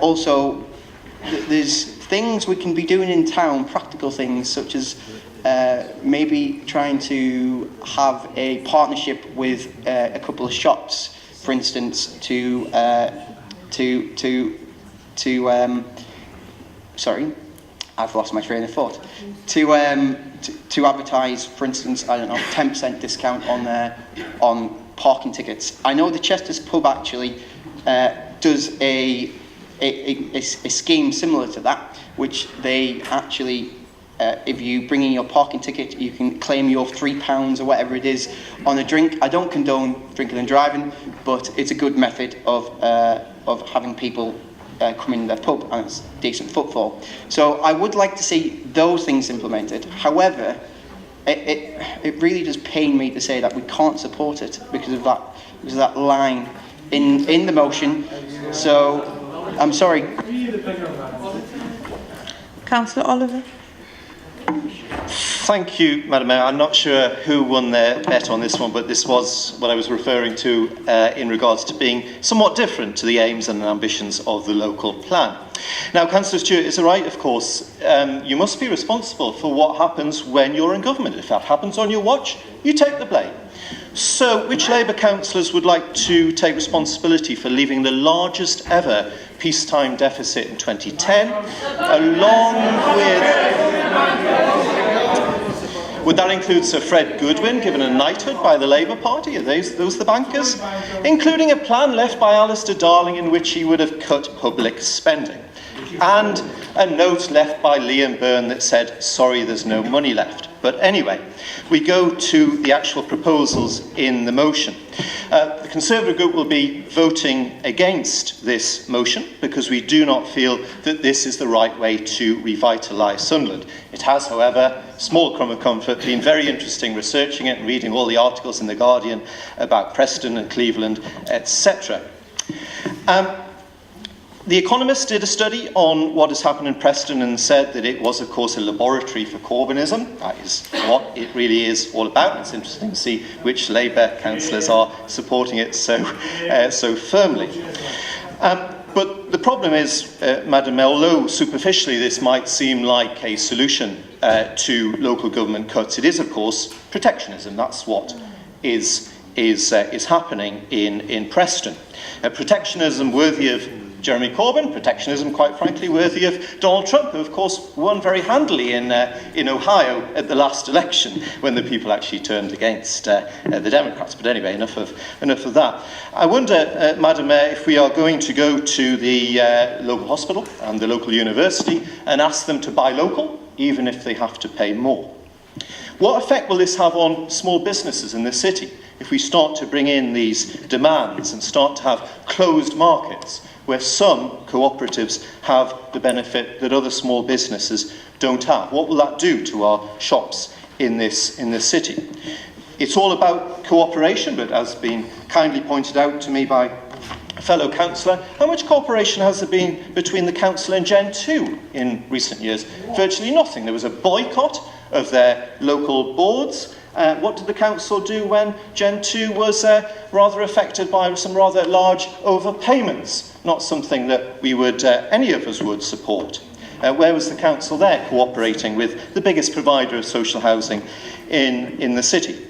Also, there's things we can be doing in town, practical things, such as maybe trying to have a partnership with a couple of shops, for instance, sorry, I've lost my train of thought. To advertise, for instance, I don't know, 10% discount on parking tickets. I know the Chester's pub actually does a scheme similar to that, which they actually, if you bring in your parking ticket, you can claim your £3 or whatever it is on a drink. I don't condone drinking and driving, but it's a good method of having people come in their pub, and it's decent footfall. So I would like to see those things implemented. However, it really does pain me to say that we can't support it because of that line in the motion. So I'm sorry. Councillor Oliver. Thank you, Madam Mayor. I'm not sure who won their bet on this one, but this was what I was referring to in regards to being somewhat different to the aims and ambitions of the local plan. Now, Councillor Stewart is right, of course. You must be responsible for what happens when you're in government. If that happens on your watch, you take the blame. So, which Labour councillors would like to take responsibility for leaving the largest ever peacetime deficit in 2010, along with... Would that include Sir Fred Goodwin, given a knighthood by the Labour Party? Are those the bankers? Including a plan left by Alistair Darling in which he would have cut public spending. And a note left by Liam Byrne that said, sorry, there's no money left. But anyway, we go to the actual proposals in the motion. The Conservative group will be voting against this motion because we do not feel that this is the right way to revitalise Sunderland. It has, however, small crumb of comfort, been very interesting researching it and reading all the articles in The Guardian about Preston and Cleveland, etc. The Economist did a study on what has happened in Preston and said that it was, of course, a laboratory for Corbynism. That is what it really is all about. It's interesting to see which Labour councillors are supporting it so firmly. But the problem is, Madam Mayor, although superficially this might seem like a solution to local government cuts, it is, of course, protectionism. That's what is happening in Preston. Protectionism worthy of Jeremy Corbyn, protectionism, quite frankly, worthy of Donald Trump, who, of course, won very handily in Ohio at the last election when the people actually turned against the Democrats. But anyway, enough of that. I wonder, Madam Mayor, if we are going to go to the local hospital and the local university and ask them to buy local, even if they have to pay more. What effect will this have on small businesses in the city if we start to bring in these demands and start to have closed markets where some cooperatives have the benefit that other small businesses don't have? What will that do to our shops in this city? It's all about cooperation, but as been kindly pointed out to me by a fellow councillor, how much cooperation has there been between the council and Gen 2 in recent years? Virtually nothing. There was a boycott of their local boards. What did the council do when Gen 2 was rather affected by some rather large overpayments? Not something that we would, any of us would support. Where was the council there cooperating with the biggest provider of social housing in the city?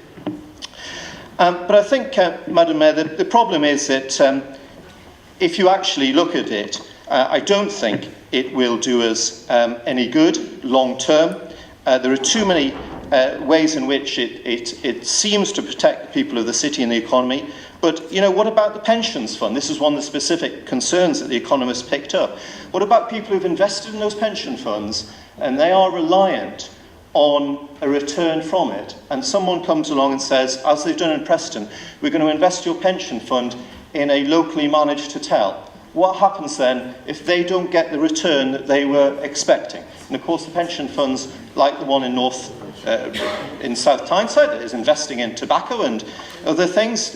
But I think, Madam Mayor, the problem is that if you actually look at it, I don't think it will do us any good long term. There are too many ways in which it seems to protect the people of the city and the economy. But, you know, what about the pensions fund? This is one of the specific concerns that the Economist picked up. What about people who've invested in those pension funds and they are reliant on a return from it, and someone comes along and says, as they've done in Preston, we're going to invest your pension fund in a locally managed hotel? What happens then if they don't get the return that they were expecting? And of course the pension funds, like the one in South Tyneside, that is investing in tobacco and other things,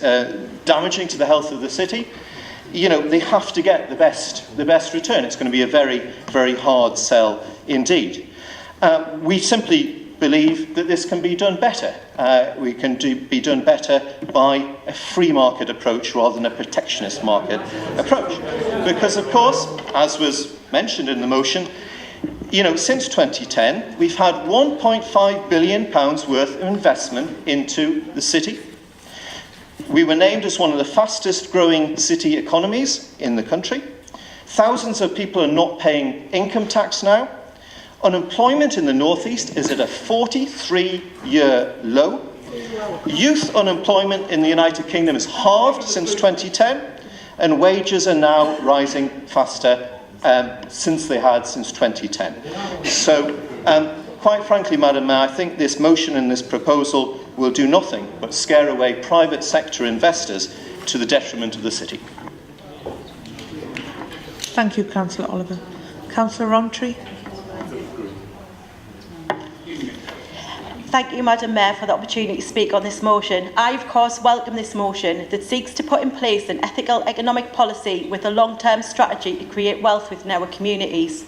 damaging to the health of the city, you know, they have to get the best return. It's going to be a very, very hard sell indeed. We simply believe that this can be done better. We can be done better by a free market approach rather than a protectionist market approach. Because, of course, as was mentioned in the motion, you know, since 2010, we've had £1.5 billion worth of investment into the city. We were named as one of the fastest growing city economies in the country. Thousands of people are not paying income tax now. Unemployment in the northeast is at a 43-year low. Youth unemployment in the United Kingdom is halved since 2010, and wages are now rising faster since 2010. So, quite frankly, Madam Mayor, I think this motion and this proposal will do nothing but scare away private sector investors to the detriment of the city. Thank you, Councillor Oliver. Councillor Rowntree. Thank you, Madam Mayor, for the opportunity to speak on this motion. I, of course, welcome this motion that seeks to put in place an ethical economic policy with a long-term strategy to create wealth within our communities.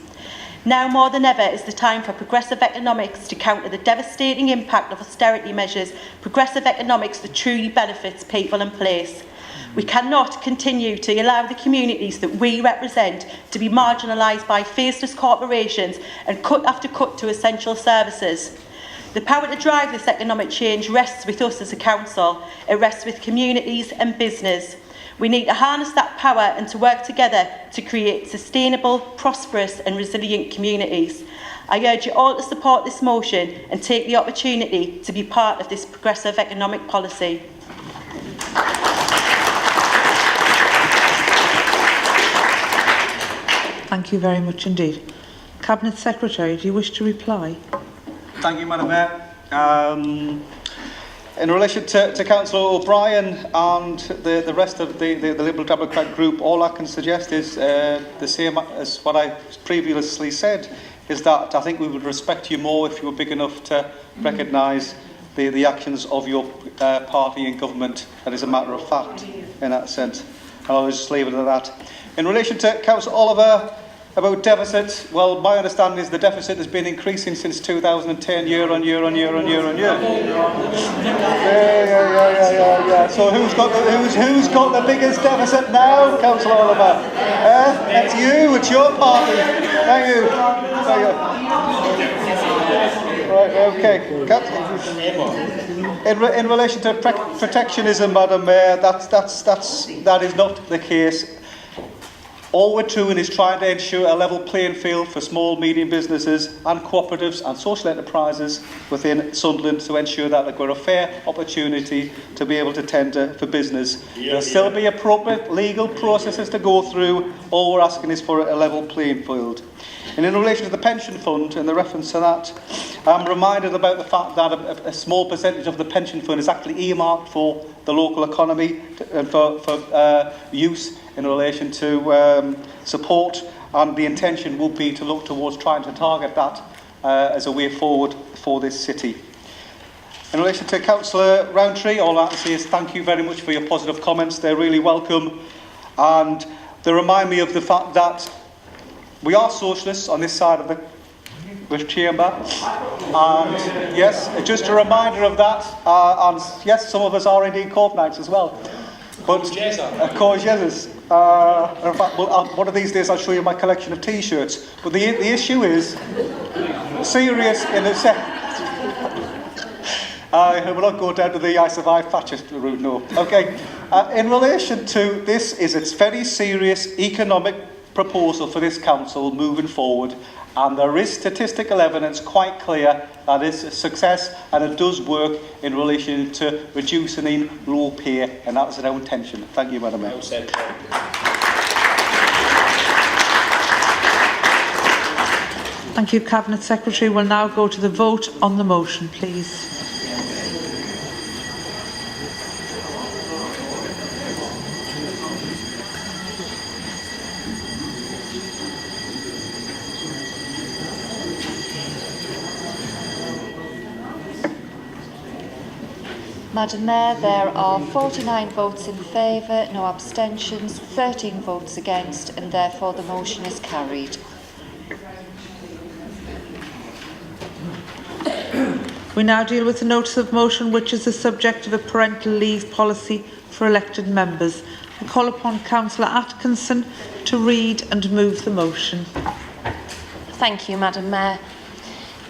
Now more than ever is the time for progressive economics to counter the devastating impact of austerity measures, progressive economics that truly benefits people and place. We cannot continue to allow the communities that we represent to be marginalised by faceless corporations and cut after cut to essential services. The power to drive this economic change rests with us as a council. It rests with communities and business. We need to harness that power and to work together to create sustainable, prosperous and resilient communities. I urge you all to support this motion and take the opportunity to be part of this progressive economic policy. Thank you very much indeed. Cabinet Secretary, do you wish to reply? Thank you, Madam Mayor. In relation to Councillor O'Brien and the rest of the Liberal Democrat group, all I can suggest is the same as what I previously said, is that I think we would respect you more if you were big enough to recognise the actions of your party in government. That is a matter of fact in that sense. And I'll just leave it at that. In relation to Councillor Oliver, about deficit, well, my understanding is the deficit has been increasing since 2010, year on year on year on year on year. Yeah. So who's got the biggest deficit now, Councillor Oliver? It's you. It's your party. Thank you. Right. Okay. In relation to protectionism, Madam Mayor, that is not the case. All we're doing is trying to ensure a level playing field for small, medium businesses and cooperatives and social enterprises within Sunderland to ensure that they've got a fair opportunity to be able to tender for business. There'll still be appropriate legal processes to go through. All we're asking is for a level playing field. And in relation to the pension fund and the reference to that, I'm reminded about the fact that a small percentage of the pension fund is actually earmarked for the local economy and for use in relation to support, and the intention would be to look towards trying to target that as a way forward for this city. In relation to Councillor Rowntree, all I can say is thank you very much for your positive comments. They're really welcome, and they remind me of the fact that we are socialists on this side of the chamber, and yes, just a reminder of that, and yes, some of us are indeed Corbynites as well. But of course, yes. In fact, one of these days I'll show you my collection of T-shirts. But the issue is serious in the sense. I will not go down to the I survived fascist route. No. Okay. In relation to this, it's very serious economic proposal for this council moving forward. And there is statistical evidence quite clear that it's a success and it does work in relation to reducing low pay, and that was our intention. Thank you, Madam Mayor. Thank you, Cabinet Secretary. We'll now go to the vote on the motion, please. Madam Mayor, there are 49 votes in favour, no abstentions, 13 votes against, and therefore the motion is carried. We now deal with the notice of motion, which is the subject of a parental leave policy for elected members. I call upon Councillor Atkinson to read and move the motion. Thank you, Madam Mayor.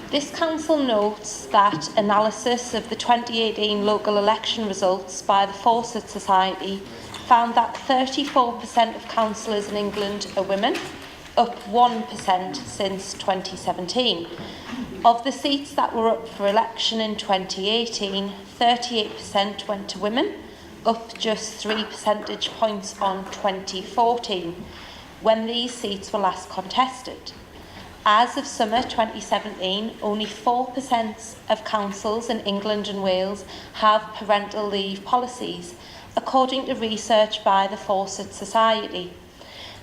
This council notes that analysis of the 2018 local election results by the Fawcett Society found that 34% of councillors in England are women, up 1% since 2017. Of the seats that were up for election in 2018, 38% went to women, up just 3 percentage points on 2014, when these seats were last contested. As of summer 2017, only 4% of councils in England and Wales have parental leave policies, according to research by the Fawcett Society.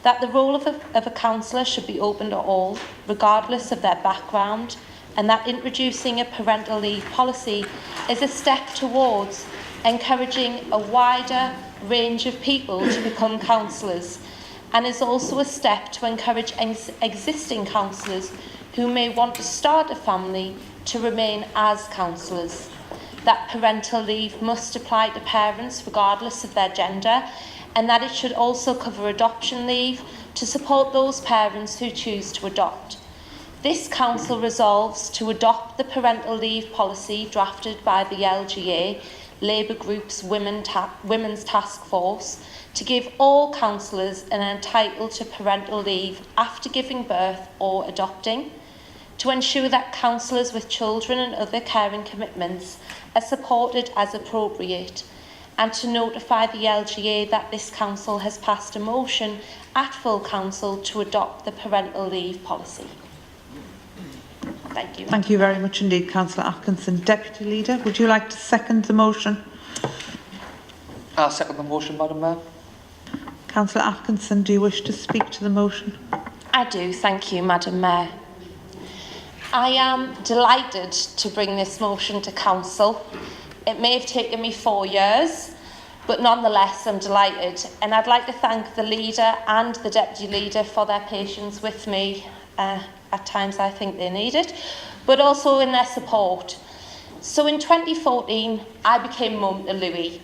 That the role of a councillor should be open to all, regardless of their background, and that introducing a parental leave policy is a step towards encouraging a wider range of people to become councillors, and is also a step to encourage existing councillors who may want to start a family to remain as councillors. That parental leave must apply to parents regardless of their gender, and that it should also cover adoption leave to support those parents who choose to adopt. This council resolves to adopt the parental leave policy drafted by the LGA, Labour Group's Women's Task Force, to give all councillors an entitled to parental leave after giving birth or adopting, to ensure that councillors with children and other caring commitments are supported as appropriate, and to notify the LGA that this council has passed a motion at full council to adopt the parental leave policy. Thank you. Thank you very much indeed, Councillor Atkinson. Deputy Leader, would you like to second the motion? I'll second the motion, Madam Mayor. Councillor Atkinson, do you wish to speak to the motion? I do, thank you, Madam Mayor. I am delighted to bring this motion to Council. It may have taken me 4 years, but nonetheless I'm delighted, and I'd like to thank the Leader and the Deputy Leader for their patience with me. At times I think they need it, but also in their support. So in 2014 I became mum to Louis,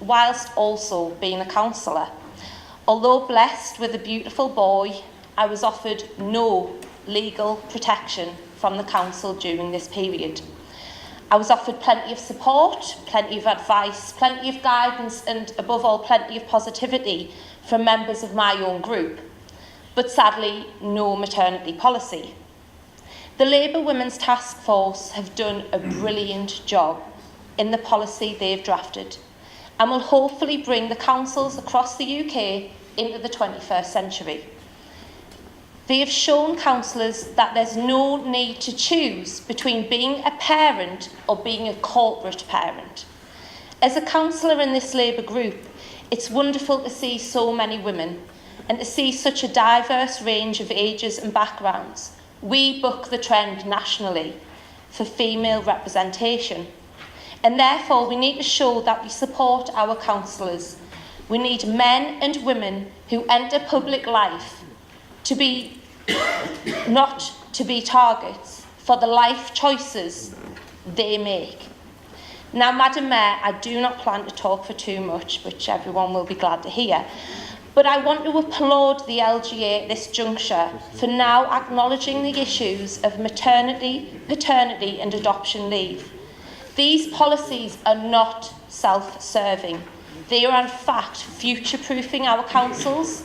whilst also being a councillor. Although blessed with a beautiful boy, I was offered no legal protection from the council during this period. I was offered plenty of support, plenty of advice, plenty of guidance, and above all, plenty of positivity from members of my own group, but sadly, no maternity policy. The Labour Women's Task Force have done a brilliant job in the policy they've drafted and will hopefully bring the councils across the UK into the 21st century. They have shown councillors that there's no need to choose between being a parent or being a corporate parent. As a councillor in this Labour group, it's wonderful to see so many women and to see such a diverse range of ages and backgrounds. We buck the trend nationally for female representation, and therefore we need to show that we support our councillors. We need men and women who enter public life to be not to be targets for the life choices they make. Now, Madam Mayor, I do not plan to talk for too much, which everyone will be glad to hear, but I want to applaud the LGA at this juncture for now acknowledging the issues of maternity, paternity and adoption leave. These policies are not self-serving. They are in fact future-proofing our councils.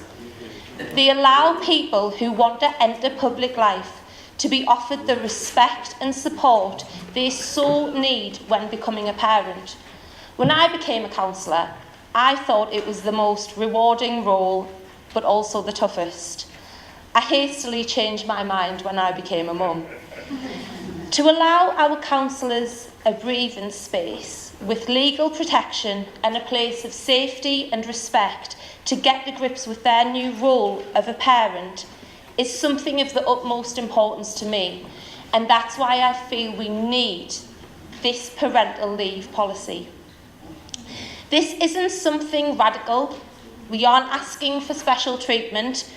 They allow people who want to enter public life to be offered the respect and support they so need when becoming a parent. When I became a councillor, I thought it was the most rewarding role, but also the toughest. I hastily changed my mind when I became a mum. To allow our councillors a breathing space with legal protection and a place of safety and respect to get to grips with their new role of a parent is something of the utmost importance to me, and that's why I feel we need this parental leave policy. This isn't something radical. We aren't asking for special treatment.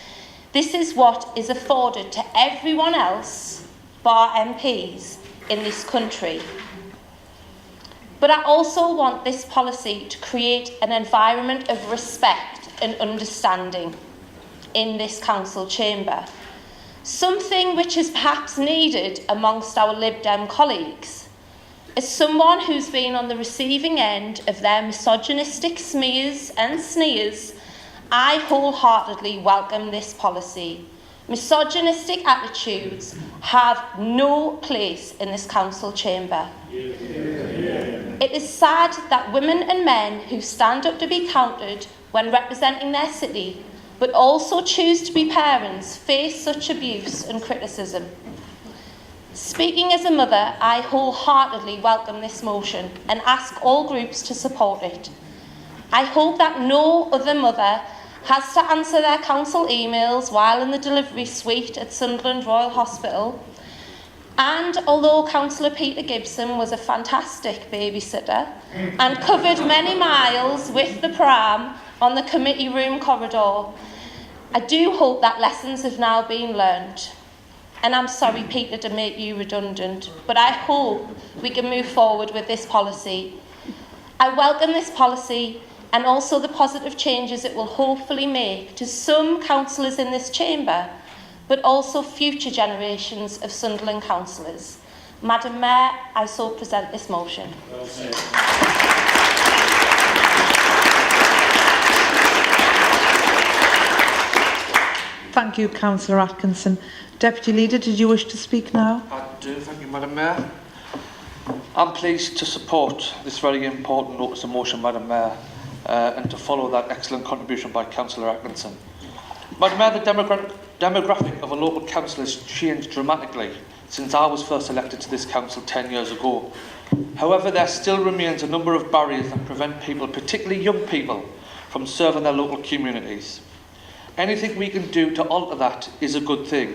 This is what is afforded to everyone else, bar MPs, in this country. But I also want this policy to create an environment of respect and understanding in this council chamber, something which is perhaps needed amongst our Lib Dem colleagues. As someone who's been on the receiving end of their misogynistic smears and sneers, I wholeheartedly welcome this policy. Misogynistic attitudes have no place in this council chamber. It is sad that women and men who stand up to be counted when representing their city, but also choose to be parents, face such abuse and criticism. Speaking as a mother, I wholeheartedly welcome this motion and ask all groups to support it. I hope that no other mother has to answer their council emails while in the delivery suite at Sunderland Royal Hospital. And although Councillor Peter Gibson was a fantastic babysitter and covered many miles with the pram on the committee room corridor, I do hope that lessons have now been learned. And I'm sorry, Peter, to make you redundant, but I hope we can move forward with this policy. I welcome this policy and also the positive changes it will hopefully make to some councillors in this chamber, but also future generations of Sunderland councillors. Madam Mayor, I so present this motion. Thank you, Councillor Atkinson. Deputy Leader, did you wish to speak now? I do, thank you, Madam Mayor. I'm pleased to support this very important notice of motion, Madam Mayor, and to follow that excellent contribution by Councillor Atkinson. Madam Mayor, the demographic of a local council has changed dramatically since I was first elected to this council 10 years ago. However, there still remains a number of barriers that prevent people, particularly young people, from serving their local communities. Anything we can do to alter that is a good thing.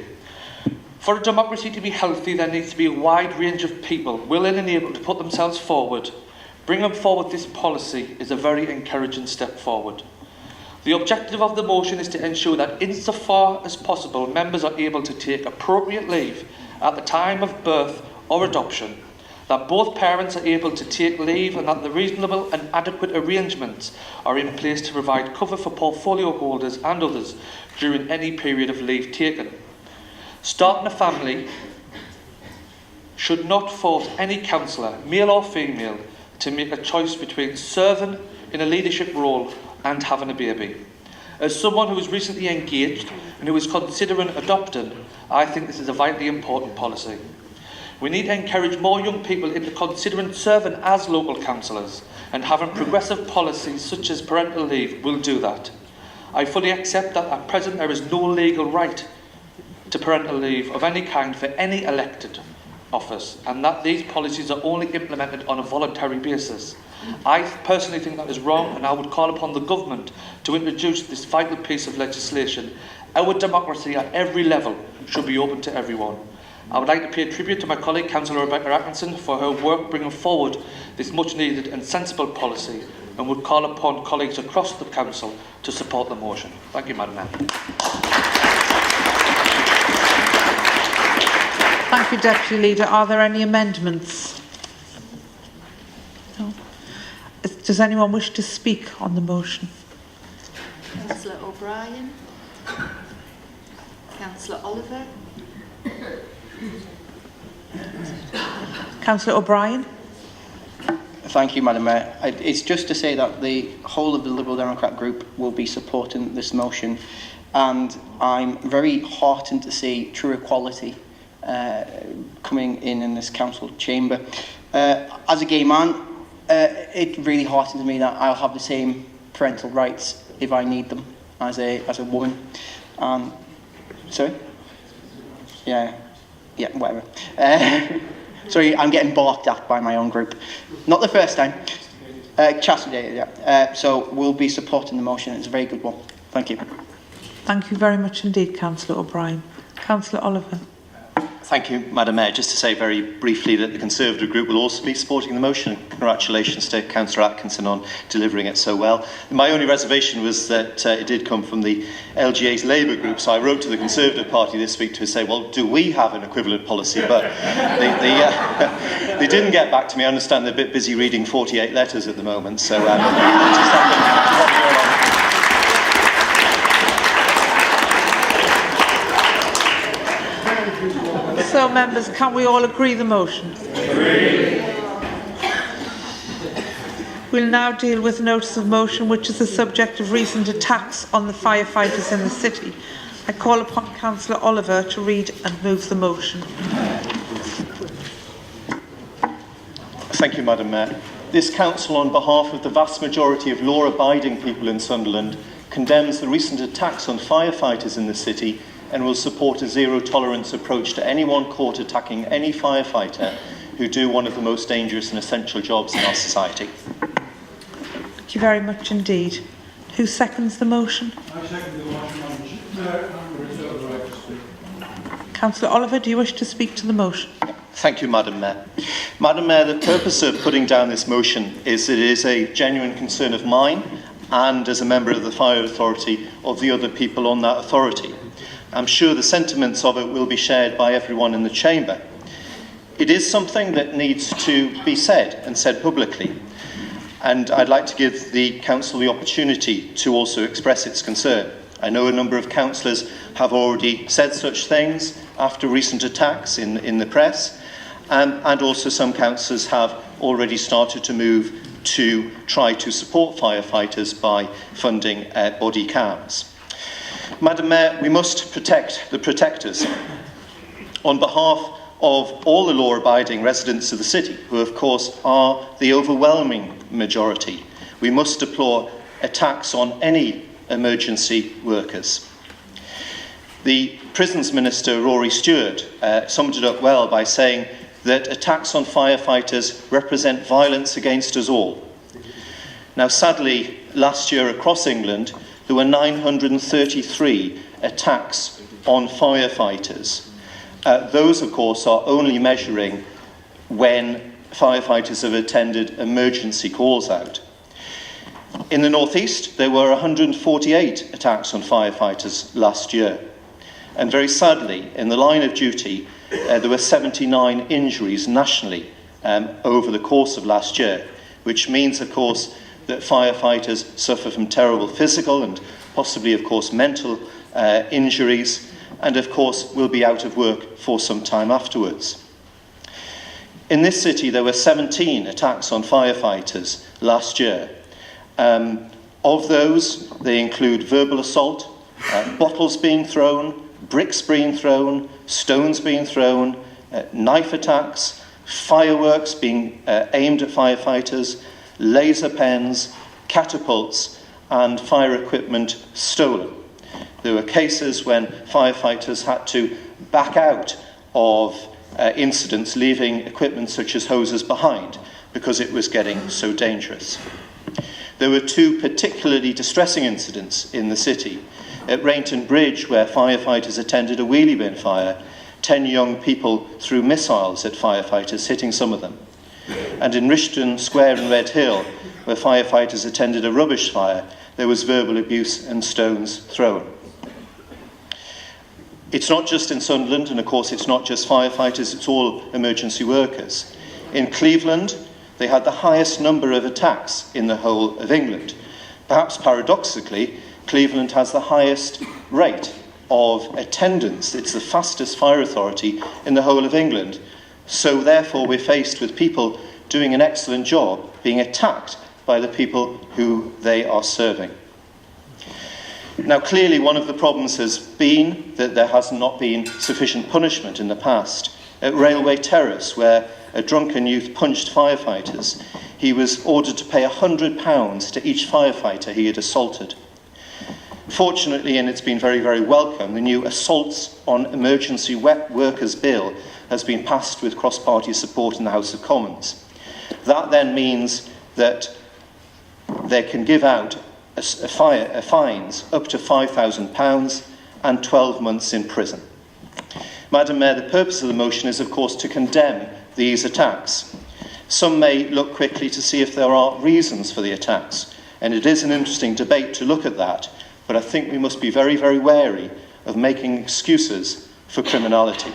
For a democracy to be healthy, there needs to be a wide range of people willing and able to put themselves forward. Bringing forward this policy is a very encouraging step forward. The objective of the motion is to ensure that insofar as possible, members are able to take appropriate leave at the time of birth or adoption, that both parents are able to take leave and that the reasonable and adequate arrangements are in place to provide cover for portfolio holders and others during any period of leave taken. Starting a family should not force any councillor, male or female, to make a choice between serving in a leadership role and having a baby. As someone who was recently engaged and who is considering adopting, I think this is a vitally important policy. We need to encourage more young people into considering serving as local councillors, and having progressive policies such as parental leave will do that. I fully accept that at present there is no legal right to parental leave of any kind for any elected office, and that these policies are only implemented on a voluntary basis. I personally think that is wrong, and I would call upon the government to introduce this vital piece of legislation. Our democracy at every level should be open to everyone. I would like to pay tribute to my colleague, Councillor Rebecca Atkinson, for her work bringing forward this much needed and sensible policy, and would call upon colleagues across the Council to support the motion. Thank you, Madam Mayor. Thank you, Deputy Leader. Are there any amendments? No. Does anyone wish to speak on the motion? Councillor O'Brien. Councillor Oliver. Councillor O'Brien. Thank you, Madam Mayor. It's just to say that the whole of the Liberal Democrat group will be supporting this motion, and I'm very heartened to see true equality coming in this council chamber. As a gay man, it really heartens me that I'll have the same parental rights if I need them as a woman. Sorry? Yeah, whatever. Sorry, I'm getting barked at by my own group. Not the first time. Chastity, yeah. So we'll be supporting the motion. It's a very good one. Thank you. Thank you very much indeed, Councillor O'Brien. Councillor Oliver. Thank you, Madam Mayor. Just to say very briefly that the Conservative group will also be supporting the motion. Congratulations to Councillor Atkinson on delivering it so well. My only reservation was that it did come from the LGA's Labour group, so I wrote to the Conservative Party this week to say, well, do we have an equivalent policy? But they didn't get back to me. I understand they're a bit busy reading 48 letters at the moment, so just So, members, can we all agree the motion? Agree. We'll now deal with notice of motion, which is the subject of recent attacks on the firefighters in the city. I call upon Councillor Oliver to read and move the motion. Thank you, Madam Mayor. This council, on behalf of the vast majority of law-abiding people in Sunderland, condemns the recent attacks on firefighters in the city and will support a zero-tolerance approach to anyone caught attacking any firefighter who do one of the most dangerous and essential jobs in our society. Thank you very much indeed. Who seconds the motion? I second the motion. I'm reserved the right to speak. Councillor Oliver, do you wish to speak to the motion? Thank you, Madam Mayor. Madam Mayor, the purpose of putting down this motion is that it is a genuine concern of mine and, as a member of the Fire Authority, of the other people on that authority. I'm sure the sentiments of it will be shared by everyone in the chamber. It is something that needs to be said, and said publicly, and I'd like to give the council the opportunity to also express its concern. I know a number of councillors have already said such things after recent attacks in the press, and also some councillors have already started to move to try to support firefighters by funding body cams. Madam Mayor, we must protect the protectors. On behalf of all the law-abiding residents of the city, who of course are the overwhelming majority, we must deplore attacks on any emergency workers. The Prisons Minister, Rory Stewart, summed it up well by saying that attacks on firefighters represent violence against us all. Now, sadly, last year across England, there were 933 attacks on firefighters. Those, of course, are only measuring when firefighters have attended emergency calls out. In the North East, there were 148 attacks on firefighters last year. And very sadly, in the line of duty, there were 79 injuries nationally over the course of last year, which means, of course, that firefighters suffer from terrible physical and possibly, of course, mental injuries, and, of course, will be out of work for some time afterwards. In this city, there were 17 attacks on firefighters last year. Of those, they include verbal assault, bottles being thrown, bricks being thrown, stones being thrown, knife attacks, fireworks being aimed at firefighters, laser pens, catapults, and fire equipment stolen. There were cases when firefighters had to back out of incidents, leaving equipment such as hoses behind because it was getting so dangerous. There were two particularly distressing incidents in the city. At Rainton Bridge, where firefighters attended a wheelie bin fire, 10 young people threw missiles at firefighters, hitting some of them. And in Rishton Square in Red Hill, where firefighters attended a rubbish fire, there was verbal abuse and stones thrown. It's not just in Sunderland, and of course it's not just firefighters, it's all emergency workers. In Cleveland, they had the highest number of attacks in the whole of England. Perhaps paradoxically, Cleveland has the highest rate of attendance. It's the fastest fire authority in the whole of England. So therefore we're faced with people doing an excellent job being attacked by the people who they are serving. Now, clearly one of the problems has been that there has not been sufficient punishment in the past. At Railway Terrace, where a drunken youth punched firefighters, he was ordered to pay £100 to each firefighter he had assaulted. Fortunately, and it's been very, very welcome, the new Assaults on Emergency Workers Bill has been passed with cross-party support in the House of Commons. That then means that they can give out fines up to £5,000 and 12 months in prison. Madam Mayor, the purpose of the motion is, of course, to condemn these attacks. Some may look quickly to see if there are reasons for the attacks, and it is an interesting debate to look at that, but I think we must be very, very wary of making excuses for criminality.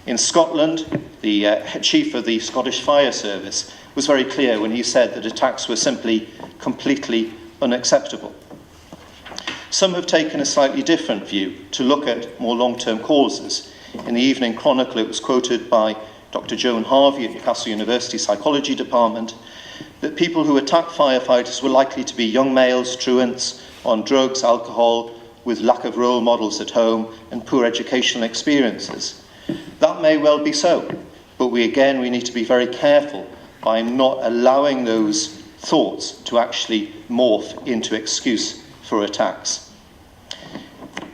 In Scotland, the chief of the Scottish Fire Service was very clear when he said that attacks were simply completely unacceptable. Some have taken a slightly different view to look at more long-term causes. In the Evening Chronicle, it was quoted by Dr. Joan Harvey at Newcastle University Psychology Department that people who attack firefighters were likely to be young males, truants, on drugs, alcohol, with lack of role models at home and poor educational experiences. That may well be so, but we need to be very careful by not allowing those thoughts to actually morph into excuse for attacks.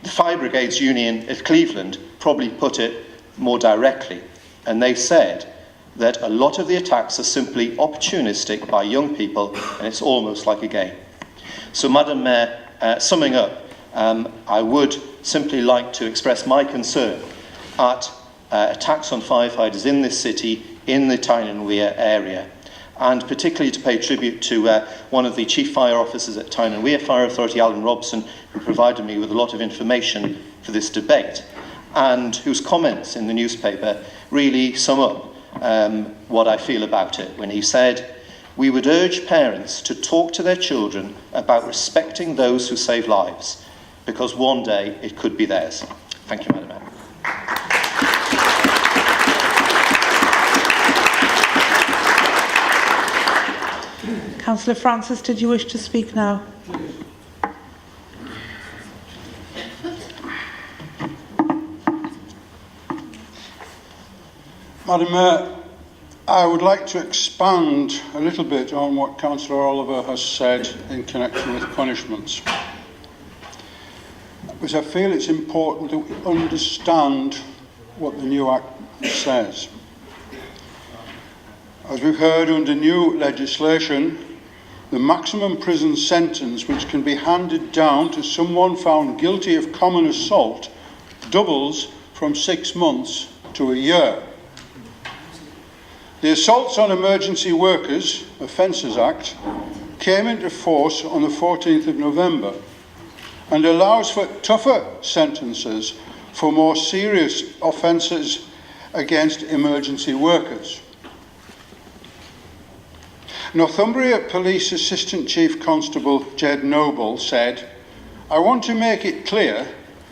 The Fire Brigades Union at Cleveland probably put it more directly, and they said that a lot of the attacks are simply opportunistic by young people, and it's almost like a game. So, Madam Mayor, summing up, I would simply like to express my concern at attacks on firefighters in this city, in the Tyne and Wear area, and particularly to pay tribute to one of the chief fire officers at Tyne and Wear Fire Authority, Alan Robson, who provided me with a lot of information for this debate, and whose comments in the newspaper really sum up what I feel about it, when he said, "We would urge parents to talk to their children about respecting those who save lives, because one day it could be theirs." Thank you, Madam Mayor. Councillor Francis, did you wish to speak now? Madam Mayor, I would like to expand a little bit on what Councillor Oliver has said in connection with punishments. We're because I feel it's important that we understand what the new Act says. As we've heard, under new legislation, the maximum prison sentence which can be handed down to someone found guilty of common assault doubles from 6 months to a year. The Assaults on Emergency Workers Offences Act came into force on the 14th of November and allows for tougher sentences for more serious offences against emergency workers. Northumbria Police Assistant Chief Constable Jed Noble said, "I want to make it clear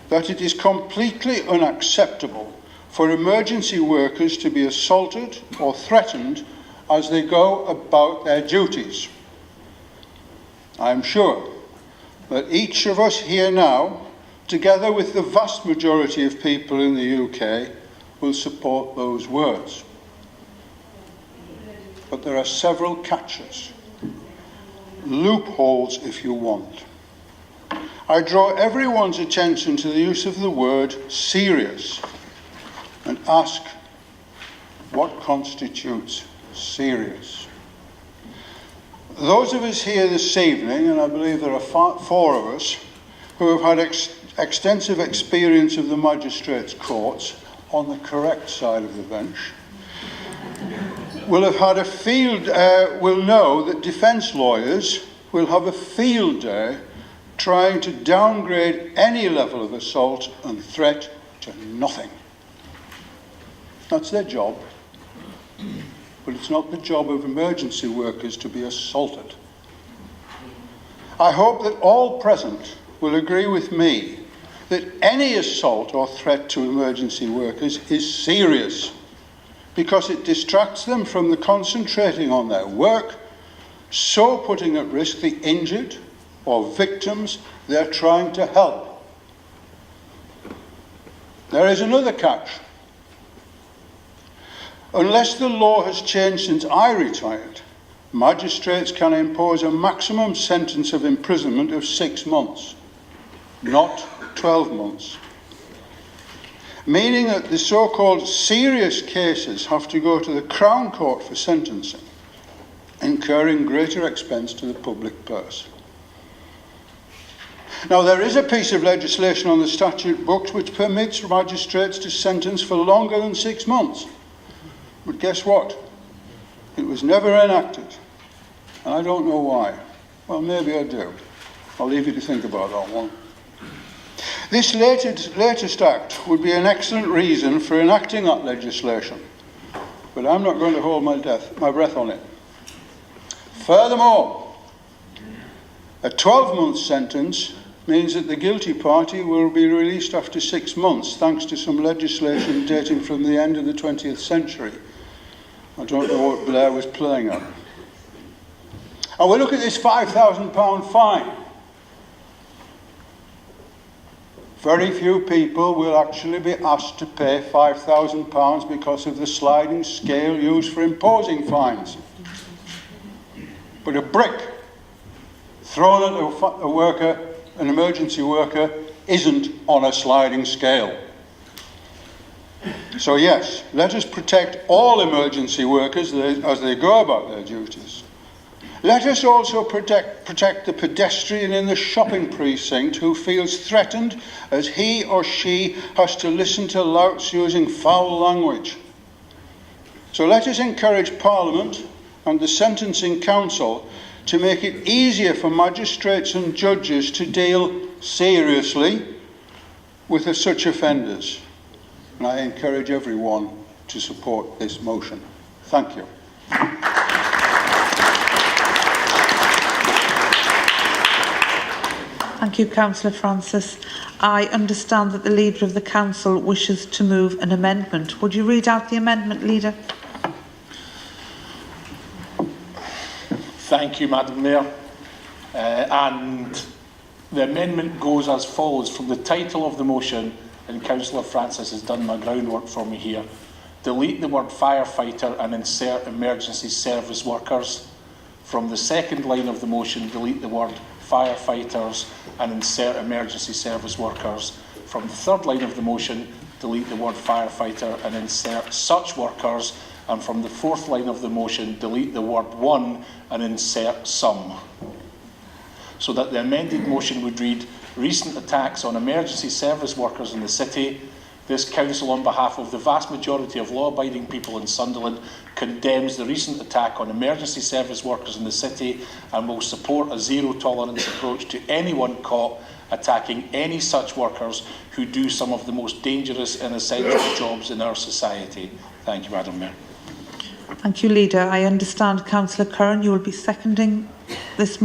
that it is completely unacceptable for emergency workers to be assaulted or threatened as they go about their duties. I am sure that each of us here now, together with the vast majority of people in the UK, will support those words. But there are several catches, loopholes if you want. I draw everyone's attention to the use of the word serious and ask, what constitutes serious? Those of us here this evening, and I believe there are 4 of us, who have had extensive experience of the magistrates' courts on the correct side of the bench, will have had will know that defence lawyers will have a field day trying to downgrade any level of assault and threat to nothing. That's their job, but it's not the job of emergency workers to be assaulted. I hope that all present will agree with me that any assault or threat to emergency workers is serious, because it distracts them from the concentrating on their work, so putting at risk the injured or victims they're trying to help. There is another catch. Unless the law has changed since I retired, magistrates can impose a maximum sentence of imprisonment of 6 months, not 12 months. Meaning that the so-called serious cases have to go to the Crown Court for sentencing, incurring greater expense to the public purse. Now, there is a piece of legislation on the statute books which permits magistrates to sentence for longer than 6 months. But guess what? It was never enacted. And I don't know why. Well, maybe I do. I'll leave you to think about that one. This latest act would be an excellent reason for enacting that legislation, but I'm not going to hold my breath on it. Furthermore, a 12-month sentence means that the guilty party will be released after 6 months, thanks to some legislation dating from the end of the 20th century. I don't know what Blair was playing at. And we look at this £5,000 fine. Very few people will actually be asked to pay £5,000 because of the sliding scale used for imposing fines. But a brick thrown at a worker, an emergency worker, isn't on a sliding scale. So yes, let us protect all emergency workers as they go about their duties. Let us also protect the pedestrian in the shopping precinct who feels threatened as he or she has to listen to louts using foul language. So let us encourage Parliament and the Sentencing Council to make it easier for magistrates and judges to deal seriously with such offenders. And I encourage everyone to support this motion. Thank you. Thank you, Councillor Francis. I understand that the Leader of the Council wishes to move an amendment. Would you read out the amendment, Leader? Thank you, Madam Mayor. And the amendment goes as follows. From the title of the motion, and Councillor Francis has done my groundwork for me here, delete the word firefighter and insert emergency service workers. From the second line of the motion, delete the word firefighters, and insert emergency service workers. From the third line of the motion, delete the word firefighter and insert such workers. And from the fourth line of the motion, delete the word one and insert some. So that the amended motion would read, recent attacks on emergency service workers in the city. This council, on behalf of the vast majority of law-abiding people in Sunderland, condemns the recent attack on emergency service workers in the city and will support a zero-tolerance approach to anyone caught attacking any such workers who do some of the most dangerous and essential jobs in our society. Thank you, Madam Mayor. Thank you, Leader. I understand, Councillor Curran, you will be seconding this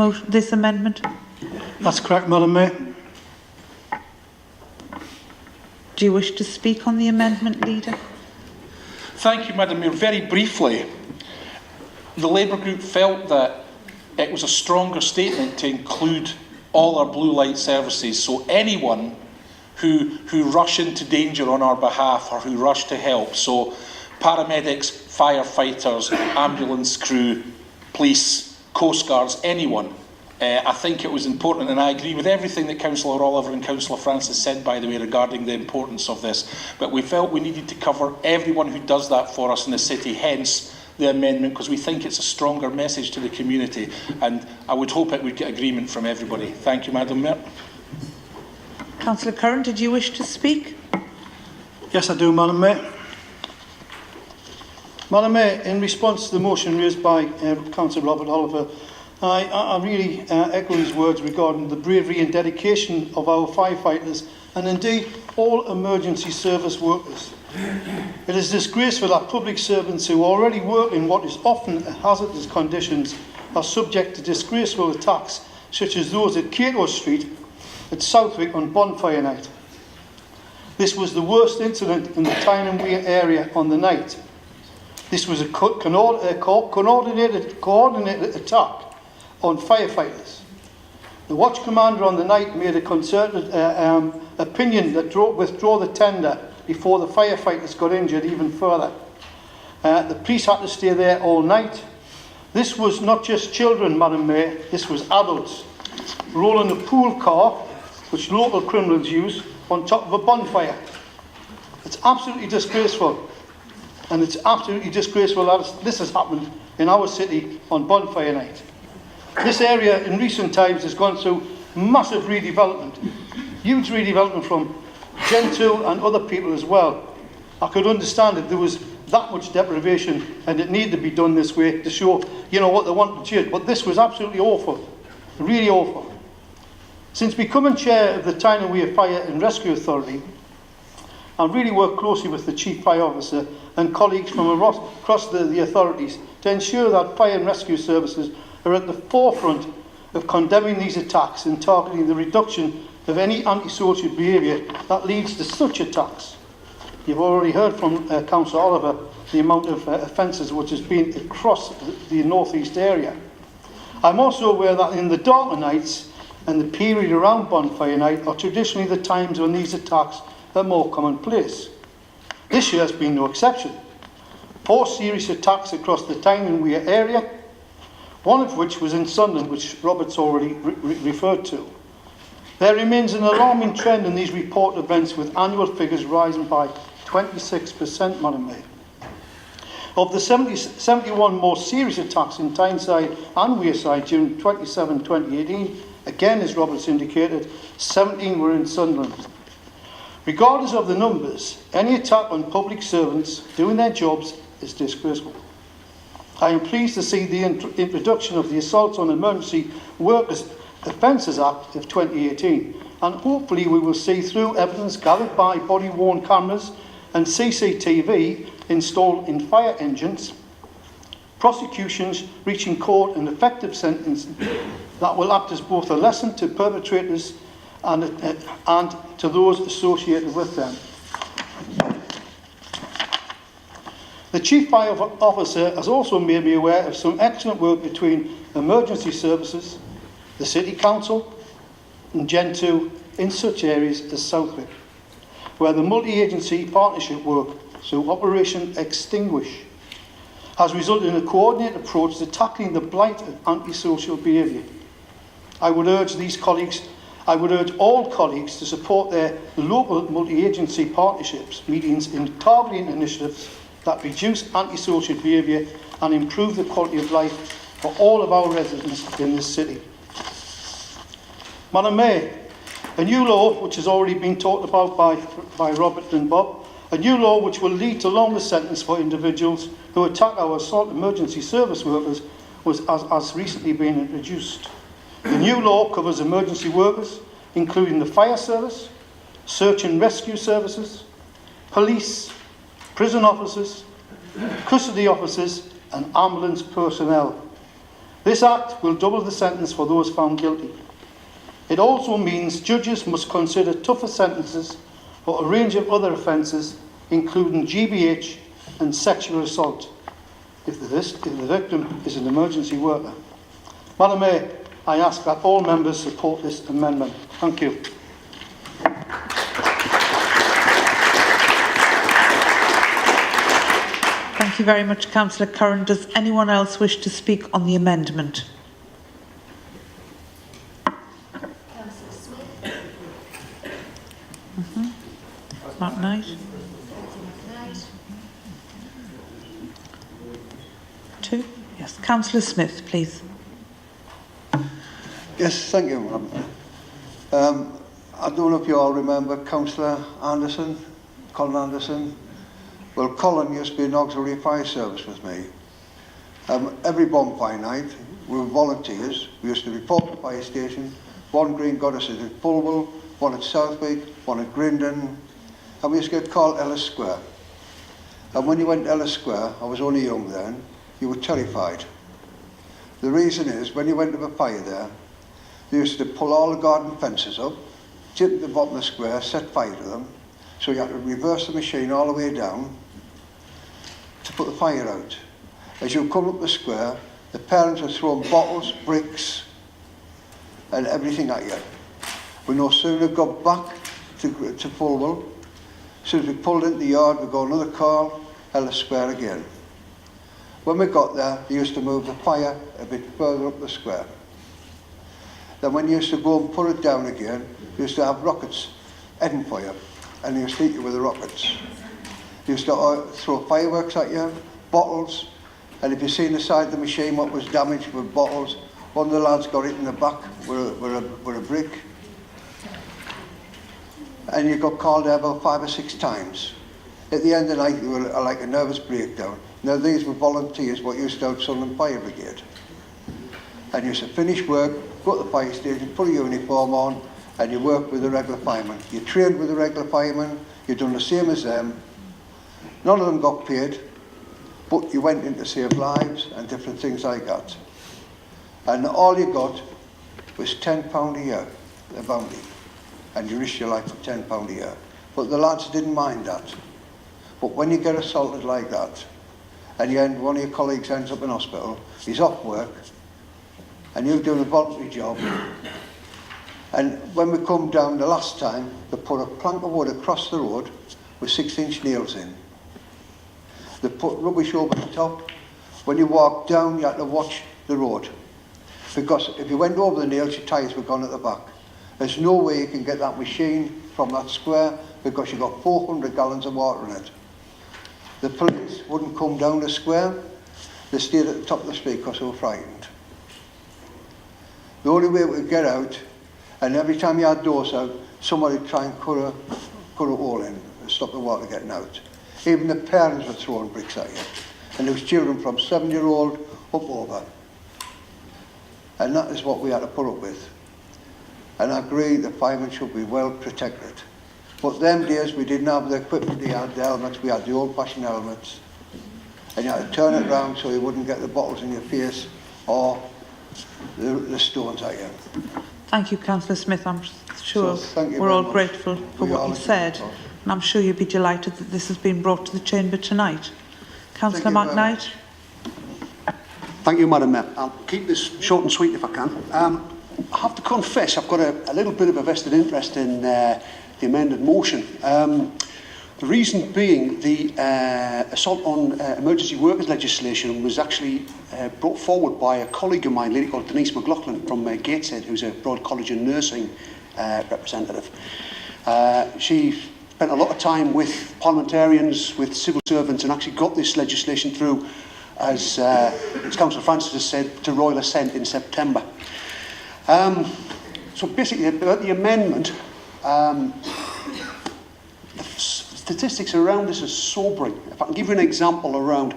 amendment? That's correct, Madam Mayor. Do you wish to speak on the amendment, Leader? Thank you, Madam Mayor. Very briefly, the Labour Group felt that it was a stronger statement to include all our blue light services, so anyone who rush into danger on our behalf or who rush to help, so paramedics, firefighters, ambulance crew, police, coastguards, anyone. I think it was important, and I agree with everything that Councillor Oliver and Councillor Francis said, by the way, regarding the importance of this. But we felt we needed to cover everyone who does that for us in the city, hence the amendment, because we think it's a stronger message to the community. And I would hope it would get agreement from everybody. Thank you, Madam Mayor. Councillor Curran, did you wish to speak? Yes, I do, Madam Mayor. Madam Mayor, in response to the motion raised by Councillor Robert Oliver, I really echo his words regarding the bravery and dedication of our firefighters and indeed all emergency service workers. It is disgraceful that public servants who already work in what is often hazardous conditions are subject to disgraceful attacks such as those at Cato Street at Southwick on bonfire night. This was the worst incident in the Tyne and Weir area on the night. This was a coordinated attack on firefighters. The watch commander on the night made a concerted opinion that withdraw the tender before the firefighters got injured even further. The police had to stay there all night. This was not just children, Madam Mayor, this was adults rolling a pool car, which local criminals use, on top of a bonfire. It's absolutely disgraceful. And it's absolutely disgraceful that this has happened in our city on bonfire night. This area in recent times has gone through massive redevelopment, huge redevelopment from Gentoo and other people as well. I could understand if there was that much deprivation and it needed to be done this way to show, what they want to change. But this was absolutely awful, really awful. Since becoming chair of the Tyne and Weir Fire and Rescue Authority, I've really worked closely with the Chief Fire Officer and colleagues from across the authorities to ensure that fire and rescue services are at the forefront of condemning these attacks and targeting the reduction of any antisocial behaviour that leads to such attacks. You've already heard from Councillor Oliver the amount of offences which has been across the North East area. I'm also aware that in the darker nights and the period around bonfire night are traditionally the times when these attacks are more commonplace. This year has been no exception. 4 serious attacks across the Tyne and Weir area, one of which was in Sunderland, which Robert's already referred to. There remains an alarming trend in these reported events, with annual figures rising by 26%, Madam Mayor. Of the 71 more serious attacks in Tyneside and Wearside during 2018, again, as Roberts indicated, 17 were in Sunderland. Regardless of the numbers, any attack on public servants doing their jobs is disgraceful. I am pleased to see the introduction of the Assaults on Emergency Workers Offences Act of 2018, and hopefully we will see, through evidence gathered by body-worn cameras and CCTV installed in fire engines, prosecutions reaching court an effective sentence that will act as both a lesson to perpetrators and to those associated with them. The Chief Fire Officer has also made me aware of some excellent work between emergency services, the City Council and Gentoo in such areas as Southwick, where the multi-agency partnership work through Operation Extinguish has resulted in a coordinated approach to tackling the blight of antisocial behaviour. I would urge all colleagues to support their local multi-agency partnerships meetings in targeting initiatives that reduce antisocial behaviour and improve the quality of life for all of our residents in this city. Madam Mayor, a new law which has already been talked about by Robert and Bob, a new law which will lead to longer sentences for individuals who attack our assault emergency service workers has recently been introduced. The new law covers emergency workers, including the fire service, search and rescue services, police, prison officers, custody officers and ambulance personnel. This Act will double the sentence for those found guilty. It also means judges must consider tougher sentences for a range of other offences, including GBH and sexual assault, if the victim is an emergency worker. Madam Mayor, I ask that all members support this amendment. Thank you. Thank you very much, Councillor Curran. Does anyone else wish to speak on the amendment? Mark Knight. 2. Yes, Councillor Smith, please. Yes, thank you, Madam. I don't know if you all remember Councillor Anderson, Colin Anderson. Well, Colin used to be an auxiliary fire service with me. Every bonfire night, we were volunteers. We used to report the fire station. One green goddess at Fulwell, one at Southwick, one at Grindon, and we used to get called Ellis Square. And when you went to Ellis Square, I was only young then, you were terrified. The reason is, when you went to the fire there, they used to pull all the garden fences up, sit at the bottom of the square, set fire to them, so you had to reverse the machine all the way down to put the fire out. As you come up the square, the parents were throwing bottles, bricks, and everything at you. We no sooner got back to Fulwell, as soon as we pulled into the yard, we got another call, Ellis Square again. When we got there, they used to move the fire a bit further up the square. Then when you used to go and put it down again, you used to have rockets heading for you, and they used to hit you with the rockets. They used to throw fireworks at you, bottles, and if you seen the side of the machine what was damaged with bottles, one of the lads got it in the back with a brick, and you got called there about 5 or 6 times. At the end of the night, you were like a nervous breakdown. Now, these were volunteers what used to have Sunderland Fire Brigade. And you used to finish work, go to the fire station, put a uniform on, and you work with the regular firemen. You trained with the regular firemen, you done the same as them. None of them got paid, but you went in to save lives and different things like that. And all you got was £10 a year, the bounty. And you risked your life for £10 a year. But the lads didn't mind that. But when you get assaulted like that, and one of your colleagues ends up in hospital, he's off work, and you're doing a voluntary job, and when we come down the last time, they put a plank of wood across the road with 6-inch nails in. They put rubbish over the top. When you walk down, you had to watch the road, because if you went over the nails, your tyres were gone at the back. There's no way you can get that machine from that square, because you've got 400 gallons of water in it. The police wouldn't come down the square. They stayed at the top of the street because they were frightened. The only way we could get out, and every time you had doors out, somebody would try and cut a hole in and stop the water getting out. Even the parents were throwing bricks at you. And there was children from 7-year-old up over. And that is what we had to put up with. And I agree the firemen should be well protected. But them days we didn't have the equipment, we had the helmets, we had the old-fashioned helmets. And you had to turn it around so you wouldn't get the bottles in your face or the stones at you. Thank you, Councillor Smith. I'm sure thank you we're all very much. grateful for what you said. And I'm sure you'll be delighted that this has been brought to the Chamber tonight. Councillor McKnight. Thank you, Madam Mayor. I'll keep this short and sweet if I can. I have to confess I've got a little bit of a vested interest in the amended motion. The The reason being the assault on emergency workers legislation was actually brought forward by a colleague of mine, a lady called Denise McLaughlin from Gateshead, who's a Broad College of Nursing representative. She spent a lot of time with parliamentarians, with civil servants, and actually got this legislation through, as Councillor Francis has said, to royal assent in September. So basically, about the amendment, the statistics around this are sobering. If I can give you an example around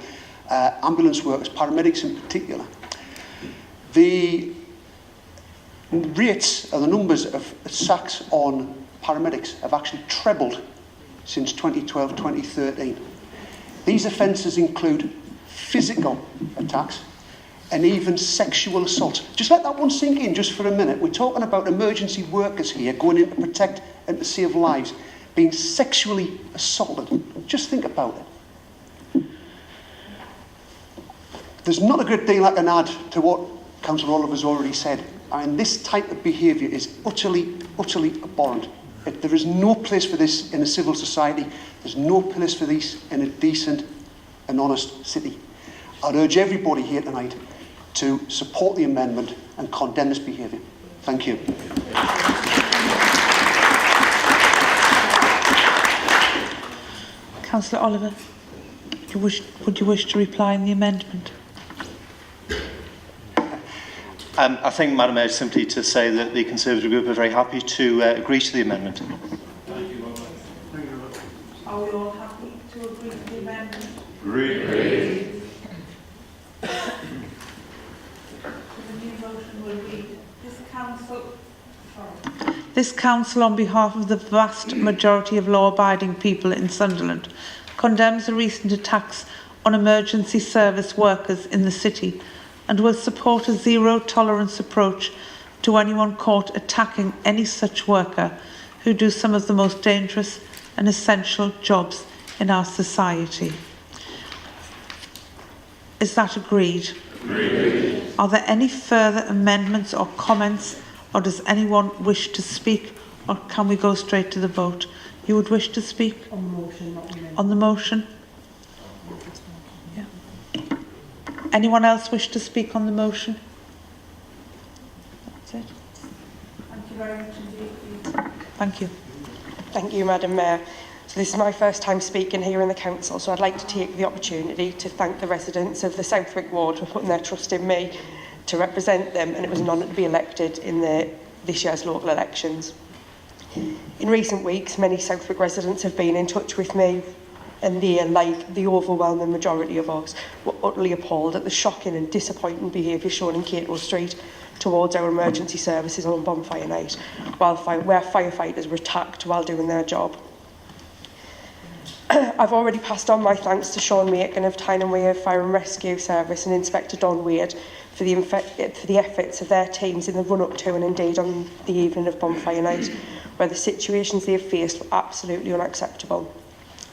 ambulance workers, paramedics in particular, the rates or the numbers of sacks on paramedics have actually trebled since 2012-2013. These offences include physical attacks and even sexual assault. Just let that one sink in just for a minute. We're talking about emergency workers here going in to protect and to save lives, being sexually assaulted. Just think about it. There's not a great deal I can add to what Councillor Oliver's already said. I mean, this type of behaviour is utterly, utterly abhorrent. There is no place for this in a civil society. There's no place for this in a decent and honest city. I'd urge everybody here tonight to support the amendment and condemn this behaviour. Thank you. Councillor Oliver, would you wish to reply on the amendment? I think, Madam Mayor, simply to say that the Conservative Group are very happy to agree to the amendment. Are we all happy to agree to the amendment? Agreed. This Council, on behalf of the vast majority of law-abiding people in Sunderland, condemns the recent attacks on emergency service workers in the city and will support a zero-tolerance approach to anyone caught attacking any such worker who do some of the most dangerous and essential jobs in our society. Is that agreed? Agreed. Are there any further amendments or comments, or does anyone wish to speak, or can we go straight to the vote? You would wish to speak? On the motion, not the amendment. On the motion? Yeah. Anyone else wish to speak on the motion? That's it. Thank you very much indeed. Thank you. Thank you, Madam Mayor. So this is my first time speaking here in the Council, so I'd like to take the opportunity to thank the residents of the Southwick ward for putting their trust in me to represent them, and it was an honour to be elected in this year's local elections. In recent weeks, many Southwick residents have been in touch with me, and they, like the overwhelming majority of us, were utterly appalled at the shocking and disappointing behaviour shown in Cato Street towards our emergency services on Bonfire Night, where firefighters were attacked while doing their job. I've already passed on my thanks to Sean Macon of Tyne Weir Fire and Rescue Service and Inspector Don Wade for the efforts of their teams in the run-up to and indeed on the evening of Bonfire Night, where the situations they have faced were absolutely unacceptable.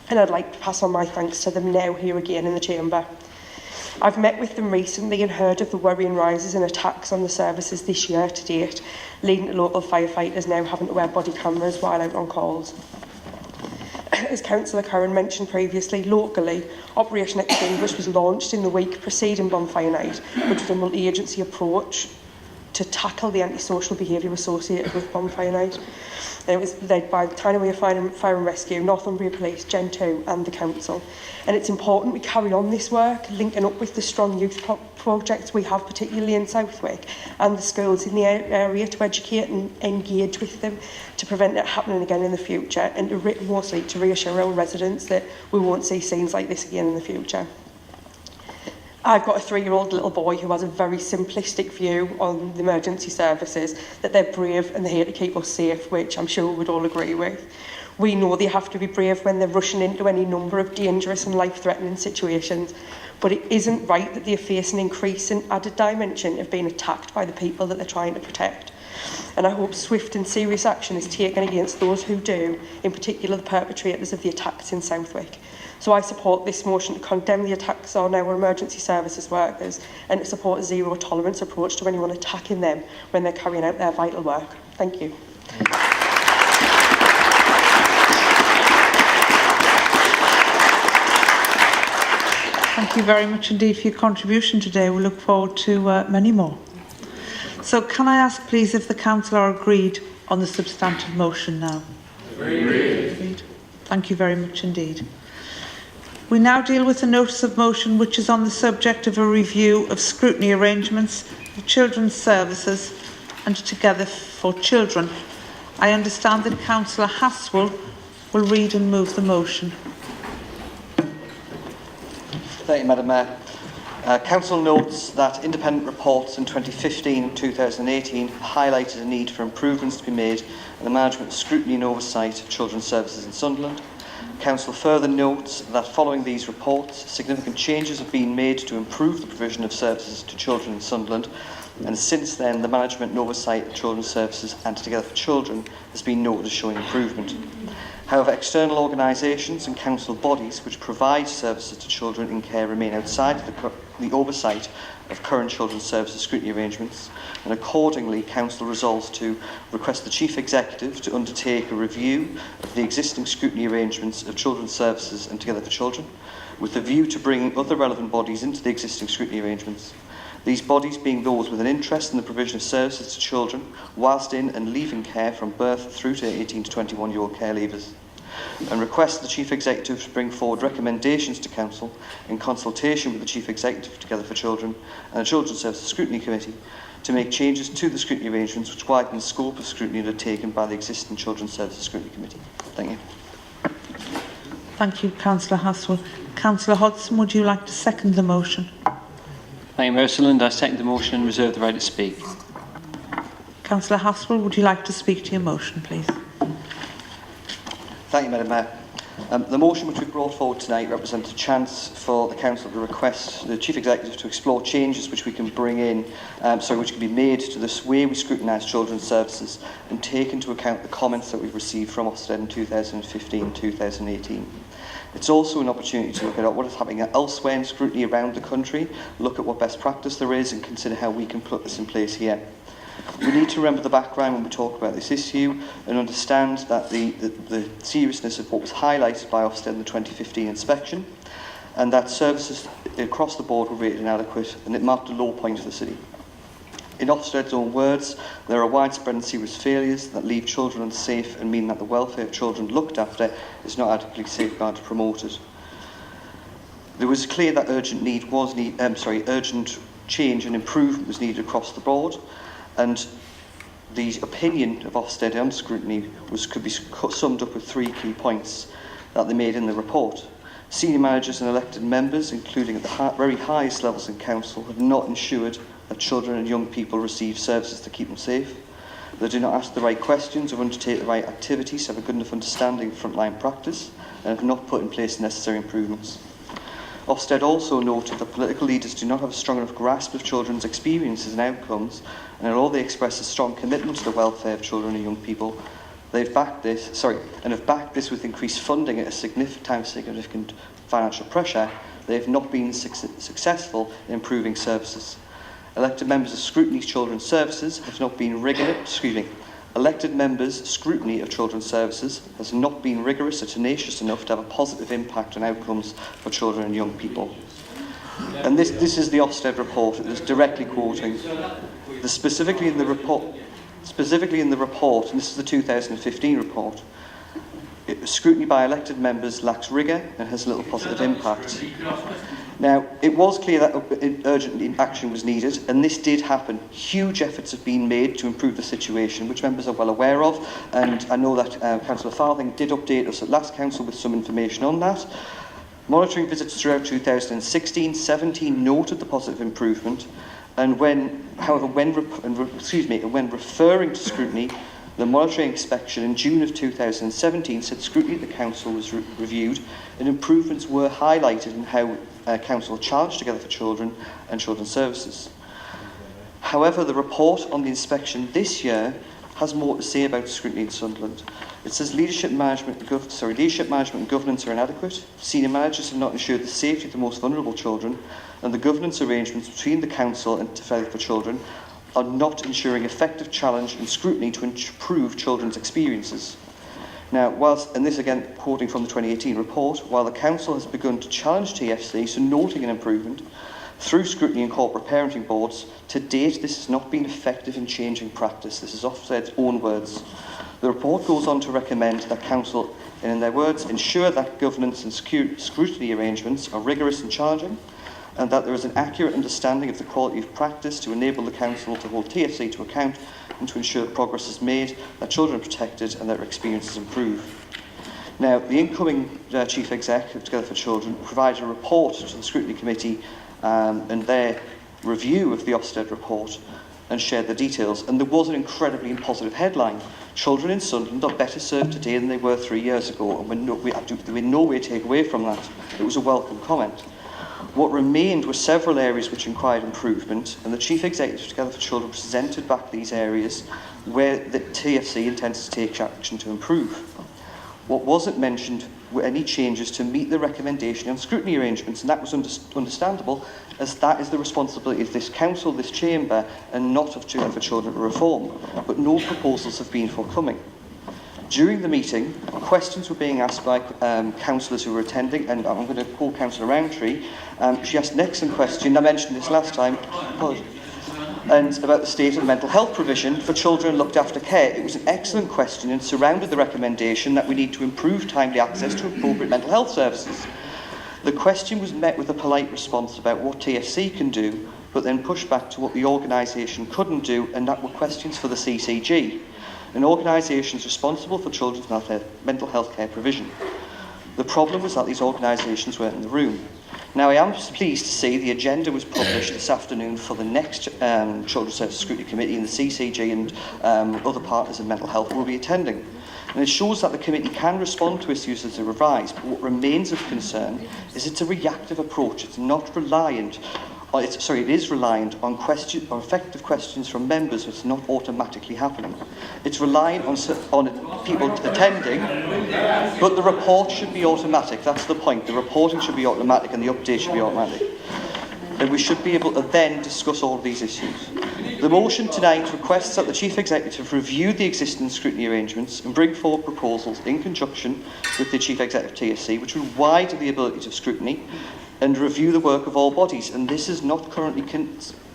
And I'd like to pass on my thanks to them now here again in the Chamber. I've met with them recently and heard of the worrying rises in attacks on the services this year to date, leading to local firefighters now having to wear body cameras while out on calls. As Councillor Curran mentioned previously, locally, Operation Extinguish was launched in the week preceding Bonfire Night, which was a multi-agency approach to tackle the antisocial behaviour associated with Bonfire Night. And it was led by Tyne Weir Fire and Rescue, Northumbria Police, Gen 2 and the Council. And it's important we carry on this work, linking up with the strong youth projects we have, particularly in Southwick, and the schools in the area to educate and engage with them to prevent it happening again in the future, and mostly to reassure our residents that we won't see scenes like this again in the future. I've got a 3-year-old little boy who has a very simplistic view on the emergency services, that they're brave and they're here to keep us safe, which I'm sure we'd all agree with. We know they have to be brave when they're rushing into any number of dangerous and life-threatening situations, but it isn't right that they face an increase in added dimension of being attacked by the people that they're trying to protect. And I hope swift and serious action is taken against those who do, in particular the perpetrators of the attacks in Southwick. So I support this motion to condemn the attacks on our emergency services workers and to support a zero-tolerance approach to anyone attacking them when they're carrying out their vital work. Thank you. Thank you very much indeed for your contribution today. We look forward to many more. So can I ask please if the council are agreed on the substantive motion now? Agreed. Thank you very much indeed. We now deal with the notice of motion which is on the subject of a review of scrutiny arrangements of children's services and Together for Children. I understand that Councillor Haswell will read and move the motion. Thank you, Madam Mayor. Council notes that independent reports in 2015 and 2018 highlighted a need for improvements to be made in the management of scrutiny and oversight of children's services in Sunderland. Council further notes that following these reports, significant changes have been made to improve the provision of services to children in Sunderland, and since then the management and oversight of children's services and Together for Children has been noted as showing improvement. However, external organisations and council bodies which provide services to children in care remain outside of the oversight of current children's services scrutiny arrangements, and accordingly Council resolves to request the Chief Executive to undertake a review of the existing scrutiny arrangements of children's services and Together for Children, with a view to bringing other relevant bodies into the existing scrutiny arrangements. These bodies being those with an interest in the provision of services to children whilst in and leaving care from birth through to 18 to 21-year-old care leavers, and request the Chief Executive to bring forward recommendations to Council in consultation with the Chief Executive Together for Children and the Children's Services Scrutiny Committee to make changes to the scrutiny arrangements which widen the scope of scrutiny undertaken by the existing Children's Services Scrutiny Committee. Thank you. Thank you, Councillor Haswell. Councillor Hodson, would you like to second the motion? Thank you, Ursula. I second the motion and reserve the right to speak. Councillor Haswell, would you like to speak to your motion, please? Thank you, Madam Mayor. The motion which we brought forward tonight represents a chance for the Council to request the Chief Executive to explore changes which we can bring in, which can be made to the way we scrutinise children's services and take into account the comments that we've received from Ofsted in 2015-2018. It's also an opportunity to look at what is happening elsewhere in scrutiny around the country, look at what best practice there is and consider how we can put this in place here. We need to remember the background when we talk about this issue and understand that the seriousness of what was highlighted by Ofsted in the 2015 inspection, and that services across the board were rated inadequate, and it marked a low point for the city. In Ofsted's own words, there are widespread and serious failures that leave children unsafe and mean that the welfare of children looked after is not adequately safeguarded and promoted. There was clear that urgent change and improvement was needed across the board, and the opinion of Ofsted on scrutiny could be summed up with 3 key points that they made in the report. Senior managers and elected members, including at the very highest levels in council, have not ensured that children and young people receive services to keep them safe. They do not ask the right questions or undertake the right activities, have a good enough understanding of frontline practice, and have not put in place the necessary improvements. Ofsted also noted that political leaders do not have a strong enough grasp of children's experiences and outcomes, and although they express a strong commitment to the welfare of children and young people, have backed this with increased funding at a significant financial pressure. They have not been successful in improving services. Elected members of scrutiny of children's services has not been rigorous. Elected members' scrutiny of children's services has not been rigorous or tenacious enough to have a positive impact on outcomes for children and young people. And this is the Ofsted report. It is directly quoting. Specifically in the report, and this is the 2015 report, scrutiny by elected members lacks rigour and has little positive impact. Now, it was clear that urgent action was needed, and this did happen. Huge efforts have been made to improve the situation, which members are well aware of, and I know that Councillor Farthing did update us at last council with some information on that. Monitoring visits throughout 2016-17 noted the positive improvement, and when referring to scrutiny, the monitoring inspection in June of 2017 said scrutiny at the council was reviewed and improvements were highlighted in how council charged Together for Children and Children's Services. However, the report on the inspection this year has more to say about scrutiny in Sunderland. It says leadership management and governance are inadequate, senior managers have not ensured the safety of the most vulnerable children, and the governance arrangements between the council and Together for Children are not ensuring effective challenge and scrutiny to improve children's experiences. Now, whilst, and this again quoting from the 2018 report, while the Council has begun to challenge TFC, so noting an improvement, through scrutiny in corporate parenting boards, to date this has not been effective in changing practice. This is Ofsted's own words. The report goes on to recommend that Council, and in their words, ensure that governance and scrutiny arrangements are rigorous and challenging, and that there is an accurate understanding of the quality of practice to enable the Council to hold TFC to account and to ensure that progress is made, that children are protected and that their experiences improve. Now, the incoming Chief Exec of Together for Children provided a report to the Scrutiny Committee and their review of the Ofsted report and shared the details, and there was an incredibly positive headline. Children in Sunderland are better served today than they were 3 years ago, and we in no way take away from that. It was a welcome comment. What remained were several areas which required improvement, and the Chief Executive Together for Children presented back these areas where the TFC intends to take action to improve. What wasn't mentioned were any changes to meet the recommendation on scrutiny arrangements, and that was understandable, as that is the responsibility of this council, this chamber, and not of Together for Children to reform. But no proposals have been forthcoming. During the meeting, questions were being asked by councillors who were attending, and I'm going to quote Councillor Roundtree. She asked an excellent question, I mentioned this last time, and about the state of mental health provision for children looked after care. It was an excellent question and surrounded the recommendation that we need to improve timely access to appropriate mental health services. The question was met with a polite response about what TFC can do, but then pushed back to what the organisation couldn't do, and that were questions for the CCG, an organisation responsible for children's mental health care provision. The problem was that these organisations weren't in the room. Now, I am pleased to see the agenda was published this afternoon for the next Children's Services Scrutiny Committee, and the CCG and other partners in mental health will be attending. And it shows that the committee can respond to issues as they arise, but what remains of concern is it's a reactive approach. It's not reliant, it is reliant on effective questions from members. It's not automatically happening. It's reliant on people attending, but the report should be automatic. That's the point. The reporting should be automatic and the update should be automatic. And we should be able to then discuss all of these issues. The motion tonight requests that the Chief Executive review the existing scrutiny arrangements and bring forward proposals in conjunction with the Chief Executive TSC, which will widen the abilities of scrutiny and review the work of all bodies, and this is not currently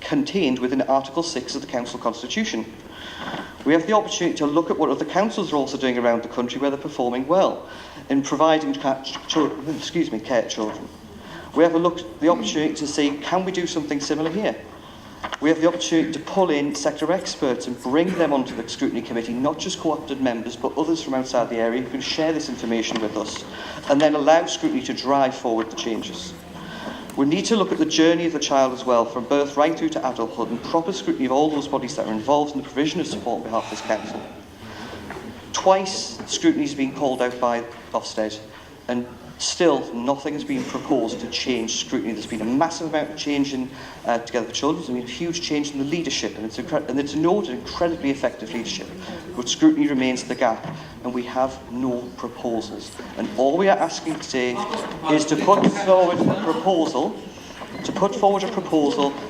contained within Article 6 of the Council Constitution. We have the opportunity to look at what other councils are also doing around the country where they're performing well in providing care to children. We have the opportunity to see, can we do something similar here? We have the opportunity to pull in sector experts and bring them onto the scrutiny committee, not just co-opted members, but others from outside the area who can share this information with us, and then allow scrutiny to drive forward the changes. We need to look at the journey of the child as well, from birth right through to adulthood, and proper scrutiny of all those bodies that are involved in the provision of support on behalf of this council. Twice scrutiny has been called out by Ofsted, and still nothing has been proposed to change scrutiny. There's been a massive amount of change in Together for Children. There's been a huge change in the leadership, and it's noted incredibly effective leadership, but scrutiny remains the gap, and we have no proposals. And all we are asking today is to put forward a proposal,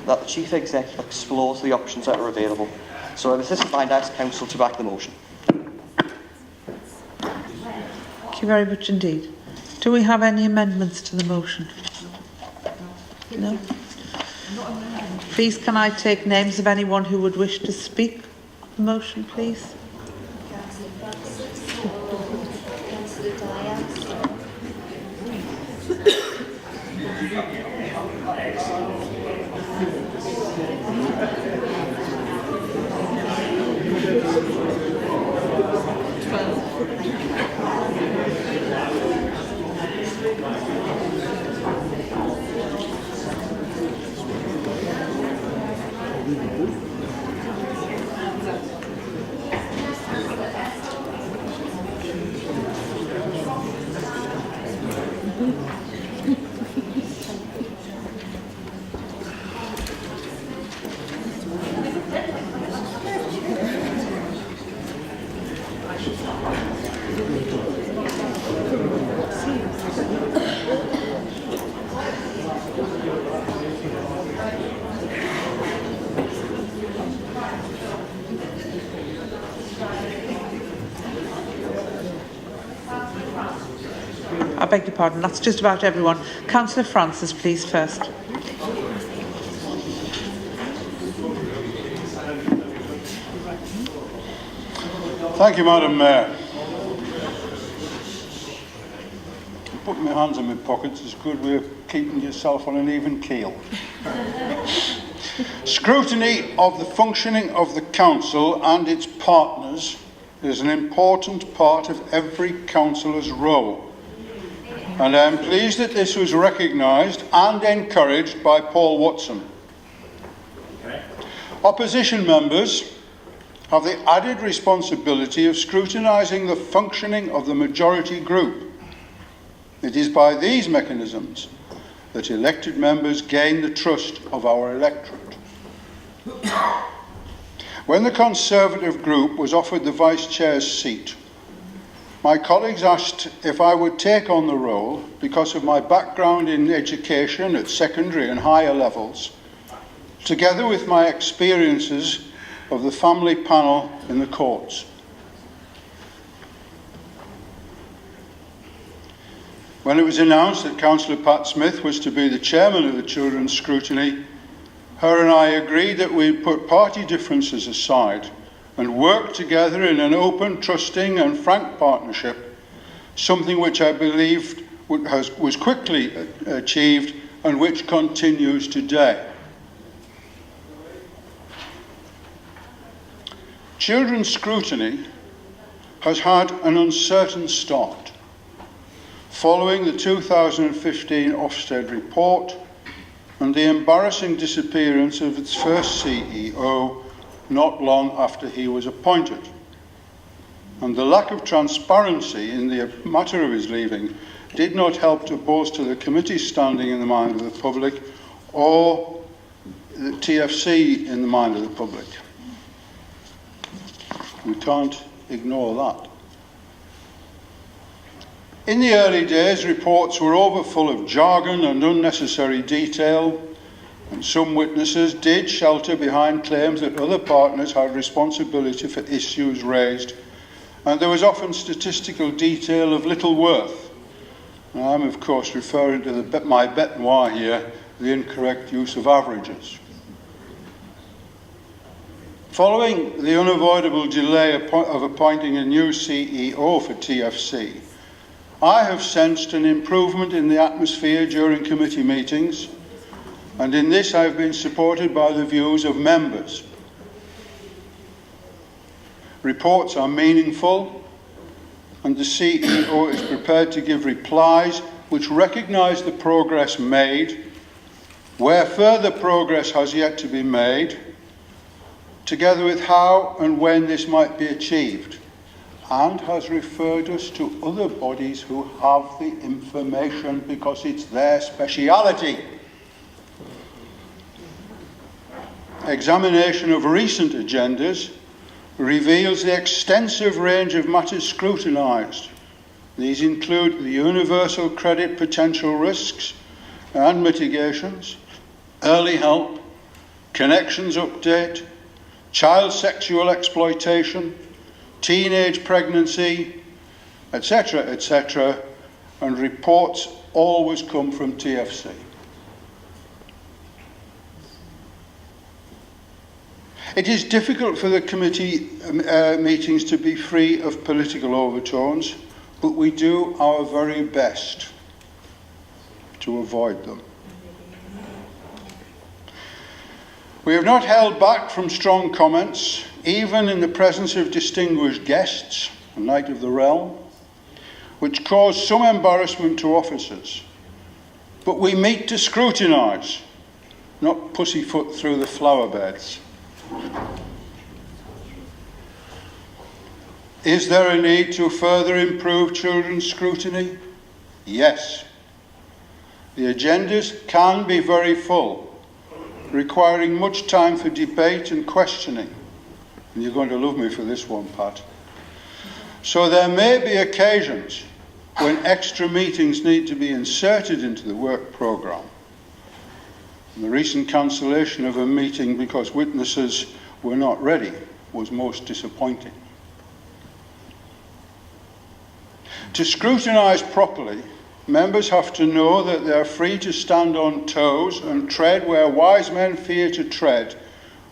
that the Chief Executive explores the options that are available. So with this in mind, I ask Council to back the motion. Thank you very much indeed. Do we have any amendments to the motion? No? Please, can I take names of anyone who would wish to speak on the motion, please? beg your pardon, that's just about everyone. Councillor Francis, please, first. Thank you, Madam Mayor. Putting my hands in my pockets is a good way of keeping yourself on an even keel. Scrutiny of the functioning of the council and its partners is an important part of every councillor's role. And I am pleased that this was recognised and encouraged by Paul Watson. Opposition members have the added responsibility of scrutinising the functioning of the majority group. It is by these mechanisms that elected members gain the trust of our electorate. When the Conservative group was offered the Vice Chair's seat, my colleagues asked if I would take on the role because of my background in education at secondary and higher levels, together with my experiences of the family panel in the courts. When it was announced that Councillor Pat Smith was to be the chairman of the Children's Scrutiny, her and I agreed that we'd put party differences aside and work together in an open, trusting and frank partnership, something which I believed was quickly achieved and which continues today. Children's Scrutiny has had an uncertain start, following the 2015 Ofsted report and the embarrassing disappearance of its first CEO not long after he was appointed. And the lack of transparency in the matter of his leaving did not help to bolster the committee's standing in the mind of the public or the TFC in the mind of the public. We can't ignore that. In the early days, reports were overfull of jargon and unnecessary detail, and some witnesses did shelter behind claims that other partners had responsibility for issues raised, and there was often statistical detail of little worth. Now, I'm of course referring to my bête noire here, the incorrect use of averages. Following the unavoidable delay of appointing a new CEO for TFC, I have sensed an improvement in the atmosphere during committee meetings, and in this I have been supported by the views of members. Reports are meaningful, and the CEO is prepared to give replies which recognise the progress made, where further progress has yet to be made, together with how and when this might be achieved, and has referred us to other bodies who have the information because it's their speciality. Examination of recent agendas reveals the extensive range of matters scrutinised. These include the universal credit potential risks and mitigations, early help, connections update, child sexual exploitation, teenage pregnancy, etc., etc., and reports always come from TFC. It is difficult for the committee meetings to be free of political overtones, but we do our very best to avoid them. We have not held back from strong comments, even in the presence of distinguished guests, a Knight of the Realm, which caused some embarrassment to officers. But we meet to scrutinise, not pussyfoot through the flower beds. Is there a need to further improve children's scrutiny? Yes. The agendas can be very full, requiring much time for debate and questioning. And you're going to love me for this one, Pat. So there may be occasions when extra meetings need to be inserted into the work programme. The recent cancellation of a meeting because witnesses were not ready was most disappointing. To scrutinise properly, Members have to know that they are free to stand on toes and tread where wise men fear to tread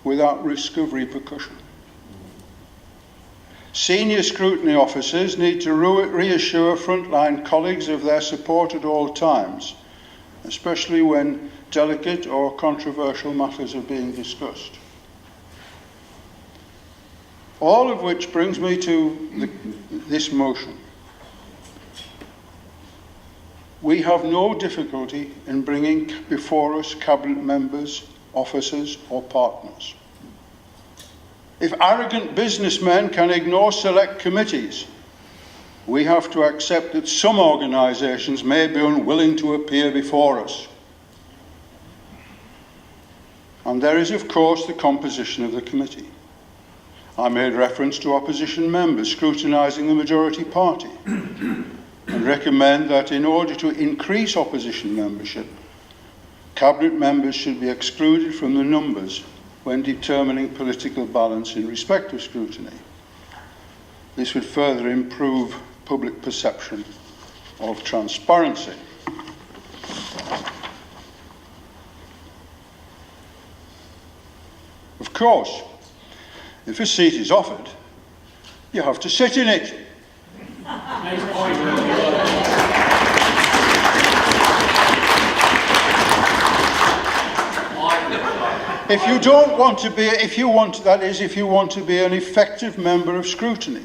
without risk of repercussion. Senior scrutiny officers need to reassure frontline colleagues of their support at all times, especially when delicate or controversial matters are being discussed. All of which brings me to this motion. We have no difficulty in bringing before us cabinet members, officers or partners. If arrogant businessmen can ignore select committees, we have to accept that some organisations may be unwilling to appear before us. And there is, of course, the composition of the committee. I made reference to opposition members scrutinising the majority party and recommend that in order to increase opposition membership, cabinet members should be excluded from the numbers when determining political balance in respect of scrutiny. This would further improve public perception of transparency. Of course, if a seat is offered, you have to sit in it. If you don't want to be, if you want to be an effective member of scrutiny,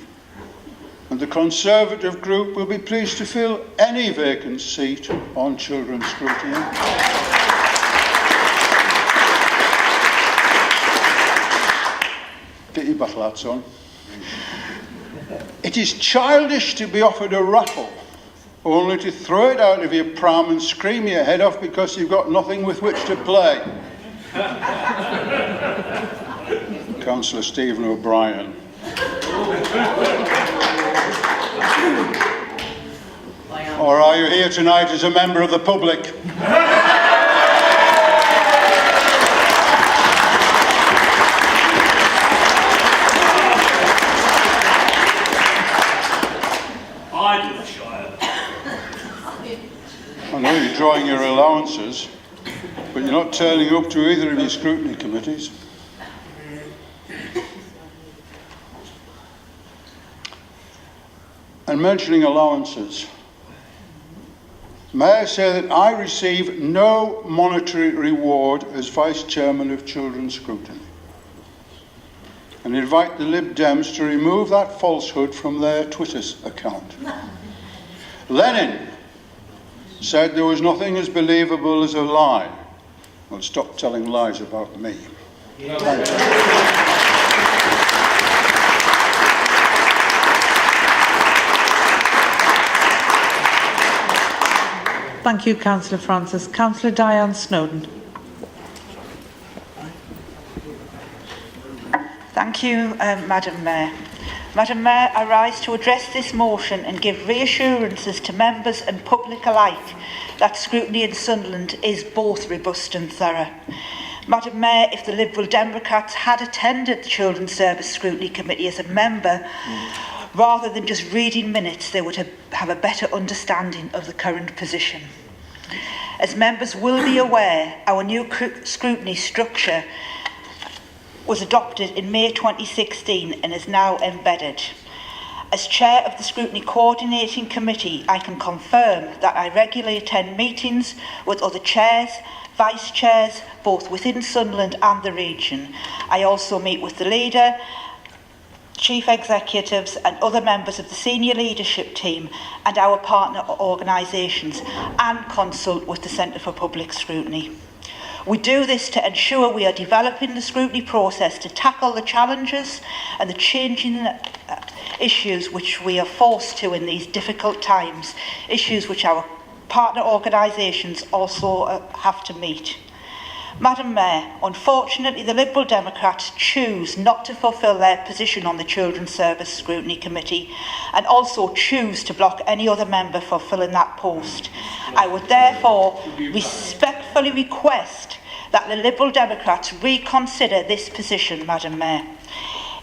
and the Conservative group will be pleased to fill any vacant seat on children's scrutiny. Get your battle hats on. It is childish to be offered a rattle, only to throw it out of your pram and scream your head off because you've got nothing with which to play. Councillor Stephen O'Brien. Or are you here tonight as a member of the public? I know you're drawing your allowances, but you're not turning up to either of your scrutiny committees. And mentioning allowances, may I say that I receive no monetary reward as Vice Chairman of Children's Scrutiny, and invite the Lib Dems to remove that falsehood from their Twitter account. Lenin said there was nothing as believable as a lie. Well, stop telling lies about me. Thank you. Thank you, Councillor Francis. Councillor Diane Snowden. Thank you, Madam Mayor. Madam Mayor, I rise to address this motion and give reassurances to members and public alike that scrutiny in Sunderland is both robust and thorough. Madam Mayor, if the Liberal Democrats had attended the Children's Service Scrutiny Committee as a member, rather than just reading minutes, they would have a better understanding of the current position. As members will be aware, our new scrutiny structure was adopted in May 2016 and is now embedded. As Chair of the Scrutiny Coordinating Committee, I can confirm that I regularly attend meetings with other chairs, vice chairs, both within Sunderland and the region. I also meet with the leader, chief executives and other members of the senior leadership team and our partner organisations, and consult with the Centre for Public Scrutiny. We do this to ensure we are developing the scrutiny process to tackle the challenges and the changing issues which we are forced to in these difficult times, issues which our partner organisations also have to meet. Madam Mayor, unfortunately the Liberal Democrats choose not to fulfil their position on the Children's Service Scrutiny Committee and also choose to block any other member fulfilling that post. I would therefore respectfully request that the Liberal Democrats reconsider this position, Madam Mayor.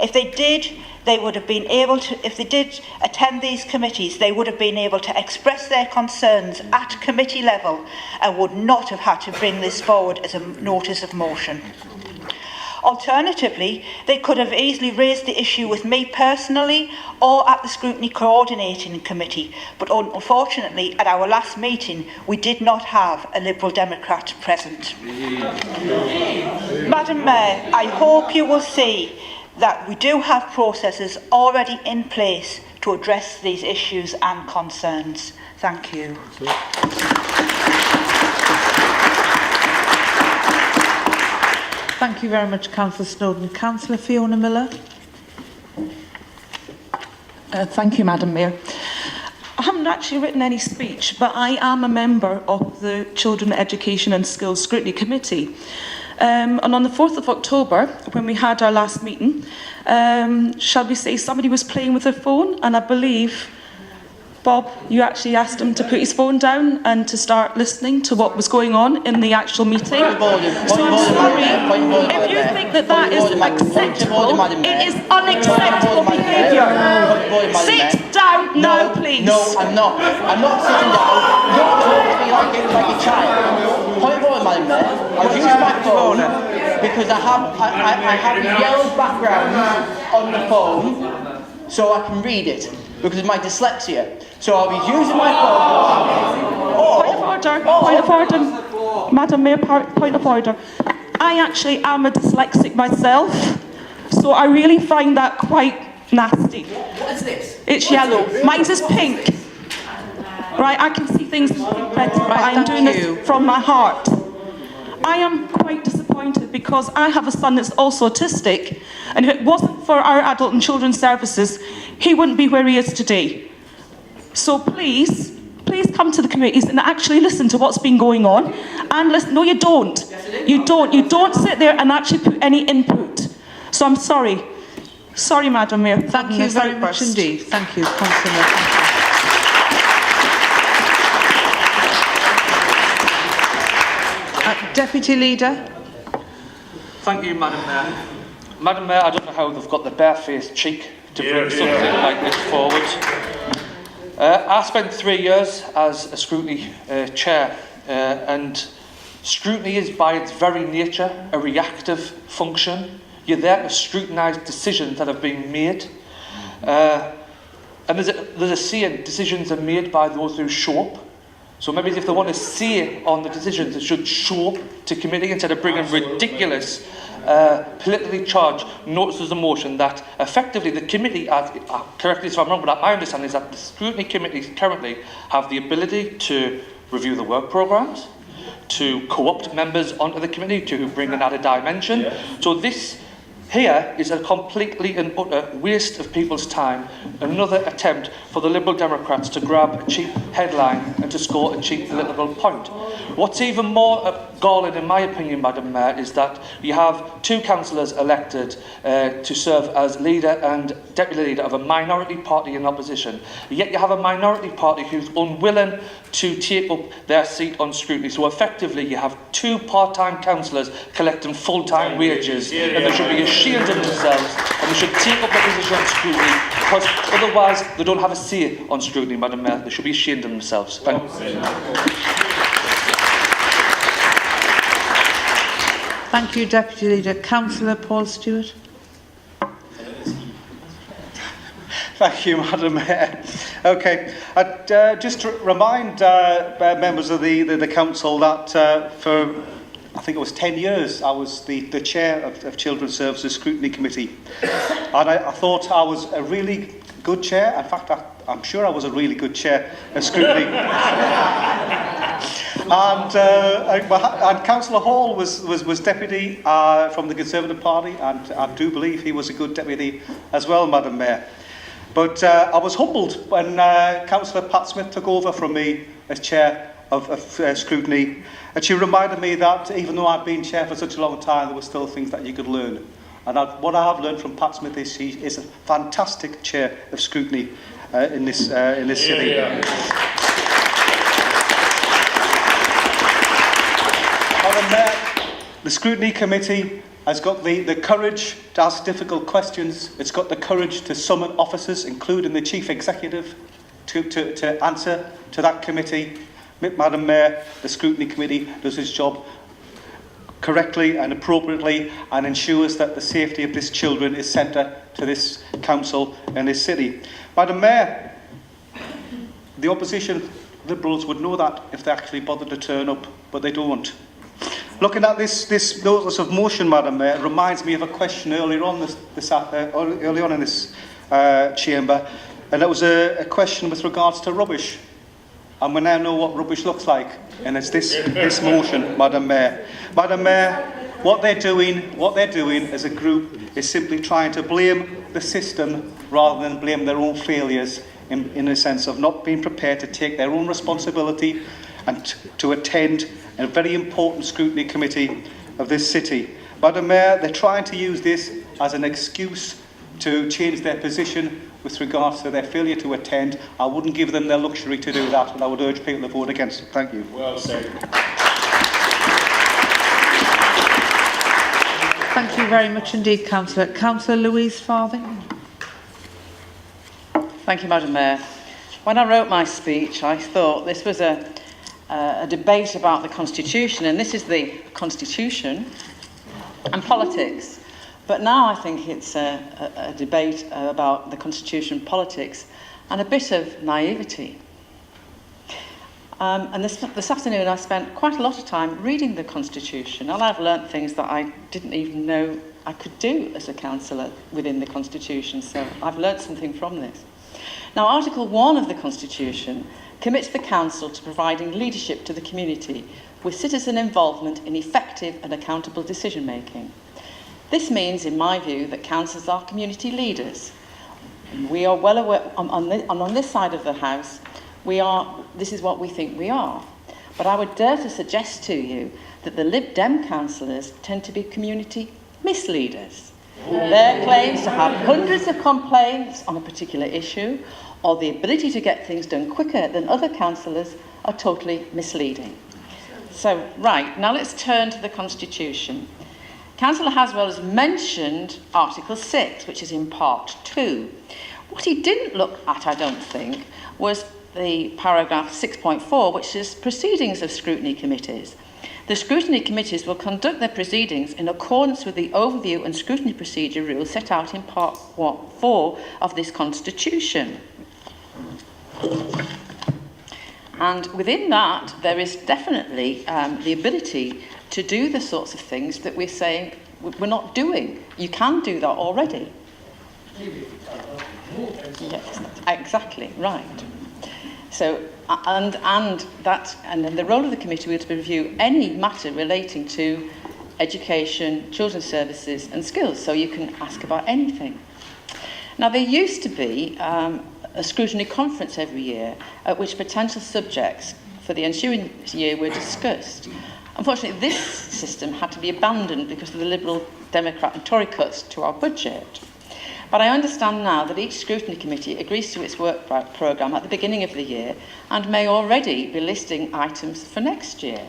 If they did, they would have been able to, if they did attend these committees, they would have been able to express their concerns at committee level and would not have had to bring this forward as a notice of motion. Alternatively, they could have easily raised the issue with me personally or at the Scrutiny Coordinating Committee, but unfortunately at our last meeting we did not have a Liberal Democrat present. Madam Mayor, I hope you will see that we do have processes already in place to address these issues and concerns. Thank you. Thank you very much, Councillor Snowdon. Councillor Fiona Miller. Thank you, Madam Mayor. I haven't actually written any speech, but I am a member of the Children Education and Skills Scrutiny Committee. And on the 4th of October, when we had our last meeting, shall we say somebody was playing with their phone, and I believe, Bob, you actually asked him to put his phone down and to start listening to what was going on in the actual meeting. So I'm sorry, if you think that that is acceptable, it is unacceptable behaviour. Sit down now, please. No, I'm not. I'm not sitting down. Don't talk to me like a child. Point of order, Madam Mayor. I've used my phone because I have yellow background on the phone so I can read it because of my dyslexia. So I'll be using my phone. Point of order. Madam Mayor, point of order. I actually am a dyslexic myself, so I really find that quite nasty. What is this? It's yellow. Mine's is pink. Right, I can see things better, but I'm doing this from my heart. I am quite disappointed because I have a son that's also autistic, and if it wasn't for our adult and children's services, he wouldn't be where he is today. So please come to the committees and actually listen to what's been going on. And listen, no, you don't. You don't sit there and actually put any input. So I'm sorry. Sorry, Madam Mayor. Thank you very much indeed. Thank you, Councillor. Deputy Leader. Thank you, Madam Mayor. Madam Mayor, I don't know how they've got the barefaced cheek to bring something like this forward. I spent 3 years as a scrutiny chair, and scrutiny is by its very nature a reactive function. You're there to scrutinise decisions that have been made. And there's a saying, decisions are made by those who show up. So maybe if they want to say on the decisions, they should show up to committee instead of bringing ridiculous, politically charged notices of motion that effectively the committee, correct me if I'm wrong, but my understanding is that the scrutiny committees currently have the ability to review the work programmes, to co-opt members onto the committee, to bring an added dimension. So this here is a completely and utter waste of people's time, another attempt for the Liberal Democrats to grab a cheap headline and to score a cheap political point. What's even more galling, in my opinion, Madam Mayor, is that you have 2 councillors elected to serve as leader and deputy leader of a minority party in opposition, yet you have a minority party who's unwilling to take up their seat on scrutiny. So effectively you have 2 part-time councillors collecting full-time wages, and they should be ashamed of themselves and they should take up their position on scrutiny, because otherwise they don't have a say on scrutiny, Madam Mayor. They should be ashamed of themselves. Thank you. Thank you, Deputy Leader. Councillor Paul Stewart. Thank you, Madam Mayor. Okay, just to remind members of the council that for, I think it was 10 years, I was the chair of Children's Services Scrutiny Committee. And I thought I was a really good chair. In fact, I'm sure I was a really good chair of scrutiny. And Councillor Hall was deputy from the Conservative Party, and I do believe he was a good deputy as well, Madam Mayor. But I was humbled when Councillor Pat Smith took over from me as chair of scrutiny, and she reminded me that even though I'd been chair for such a long time, there were still things that you could learn. And what I have learned from Pat Smith is she is a fantastic chair of scrutiny in this city. Madam Mayor, the Scrutiny Committee has got the courage to ask difficult questions. It's got the courage to summon officers, including the Chief Executive, to answer to that committee. Madam Mayor, the Scrutiny Committee does its job correctly and appropriately and ensures that the safety of these children is centre to this council and this city. Madam Mayor, the opposition Liberals would know that if they actually bothered to turn up, but they don't. Looking at this notice of motion, Madam Mayor, reminds me of a question earlier on early on in this chamber, and that was a question with regards to rubbish. And we now know what rubbish looks like, and it's this motion, Madam Mayor. Madam Mayor, what they're doing as a group is simply trying to blame the system rather than blame their own failures in a sense of not being prepared to take their own responsibility and to attend a very important scrutiny committee of this city. Madam Mayor, they're trying to use this as an excuse to change their position with regards to their failure to attend. I wouldn't give them their luxury to do that, and I would urge people to vote against it. Thank you. Well said. Thank you very much indeed, Councillor. Councillor Louise Farthing. Thank you, Madam Mayor. When I wrote my speech, I thought this was a debate about the Constitution, and this is the Constitution and politics. But now I think it's a debate about the Constitution, politics, and a bit of naivety. And this afternoon I spent quite a lot of time reading the Constitution, and I've learnt things that I didn't even know I could do as a councillor within the Constitution, so I've learnt something from this. Now, Article 1 of the Constitution commits the Council to providing leadership to the community with citizen involvement in effective and accountable decision-making. This means, in my view, that councillors are community leaders. We are well aware, on this side of the House, this is what we think we are. But I would dare to suggest to you that the Lib Dem councillors tend to be community misleaders. Their claims to have hundreds of complaints on a particular issue or the ability to get things done quicker than other councillors are totally misleading. So, right, now let's turn to the Constitution. Councillor Haswell has mentioned Article 6, which is in Part 2. What he didn't look at, I don't think, was the paragraph 6.4, which is proceedings of scrutiny committees. The scrutiny committees will conduct their proceedings in accordance with the overview and scrutiny procedure rules set out in Part 4 of this Constitution. And within that, there is definitely the ability to do the sorts of things that we're saying we're not doing. You can do that already. Yes, exactly, right. So, and then the role of the committee will be to review any matter relating to education, children's services and skills, so you can ask about anything. Now, there used to be a scrutiny conference every year at which potential subjects for the ensuing year were discussed. Unfortunately, this system had to be abandoned because of the Liberal, Democrat and Tory cuts to our budget. But I understand now that each scrutiny committee agrees to its work programme at the beginning of the year and may already be listing items for next year.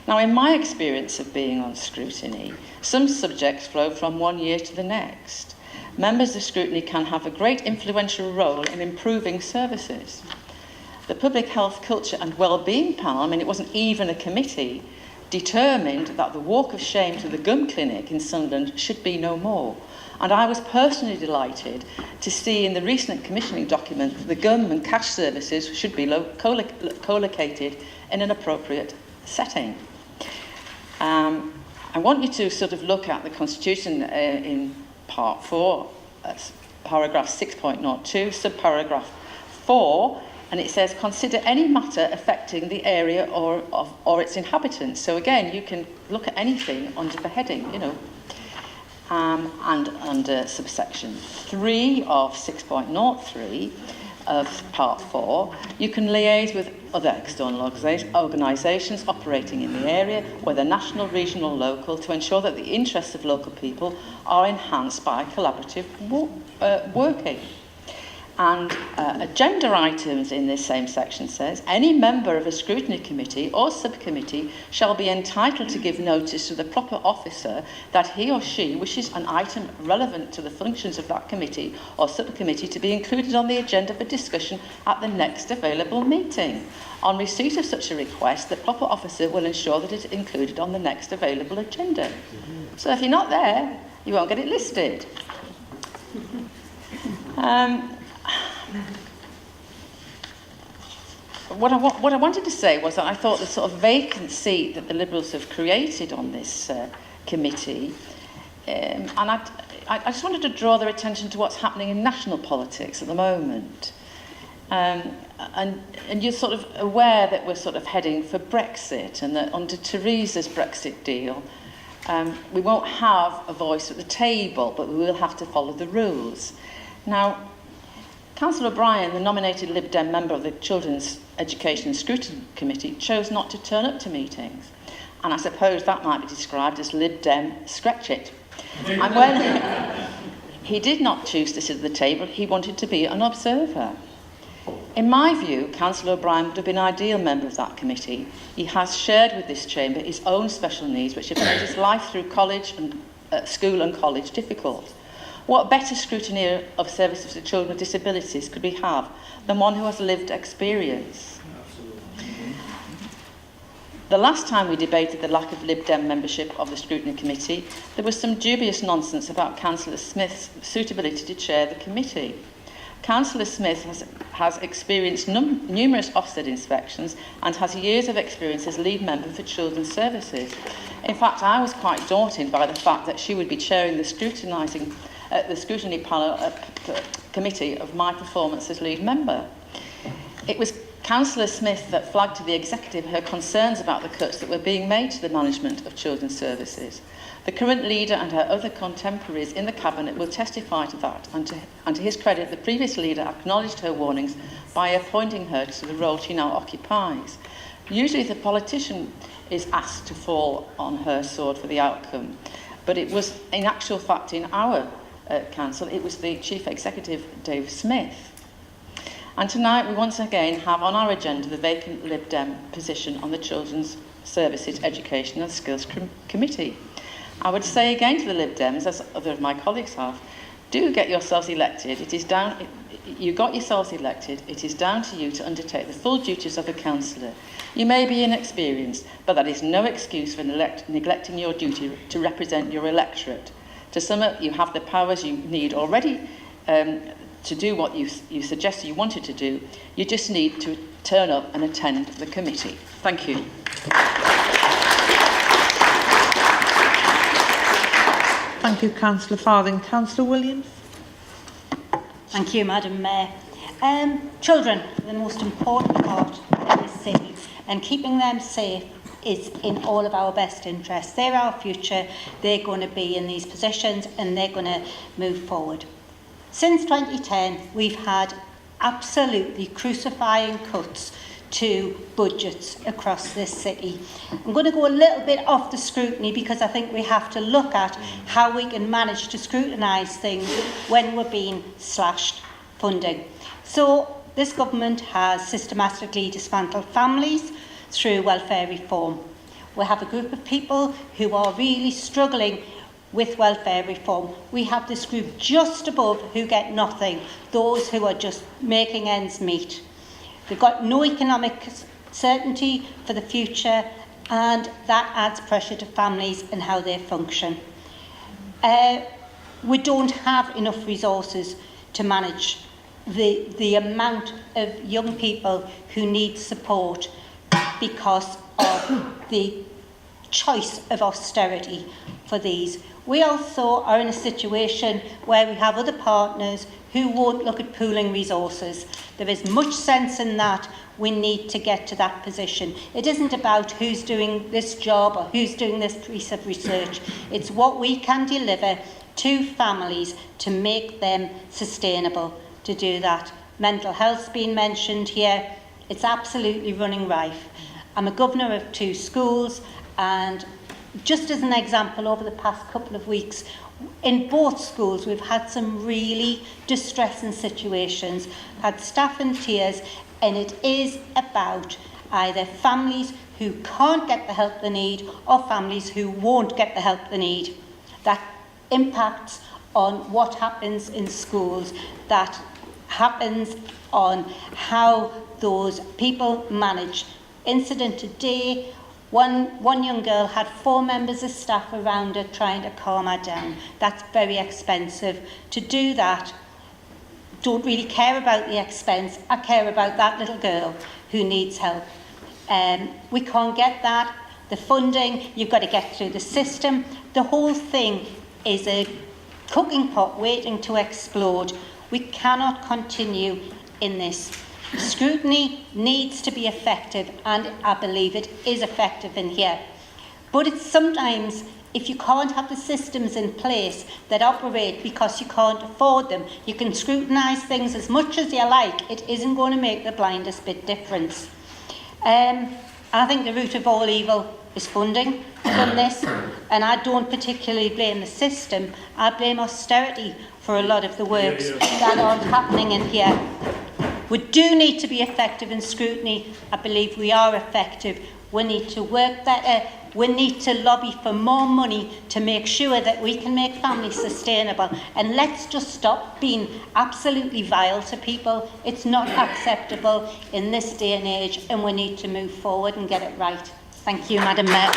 Now, in my experience of being on scrutiny, some subjects flow from one year to the next. Members of scrutiny can have a great influential role in improving services. The Public Health, Culture and Wellbeing panel, I mean, it wasn't even a committee, determined that the walk of shame to the gum clinic in Sunderland should be no more. And I was personally delighted to see in the recent commissioning document that the gum and cash services should be co-located in an appropriate setting. I want you to sort of look at the Constitution in Part 4, paragraph 6.02, subparagraph 4, and it says, consider any matter affecting the area or its inhabitants. So again, you can look at anything under the heading, you know. And under subsection 3 of 6.03 of Part 4, you can liaise with other external organisations operating in the area, whether national, regional, local, to ensure that the interests of local people are enhanced by collaborative working. And agenda items in this same section says, any member of a scrutiny committee or subcommittee shall be entitled to give notice to the proper officer that he or she wishes an item relevant to the functions of that committee or subcommittee to be included on the agenda for discussion at the next available meeting. On receipt of such a request, the proper officer will ensure that it is included on the next available agenda. So if you're not there, you won't get it listed. What I wanted to say was that I thought the sort of vacant seat that the Liberals have created on this committee, and I just wanted to draw their attention to what's happening in national politics at the moment. And you're sort of aware that we're sort of heading for Brexit, and that under Theresa's Brexit deal, we won't have a voice at the table, but we will have to follow the rules. Now, Councillor O'Brien, the nominated Lib Dem member of the Children's Education and Scrutiny Committee, chose not to turn up to meetings. And I suppose that might be described as Lib Dem scratch it. And when he did not choose to sit at the table, he wanted to be an observer. In my view, Councillor O'Brien would have been an ideal member of that committee. He has shared with this chamber his own special needs, which have made his life through college and school and college difficult. What better scrutineer of services to children with disabilities could we have than one who has lived experience? The last time we debated the lack of Lib Dem membership of the Scrutiny Committee, there was some dubious nonsense about Councillor Smith's suitability to chair the committee. Councillor Smith has experienced numerous Ofsted inspections and has years of experience as lead member for Children's Services. In fact, I was quite daunted by the fact that she would be chairing the scrutiny panel committee of my performance as lead member. It was Councillor Smith that flagged to the executive her concerns about the cuts that were being made to the management of Children's Services. The current leader and her other contemporaries in the Cabinet will testify to that, and to his credit, the previous leader acknowledged her warnings by appointing her to the role she now occupies. Usually the politician is asked to fall on her sword for the outcome, but it was in actual fact in our council, it was the Chief Executive, Dave Smith. And tonight we once again have on our agenda the vacant Lib Dem position on the Children's Services, Education and Skills Committee. I would say again to the Lib Dems, as other of my colleagues have, do get yourselves elected. You got yourselves elected. It is down to you to undertake the full duties of a councillor. You may be inexperienced, but that is no excuse for neglecting your duty to represent your electorate. To sum up, you have the powers you need already to do what you suggested you wanted to do. You just need to turn up and attend the committee. Thank you. Thank you, Councillor Farthing. Councillor Williams. Thank you, Madam Mayor. Children are the most important part of this city, and keeping them safe is in all of our best interests. They're our future. They're going to be in these positions and they're going to move forward. Since 2010, we've had absolutely crucifying cuts to budgets across this city. I'm going to go a little bit off the scrutiny because I think we have to look at how we can manage to scrutinise things when we're being slashed funding. So this government has systematically dismantled families through welfare reform. We have a group of people who are really struggling with welfare reform. We have this group just above who get nothing, those who are just making ends meet. They've got no economic certainty for the future, and that adds pressure to families and how they function. We don't have enough resources to manage the amount of young people who need support because of the choice of austerity for these. We also are in a situation where we have other partners who won't look at pooling resources. There is much sense in that. We need to get to that position. It isn't about who's doing this job or who's doing this piece of research. It's what we can deliver to families to make them sustainable to do that. Mental health's been mentioned here. It's absolutely running rife. I'm a governor of 2 schools, and Just as an example, over the past couple of weeks, in both schools, we've had some really distressing situations, had staff in tears, and it is about either families who can't get the help they need or families who won't get the help they need. That impacts on what happens in schools, that happens on how those people manage. Incident today, one young girl had 4 members of staff around her trying to calm her down. That's very expensive. To do that, don't really care about the expense. I care about that little girl who needs help. We can't get that. The funding, you've got to get through the system. The whole thing is a cooking pot waiting to explode. We cannot continue in this. Scrutiny needs to be effective, and I believe it is effective in here. But it's sometimes, if you can't have the systems in place that operate because you can't afford them, you can scrutinise things as much as you like, it isn't going to make the blindest bit difference. I think the root of all evil is funding from this, and I don't particularly blame the system. I blame austerity for a lot of the works that aren't happening in here. We do need to be effective in scrutiny. I believe we are effective. We need to work better. We need to lobby for more money to make sure that we can make families sustainable. And let's just stop being absolutely vile to people. It's not acceptable in this day and age, and we need to move forward and get it right. Thank you, Madam Mayor.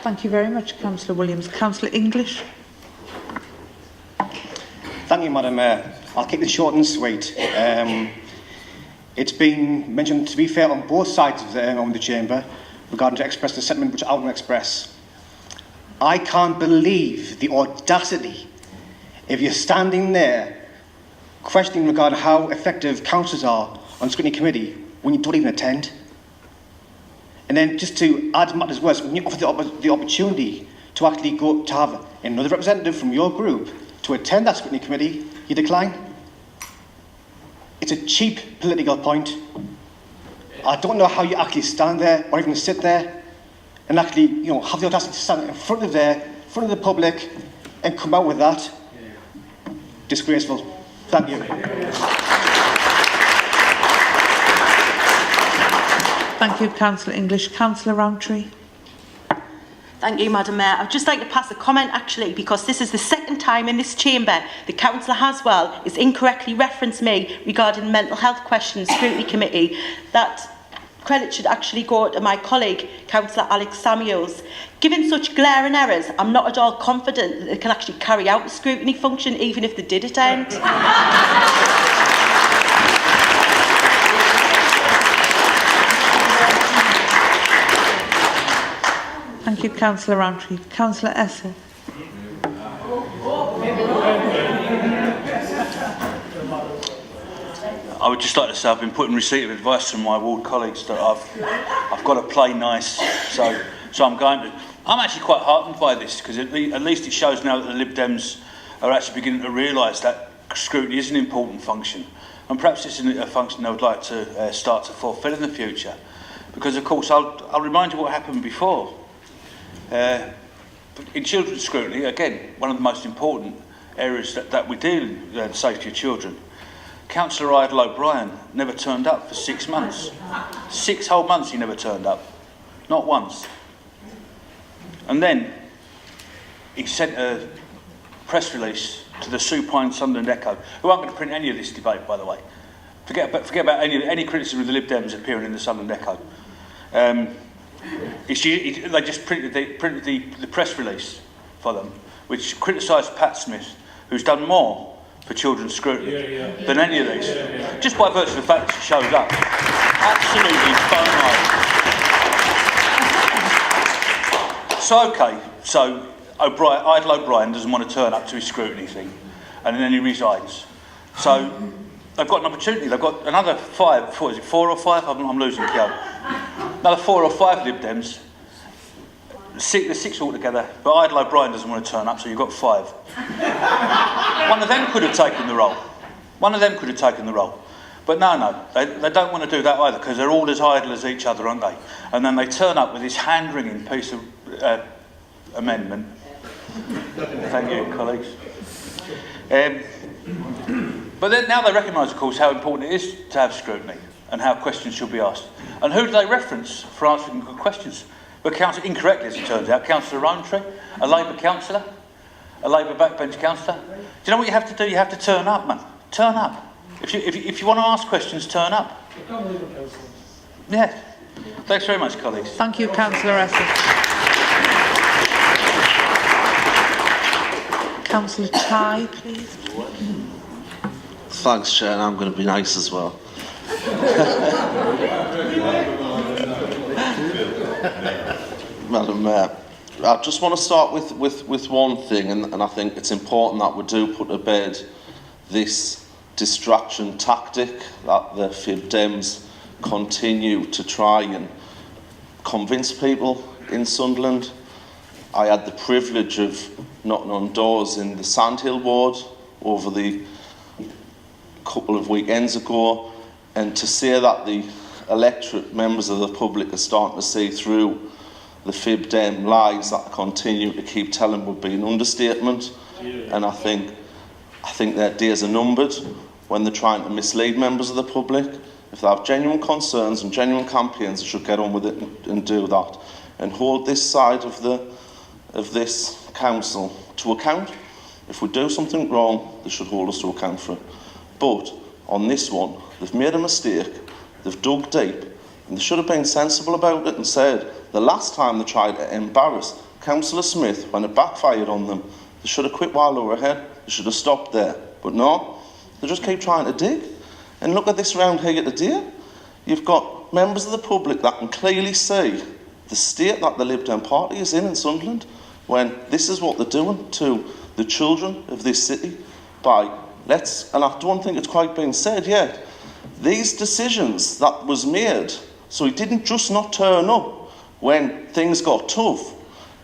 Thank you very much, Councillor Williams. Councillor English. Thank you, Madam Mayor. I'll keep this short and sweet. It's been mentioned, to be fair, on both sides of the chamber regarding to express the sentiment which I want to express. I can't believe the audacity if you're standing there questioning regarding how effective councillors are on scrutiny committee when you don't even attend. And then just to add matters worse, when you offer the opportunity to actually go to have another representative from your group to attend that scrutiny committee, you decline. It's a cheap political point. I don't know how you actually stand there or even sit there and actually, have the audacity to stand in front of the public and come out with that. Disgraceful. Thank you. Thank you, Councillor English. Councillor Roundtree. Thank you, Madam Mayor. I'd just like to pass a comment, actually, because this is the second time in this chamber the Councillor Haswell has incorrectly referenced me regarding the Mental Health Questions Scrutiny Committee. That credit should actually go to my colleague, Councillor Alex Samuels. Given such glaring errors, I'm not at all confident that they can actually carry out the scrutiny function, even if they did attend. Thank you, Councillor Roundtree. Councillor Essel. I would just like to say I've been put in receipt of advice from my ward colleagues that I've got to play nice, so I'm going to. I'm actually quite heartened by this, because at least it shows now that the Lib Dems are actually beginning to realise that scrutiny is an important function, and perhaps it's a function they would like to start to fulfil in the future. Because of course I'll remind you what happened before. In children's scrutiny, again, one of the most important areas that we deal in the safety of children. Councillor Idle O'Brien never turned up for 6 months. 6 whole months he never turned up. Not once. And then he sent a press release to the Supine Sunderland Echo, who aren't going to print any of this debate, by the way. Forget about any criticism of the Lib Dems appearing in the Sunderland Echo. They just printed the press release for them, which criticised Pat Smith, who's done more for children's scrutiny than any of these, just by virtue of the fact that she showed up. Absolutely bone So Idle O'Brien doesn't want to turn up to his scrutiny thing, and then he resigns. So they've got an opportunity. They've got another 4 or 5? I'm losing count. Another 4 or 5 Lib Dems. The 6 altogether, but Idle O'Brien doesn't want to turn up, so you've got 5. One of them could have taken the role. But no, they don't want to do that either, because they're all as idle as each other, aren't they? And then they turn up with this hand-wringing piece of amendment. Thank you, colleagues. But then now they recognise, of course, how important it is to have scrutiny and how questions should be asked. And who do they reference for answering good questions? But incorrectly, as it turns out, Councillor Rowntree, a Labour councillor, a Labour backbench councillor. Do you know what you have to do? You have to turn up, man. Turn up. If you want to ask questions, turn up. Yeah. Thanks very much, colleagues. Thank you, Councillor Essex. Councillor Ty, please. Thanks, Chair, and I'm going to be nice as well. Madam Mayor, I just want to start with one thing, and I think it's important that we do put to bed this distraction tactic that the Fib Dems continue to try and convince people in Sunderland. I had the privilege of knocking on doors in the Sandhill ward over the couple of weekends ago, and to say that the electorate, members of the public, are starting to see through the Fib Dem lies that continue to keep telling would be an understatement. And I think their days are numbered when they're trying to mislead members of the public. If they have genuine concerns and genuine campaigns, they should get on with it and do that, and hold this side of this council to account. If we do something wrong, they should hold us to account for it. But on this one, they've made a mistake, they've dug deep, and they should have been sensible about it and said, the last time they tried to embarrass Councillor Smith when it backfired on them, they should have quit while they were ahead, they should have stopped there. But no, they just keep trying to dig. And look at this round here today. You've got members of the public that can clearly see the state that the Lib Dem party is in Sunderland, when this is what they're doing to the children of this city by, and I don't think it's quite been said yet, these decisions that was made, so he didn't just not turn up when things got tough.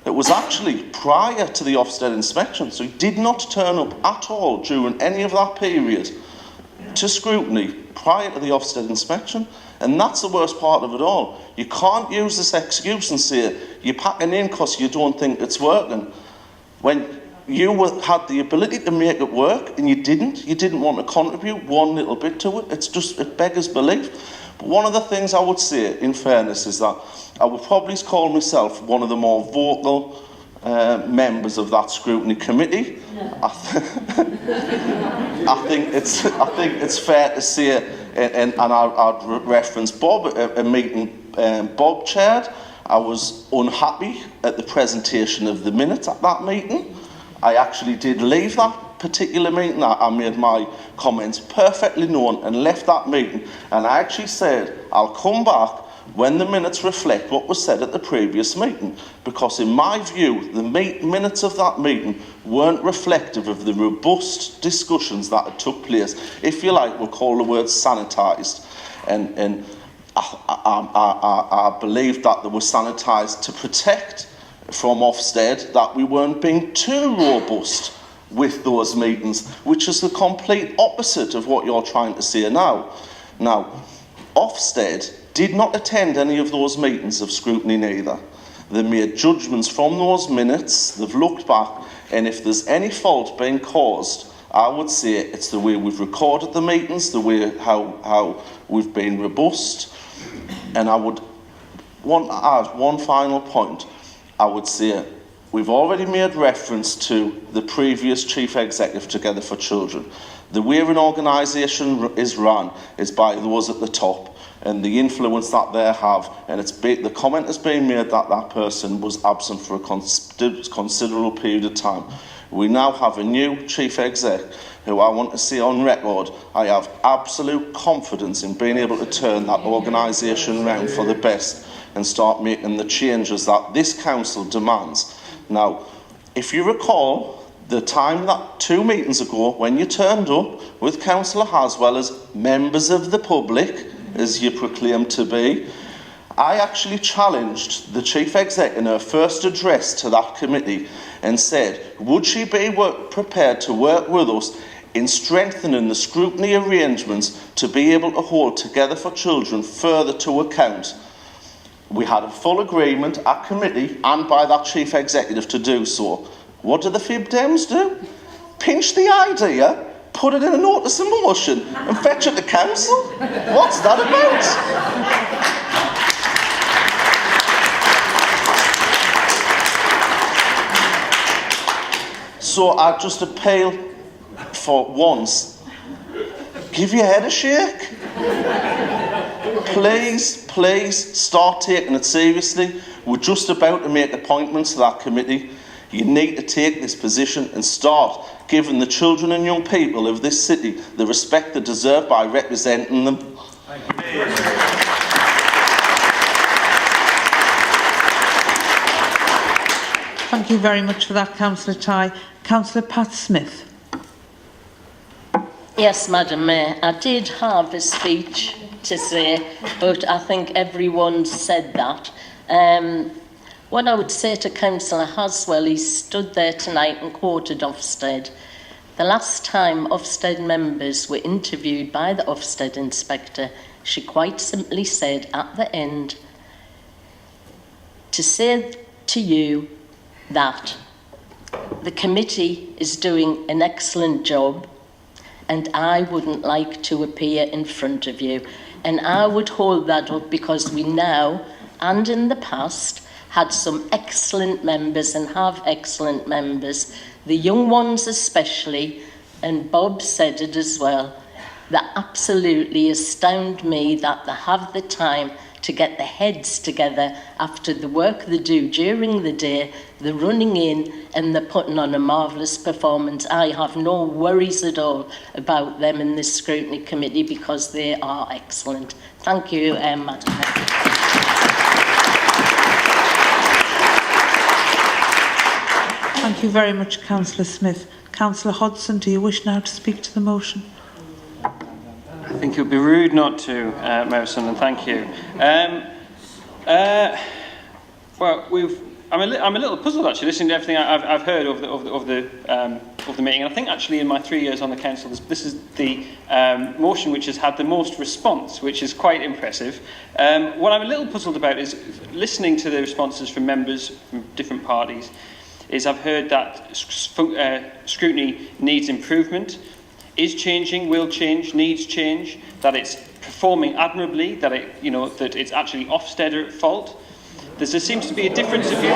It was actually prior to the Ofsted inspection, so he did not turn up at all during any of that period to scrutiny prior to the Ofsted inspection. And that's the worst part of it all. You can't use this excuse and say you're packing in because you don't think it's working, when you had the ability to make it work and you didn't want to contribute one little bit to it. It beggars belief. But one of the things I would say, in fairness, is that I would probably call myself one of the more vocal members of that scrutiny committee. No. I think it's fair to say, and I'd reference Bob, a meeting Bob chaired. I was unhappy at the presentation of the minutes at that meeting. I actually did leave that particular meeting. I made my comments perfectly known and left that meeting. And I actually said, I'll come back when the minutes reflect what was said at the previous meeting. Because in my view, the minutes of that meeting weren't reflective of the robust discussions that had took place. If you like, we'll call the word sanitised. And I believe that they were sanitised to protect from Ofsted that we weren't being too robust with those meetings, which is the complete opposite of what you're trying to say now. Now, Ofsted did not attend any of those meetings of scrutiny neither. They made judgments from those minutes, they've looked back, and if there's any fault being caused, I would say it's the way we've recorded the meetings, the way how we've been robust. And I would want to add one final point. I would say we've already made reference to the previous Chief Executive Together for Children. The way an organisation is run is by those at the top and the influence that they have, and the comment has been made that that person was absent for a considerable period of time. We now have a new Chief Exec who I want to see on record. I have absolute confidence in being able to turn that organisation round for the best and start making the changes that this council demands. Now, if you recall the time that 2 meetings ago when you turned up with Councillor Haswell as members of the public, as you proclaimed to be, I actually challenged the Chief Exec in her first address to that committee and said, would she be prepared to work with us in strengthening the scrutiny arrangements to be able to hold Together for Children further to account. We had a full agreement at committee and by that chief executive to do so. What do the Fib Dems do? Pinch the idea, put it in a notice of motion and fetch it to council? What's that about? So I just appeal for once, give your head a shake. Please start taking it seriously. We're just about to make appointments to that committee. You need to take this position and start giving the children and young people of this city the respect they deserve by representing them. Thank you very much for that, Councillor Tighe. Councillor Pat Smith. Yes, Madam Mayor, I did have a speech to say, but I think everyone said that. What I would say to Councillor Haswell, he stood there tonight and quoted Ofsted. The last time Ofsted members were interviewed by the Ofsted inspector, she quite simply said at the end, to say to you that the committee is doing an excellent job and I wouldn't like to appear in front of you. And I would hold that up because we now, and in the past, had some excellent members and have excellent members, the young ones especially, and Bob said it as well, that absolutely astound me that they have the time to get their heads together after the work they do during the day, they're running in and they're putting on a marvellous performance. I have no worries at all about them in this scrutiny committee because they are excellent. Thank you, Madam Mayor. Thank you very much, Councillor Smith. Councillor Hodson, do you wish now to speak to the motion? I think it would be rude not to, Mayor Sunderland. Thank you. I'm a little puzzled actually, listening to everything I've heard of the meeting. And I think actually in my 3 years on the council, this is the motion which has had the most response, which is quite impressive. What I'm a little puzzled about is listening to the responses from members from different parties. I've heard that scrutiny needs improvement, is changing, will change, needs change, that it's performing admirably, that it's actually Ofsted at fault. There seems to be a difference of view.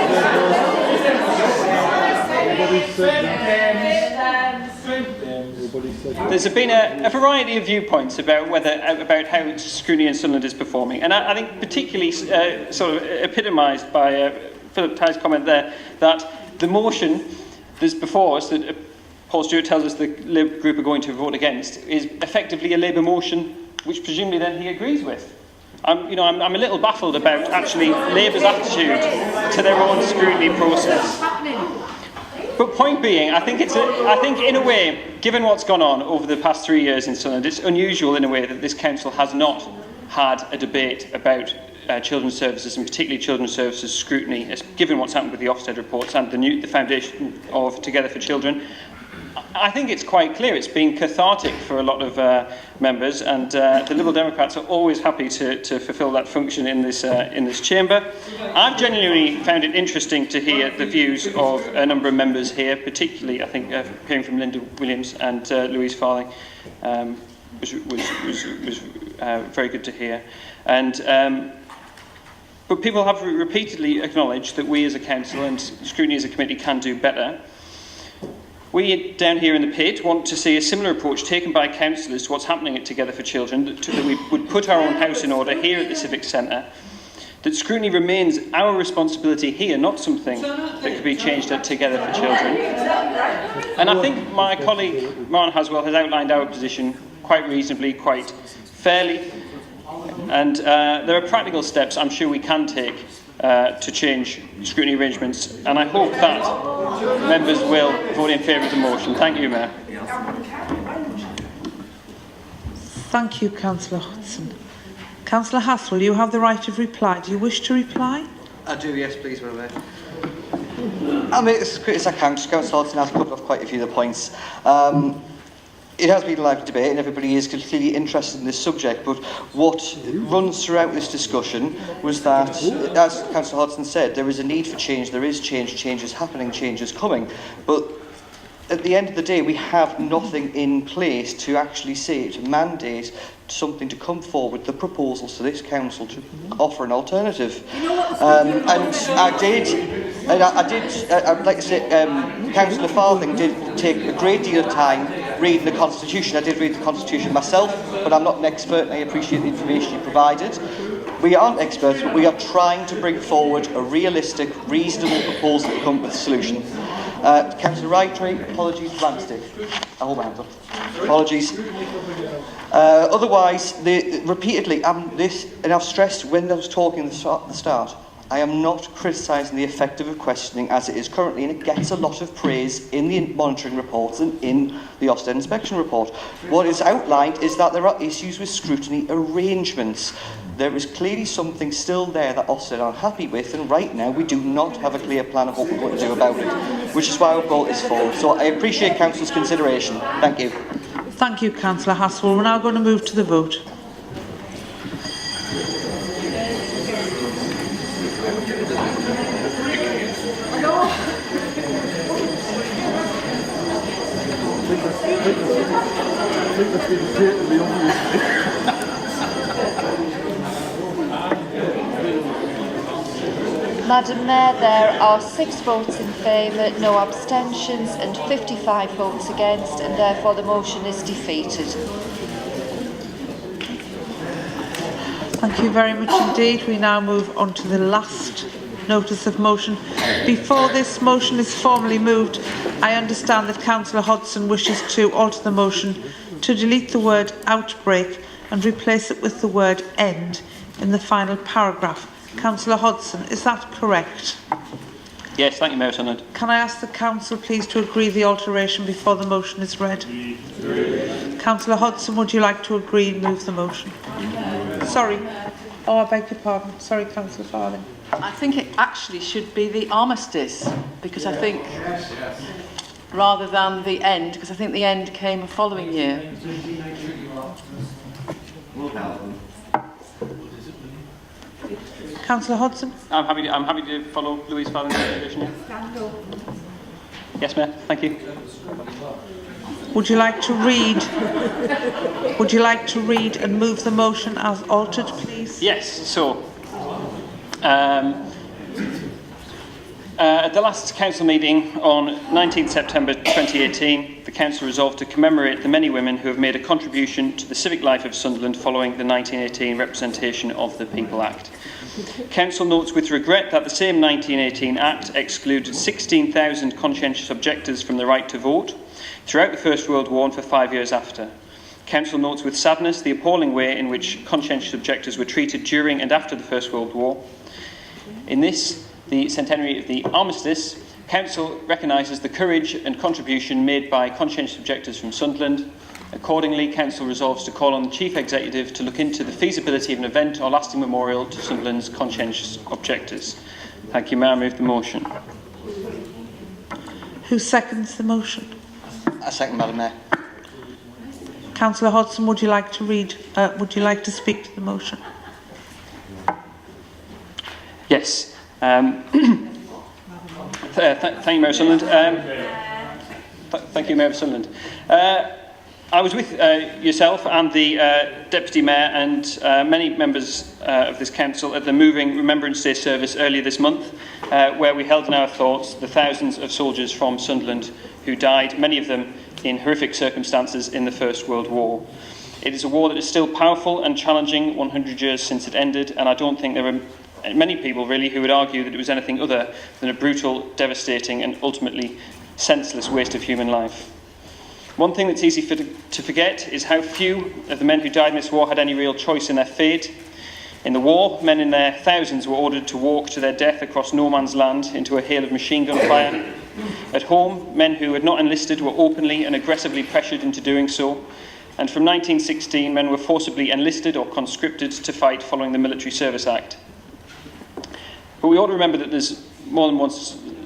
There's been a variety of viewpoints about how scrutiny in Sunderland is performing, and I think particularly sort of epitomised by Philip Tighe's comment there that the motion that's before us that Paul Stewart tells us the Labour group are going to vote against is effectively a Labour motion, which presumably then he agrees with. I'm a little baffled about actually Labour's attitude to their own scrutiny process. But point being, I think in a way, given what's gone on over the past 3 years in Sunderland, it's unusual in a way that this council has not had a debate about children's services, and particularly children's services scrutiny, given what's happened with the Ofsted reports and the foundation of Together for Children. I think it's quite clear it's been cathartic for a lot of members, and the Liberal Democrats are always happy to fulfil that function in this chamber. I've genuinely found it interesting to hear the views of a number of members here, particularly I think hearing from Linda Williams and Louise Farthing was very good to hear. But people have repeatedly acknowledged that we as a council and scrutiny as a committee can do better. We down here in the pit want to see a similar approach taken by councillors to what's happening at Together for Children, that we would put our own house in order here at the Civic Centre, that scrutiny remains our responsibility here, not something that could be changed at Together for Children. And I think my colleague Martin Haswell has outlined our position quite reasonably, quite fairly, and there are practical steps I'm sure we can take to change scrutiny arrangements, and I hope that members will vote in favour of the motion. Thank you, Mayor. Thank you, Councillor Hodson. Councillor Haswell, you have the right of reply. Do you wish to reply? I do, yes, please, Madam Mayor. I'll make this as quick as I can. Councillor Hodson has covered off quite a few of the points. it has been a lively debate and everybody is completely interested in this subject, but what runs throughout this discussion was that, as Councillor Hodgson said, there is a need for change, there is change, change is happening, change is coming, but at the end of the day we have nothing in place to actually say, to mandate something to come forward, the proposals to this council to offer an alternative. And I'd like to say, Councillor Farthing did take a great deal of time reading the Constitution. I did read the Constitution myself, but I'm not an expert and I appreciate the information you provided. We aren't experts, but we are trying to bring forward a realistic, reasonable proposal to come with a solution. Councillor Wright, apologies, Ramstick. I hold my hands up. Apologies. Otherwise, repeatedly, and I've stressed when I was talking at the start, I am not criticising the effective questioning as it is currently, and it gets a lot of praise in the monitoring reports and in the Ofsted inspection report. What is outlined is that there are issues with scrutiny arrangements. There is clearly something still there that Ofsted aren't happy with, and right now we do not have a clear plan of what we're going to do about it, which is why I brought this forward. So I appreciate Council's consideration. Thank you. Thank you, Councillor Hasswell. We're now going to move to the vote. Madam Mayor, there are 6 votes in favour, no abstentions and 55 votes against, and therefore the motion is defeated. Thank you very much indeed. We now move on to the last notice of motion. Before this motion is formally moved, I understand that Councillor Hodgson wishes to alter the motion to delete the word outbreak and replace it with the word end in the final paragraph. Councillor Hodgson, is that correct? Yes, thank you, Mayor Sunderland. Can I ask the Council please to agree the alteration before the motion is read? Councillor Hodgson, would you like to agree and move the motion? Sorry. Oh, I beg your pardon. Sorry, Councillor Farthing. I think it actually should be the armistice, because I think, rather than the end, because I think the end came the following year. Councillor Hodgson. I'm happy to follow Louise Farthing's recommendation. Yes, Mayor. Thank you. Would you like to read? Would you like to read and move the motion as altered, please? Yes. So, at the last council meeting on 19th September 2018, the council resolved to commemorate the many women who have made a contribution to the civic life of Sunderland following the 1918 Representation of the People Act. Council notes with regret that the same 1918 Act excluded 16,000 conscientious objectors from the right to vote throughout the First World War and for 5 years after. Council notes with sadness the appalling way in which conscientious objectors were treated during and after the First World War. In this, the centenary of the armistice, Council recognises the courage and contribution made by conscientious objectors from Sunderland. Accordingly, Council resolves to call on the Chief Executive to look into the feasibility of an event or lasting memorial to Sunderland's conscientious objectors. Thank you, Mayor. I move the motion. Who seconds the motion? I second, Madam Mayor. Councillor Hodgson, would you like to read? Would you like to speak to the motion? Yes. Thank you, Mayor Sunderland. Thank you, Mayor Sunderland. I was with yourself and the Deputy Mayor and many members of this council at the moving Remembrance Day service earlier this month, where we held in our thoughts the thousands of soldiers from Sunderland who died, many of them in horrific circumstances in the First World War. It is a war that is still powerful and challenging 100 years since it ended, and I don't think there are many people really who would argue that it was anything other than a brutal, devastating and ultimately senseless waste of human life. One thing that's easy to forget is how few of the men who died in this war had any real choice in their fate. In the war, men in their thousands were ordered to walk to their death across no man's land into a hail of machine gun fire. At home, men who had not enlisted were openly and aggressively pressured into doing so. And from 1916, men were forcibly enlisted or conscripted to fight following the Military Service Act. But we ought to remember that there's more than one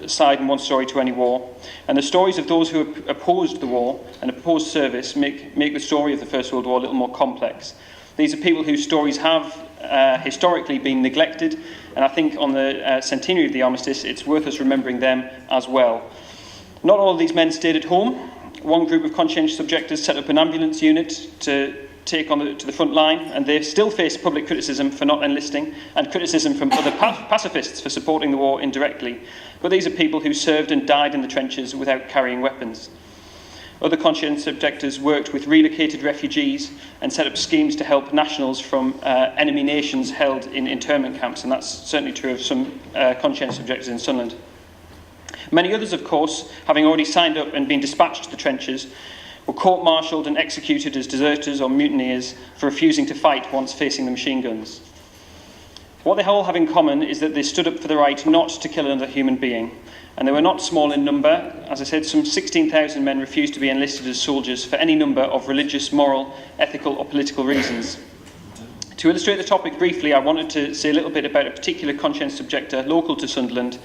side and one story to any war. And the stories of those who opposed the war and opposed service make the story of the First World War a little more complex. These are people whose stories have historically been neglected, and I think on the centenary of the armistice, it's worth us remembering them as well. Not all of these men stayed at home. One group of conscientious objectors set up an ambulance unit to take to the front line, and they still face public criticism for not enlisting and criticism from other pacifists for supporting the war indirectly. But these are people who served and died in the trenches without carrying weapons. Other conscientious objectors worked with relocated refugees and set up schemes to help nationals from enemy nations held in internment camps, and that's certainly true of some conscientious objectors in Sunderland. Many others, of course, having already signed up and been dispatched to the trenches, were court-martialed and executed as deserters or mutineers for refusing to fight once facing the machine guns. What they all have in common is that they stood up for the right not to kill another human being, and they were not small in number. As I said, some 16,000 men refused to be enlisted as soldiers for any number of religious, moral, ethical or political reasons. To illustrate the topic briefly, I wanted to say a little bit about a particular conscientious objector local to Sunderland.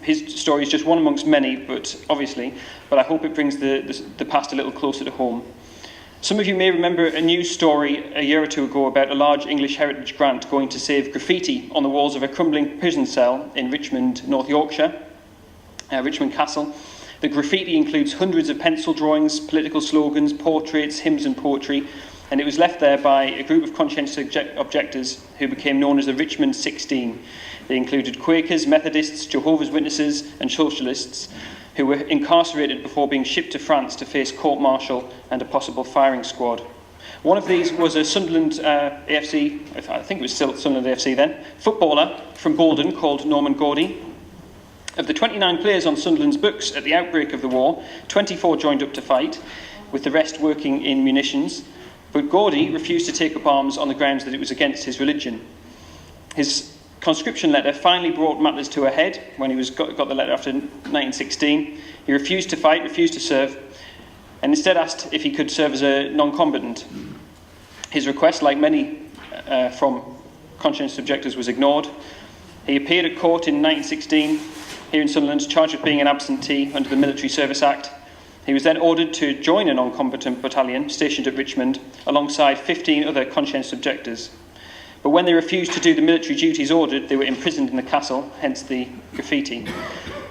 His story is just one amongst many, but I hope it brings the past a little closer to home. Some of you may remember a news story a year or two ago about a large English heritage grant going to save graffiti on the walls of a crumbling prison cell in Richmond, North Yorkshire, Richmond Castle. The graffiti includes hundreds of pencil drawings, political slogans, portraits, hymns and poetry, and it was left there by a group of conscientious objectors who became known as the Richmond 16. They included Quakers, Methodists, Jehovah's Witnesses and Socialists who were incarcerated before being shipped to France to face court-martial and a possible firing squad. One of these was a Sunderland AFC, I think it was still Sunderland AFC then, footballer from Bolden called Norman Gordy. Of the 29 players on Sunderland's books at the outbreak of the war, 24 joined up to fight, with the rest working in munitions. But Gordy refused to take up arms on the grounds that it was against his religion. His conscription letter finally brought matters to a head when he got the letter after 1916. He refused to fight, refused to serve, and instead asked if he could serve as a non-combatant. His request, like many from conscientious objectors, was ignored. He appeared at court in 1916 here in Sunderland, charged with being an absentee under the Military Service Act. He was then ordered to join a non-combatant battalion stationed at Richmond alongside 15 other conscientious objectors. But when they refused to do the military duties ordered, they were imprisoned in the castle, hence the graffiti.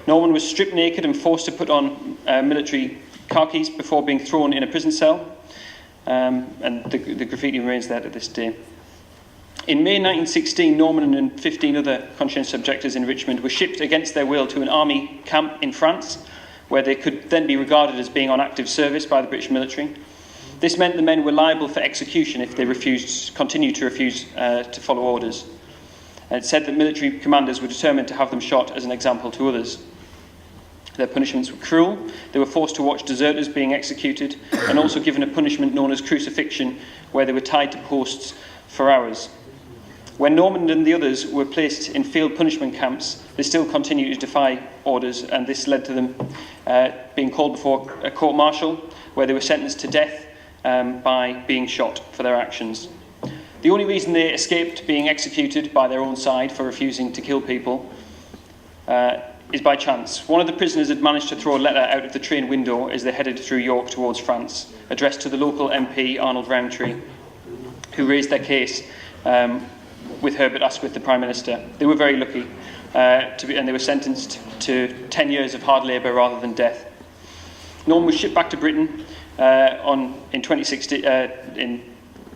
Norman was stripped naked and forced to put on military khakis before being thrown in a prison cell, and the graffiti remains there to this day. In May 1916, Norman and 15 other conscientious objectors in Richmond were shipped against their will to an army camp in France, where they could then be regarded as being on active service by the British military. This meant the men were liable for execution if they continued to refuse to follow orders. And it said that military commanders were determined to have them shot as an example to others. Their punishments were cruel. They were forced to watch deserters being executed and also given a punishment known as crucifixion, where they were tied to posts for hours. When Norman and the others were placed in field punishment camps, they still continued to defy orders, and this led to them being called before a court-martial, where they were sentenced to death by being shot for their actions. The only reason they escaped being executed by their own side for refusing to kill people is by chance. One of the prisoners had managed to throw a letter out of the train window as they headed through York towards France, addressed to the local MP, Arnold Rowntree, who raised their case with Herbert Asquith, the Prime Minister. They were very lucky, and they were sentenced to 10 years of hard labour rather than death. Norman was shipped back to Britain in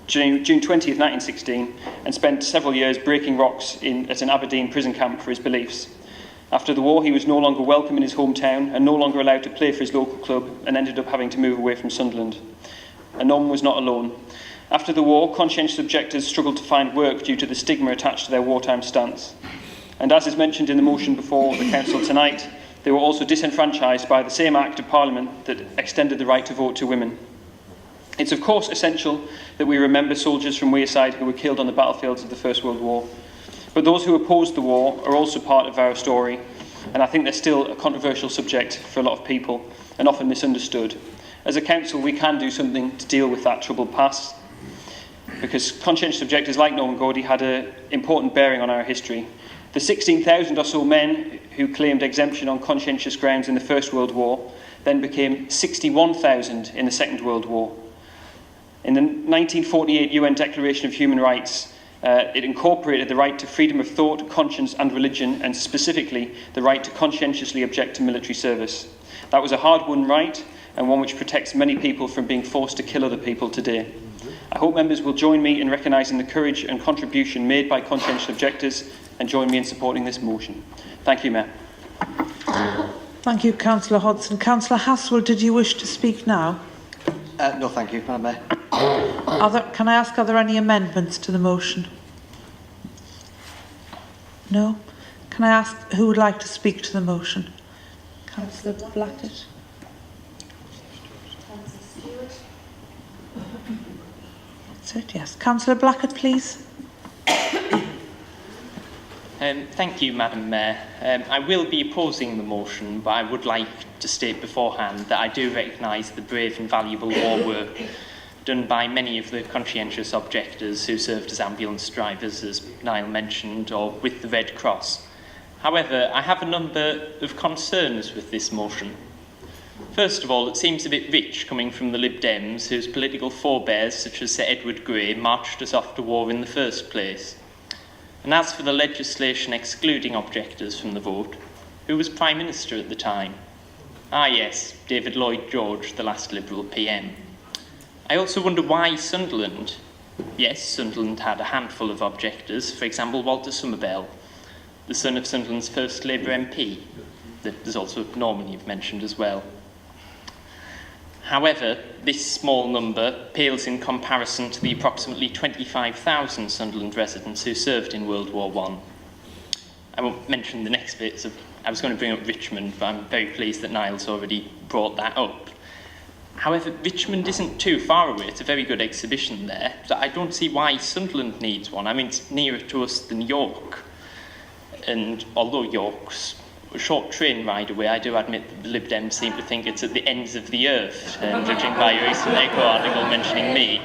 June 20th, 1916, and spent several years breaking rocks at an Aberdeen prison camp for his beliefs. After the war, he was no longer welcome in his hometown and no longer allowed to play for his local club, and ended up having to move away from Sunderland. And Norman was not alone. After the war, conscientious objectors struggled to find work due to the stigma attached to their wartime stance. And as is mentioned in the motion before the Council tonight, they were also disenfranchised by the same Act of Parliament that extended the right to vote to women. It's of course essential that we remember soldiers from Wearside who were killed on the battlefields of the First World War. But those who opposed the war are also part of our story, and I think they're still a controversial subject for a lot of people, and often misunderstood. As a council, we can do something to deal with that troubled past, because conscientious objectors like Norman Gordy had an important bearing on our history. The 16,000 or so men who claimed exemption on conscientious grounds in the First World War then became 61,000 in the Second World War. In the 1948 UN Declaration of Human Rights, it incorporated the right to freedom of thought, conscience and religion, and specifically the right to conscientiously object to military service. That was a hard-won right, and one which protects many people from being forced to kill other people today. I hope members will join me in recognising the courage and contribution made by conscientious objectors and join me in supporting this motion. Thank you, Mayor. Thank you, Councillor Hodson. Councillor Hasswell, did you wish to speak now? No, thank you, Madam Mayor. Can I ask, are there any amendments to the motion? No? Can I ask who would like to speak to the motion? Councillor Blackett. That's it, yes. Councillor Blackett, please. Thank you, Madam Mayor. I will be opposing the motion, but I would like to state beforehand that I do recognise the brave and valuable war work done by many of the conscientious objectors who served as ambulance drivers, as Niall mentioned, or with the Red Cross. However, I have a number of concerns with this motion. First of all, it seems a bit rich coming from the Lib Dems, whose political forebears, such as Sir Edward Grey, marched us off to war in the first place. And as for the legislation excluding objectors from the vote, who was Prime Minister at the time? Ah yes, David Lloyd George, the last Liberal PM. I also wonder why Sunderland. Yes, Sunderland had a handful of objectors, for example Walter Somervell, the son of Sunderland's first Labour MP. There's also Norman you've mentioned as well. However, this small number pales in comparison to the approximately 25,000 Sunderland residents who served in World War I. I won't mention the next bit, so I was going to bring up Richmond, but I'm very pleased that Niall's already brought that up. However, Richmond isn't too far away. It's a very good exhibition there, so I don't see why Sunderland needs one. I mean, it's nearer to us than York. And although York's a short train ride away, I do admit that the Lib Dems seem to think it's at the ends of the earth, judging by your recent Echo article mentioning me.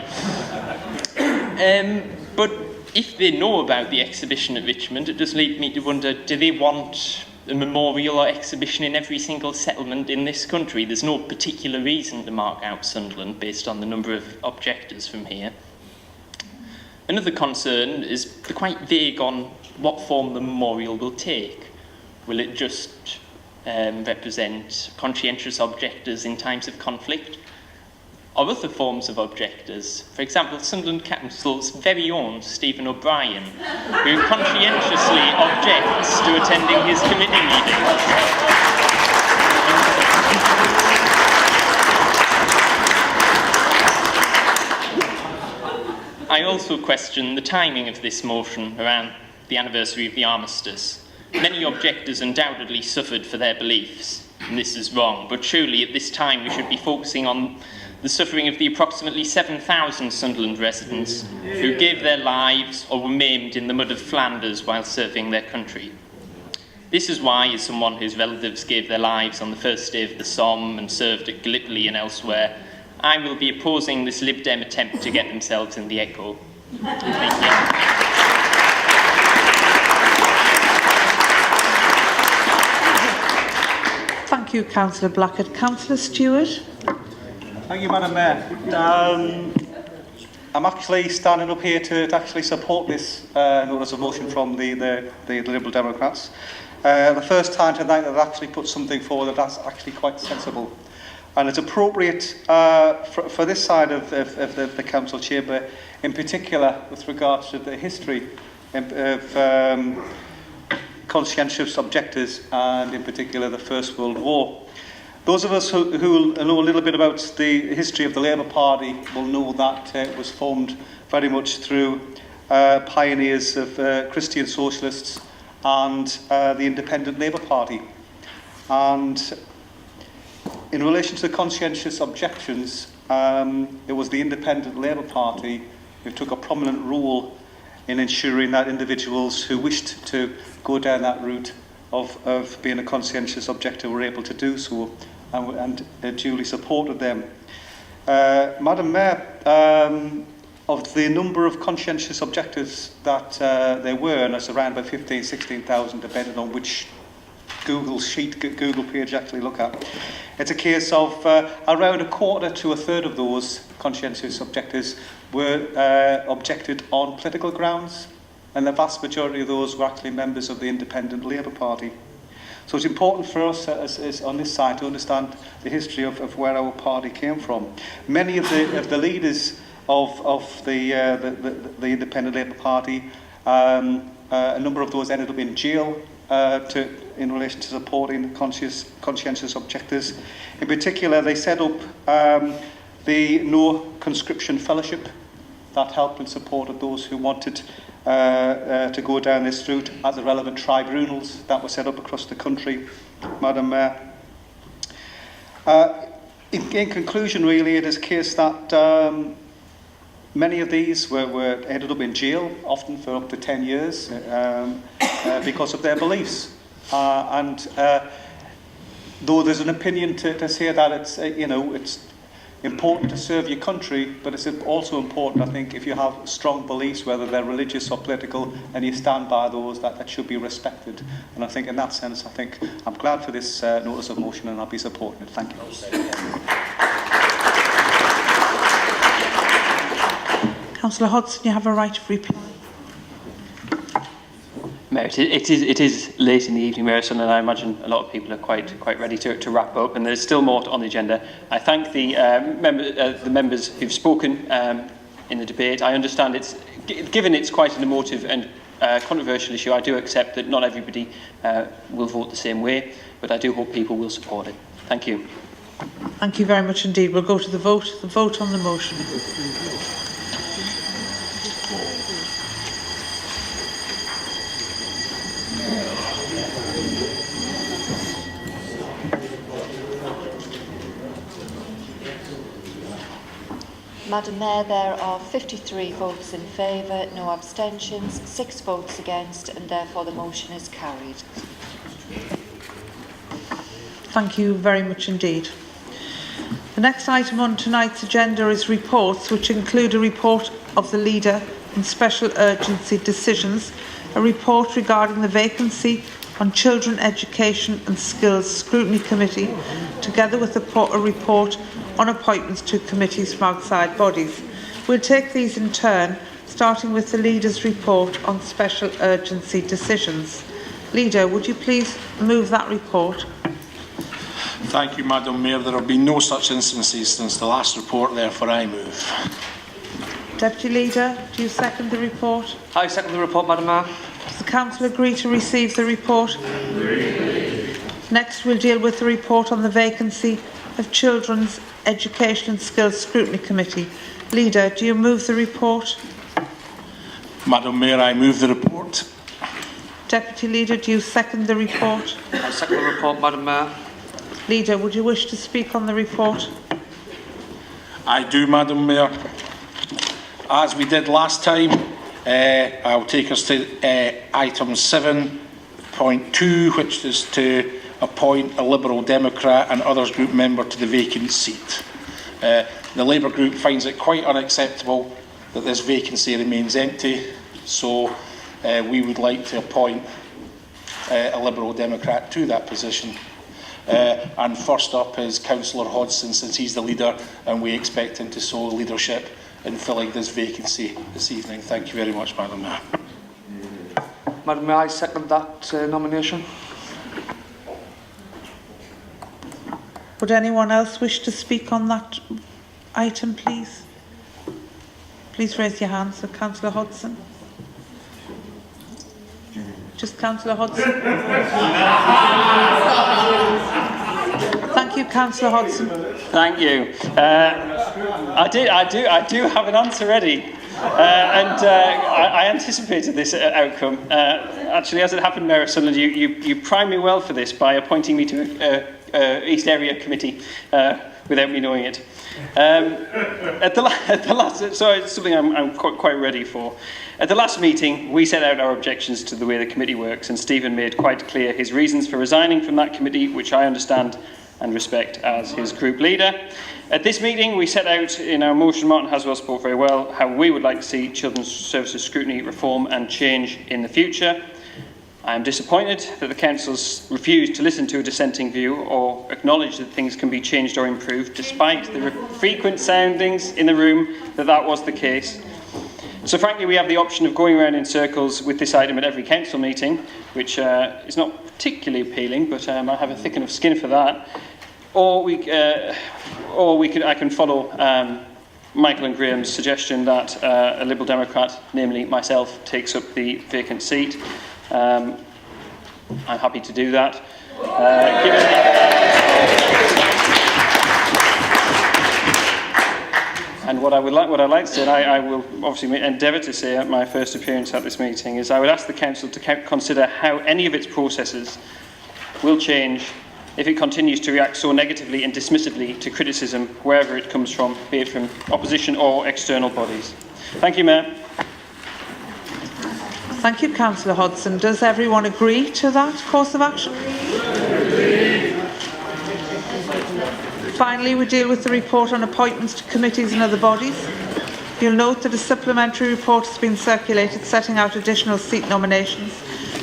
But if they know about the exhibition at Richmond, it does lead me to wonder, do they want a memorial or exhibition in every single settlement in this country? There's no particular reason to mark out Sunderland based on the number of objectors from here. Another concern is they're quite vague on what form the memorial will take. Will it just represent conscientious objectors in times of conflict? Or other forms of objectors? For example, Sunderland Council's very own Stephen O'Brien, who conscientiously objects to attending his committee meetings. I also question the timing of this motion around the anniversary of the armistice. Many objectors undoubtedly suffered for their beliefs, and this is wrong, but surely at this time we should be focusing on the suffering of the approximately 7,000 Sunderland residents who gave their lives or were maimed in the mud of Flanders while serving their country. This is why, as someone whose relatives gave their lives on the first day of the Somme and served at Gallipoli and elsewhere, I will be opposing this Lib Dem attempt to get themselves in the Echo. Thank you. Thank you, Councillor Blackett. Councillor Stewart. Thank you, Madam Mayor. I'm actually standing up here to actually support this notice of motion from the Liberal Democrats. The first time tonight that I've actually put something forward that's actually quite sensible. And it's appropriate for this side of the council chamber, in particular with regards to the history of conscientious objectors, and in particular the First World War. Those of us who know a little bit about the history of the Labour Party will know that it was formed very much through pioneers of Christian socialists and the Independent Labour Party. And in relation to the conscientious objections, it was the Independent Labour Party who took a prominent role in ensuring that individuals who wished to go down that route of being a conscientious objector were able to do so, and duly supported them. Madam Mayor, of the number of conscientious objectors that there were, and it's around about 15,000, 16,000, depending on which Google page you actually look at. It's a case of around a quarter to a third of those conscientious objectors were objected on political grounds, and the vast majority of those were actually members of the Independent Labour Party. So it's important for us as on this side to understand the history of where our party came from. Many of the leaders of the Independent Labour Party, a number of those ended up in jail in relation to supporting conscientious objectors. In particular, they set up the No Conscription Fellowship that helped and supported those who wanted to go down this route, as the relevant tribunals that were set up across the country, Madam Mayor. In conclusion, really, it is a case that many of these were ended up in jail, often for up to 10 years, because of their beliefs. Though there's an opinion to say that it's important to serve your country, but it's also important, I think, if you have strong beliefs, whether they're religious or political, and you stand by those, that should be respected. And I think in that sense, I'm glad for this notice of motion, and I'll be supporting it. Thank you. Councillor Hodson, you have a right of reply. Mayor, it is late in the evening, Mayor, and I imagine a lot of people are quite ready to wrap up, and there's still more on the agenda. I thank the members who've spoken in the debate. I understand given it's quite an emotive and controversial issue, I do accept that not everybody will vote the same way, but I do hope people will support it. Thank you. Thank you very much indeed. We'll go to the vote. The vote on the motion. Madam Mayor, there are 53 votes in favour, no abstentions, 6 votes against, and therefore the motion is carried. Thank you very much indeed. The next item on tonight's agenda is reports, which include a report of the leader on special urgency decisions, a report regarding the vacancy on Children, Education and Skills Scrutiny Committee, together with a report on appointments to committees from outside bodies. We'll take these in turn, starting with the Leader's report on special urgency decisions. Leader, would you please move that report? Thank you, Madam Mayor. There have been no such instances since the last report, therefore I move. Deputy Leader, do you second the report? I second the report, Madam Mayor. Does the Council agree to receive the report? Next, we'll deal with the report on the vacancy of Children's Education and Skills Scrutiny Committee. Leader, do you move the report? Madam Mayor, I move the report. Deputy Leader, do you second the report? I second the report, Madam Mayor. Leader, would you wish to speak on the report? I do, Madam Mayor. As we did last time, I'll take us to item 7.2, which is to appoint a Liberal Democrat and others group member to the vacant seat. The Labour group finds it quite unacceptable that this vacancy remains empty, so we would like to appoint a Liberal Democrat to that position. And first up is Councillor Hodson, since he's the leader, and we expect him to show leadership in filling this vacancy this evening. Thank you very much, Madam Mayor. Madam Mayor, I second that nomination. Would anyone else wish to speak on that item, please? Please raise your hand. So, Councillor Hodson. Just Councillor Hodson. Thank you, Councillor Hodson. Thank you. I do have an answer ready, and I anticipated this outcome. Actually, as it happened, Mayor of Sunderland, you primed me well for this by appointing me to East Area Committee without me knowing it. At the last, so it's something I'm quite ready for. At the last meeting, we set out our objections to the way the committee works, and Stephen made quite clear his reasons for resigning from that committee, which I understand and respect as his group leader. At this meeting, we set out in our motion, Martin Haswell spoke very well, how we would like to see Children's Services scrutiny reform and change in the future. I am disappointed that the Council's refused to listen to a dissenting view or acknowledge that things can be changed or improved, despite the frequent soundings in the room that that was the case. So frankly, we have the option of going around in circles with this item at every council meeting, which is not particularly appealing, but I have a thick enough skin for that. Or I can follow Michael and Graham's suggestion that a Liberal Democrat, namely myself, takes up the vacant seat. I'm happy to do that. And what I'd like to say, and I will obviously endeavour to say at my first appearance at this meeting, is I would ask the Council to consider how any of its processes will change if it continues to react so negatively and dismissively to criticism, wherever it comes from, be it from opposition or external bodies. Thank you, Mayor. Thank you, Councillor Hodson. Does everyone agree to that course of action? Finally, we deal with the report on appointments to committees and other bodies. You'll note that a supplementary report has been circulated setting out additional seat nominations.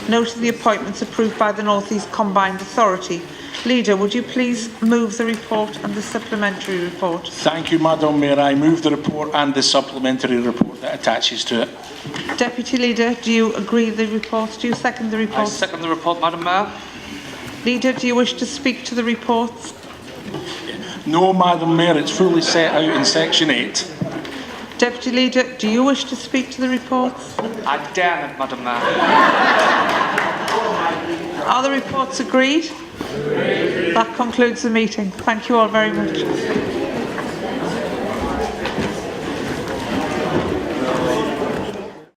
Noting the appointments approved by the North East Combined Authority. Leader, would you please move the report and the supplementary report? Thank you, Madam Mayor. I move the report and the supplementary report that attaches to it. Deputy Leader, do you agree with the report? Do you second the report? I second the report, Madam Mayor. Leader, do you wish to speak to the reports? No, Madam Mayor, it's fully set out in Section 8. Deputy Leader, do you wish to speak to the reports? I dare not, Madam Mayor. Are the reports agreed? That concludes the meeting. Thank you all very much.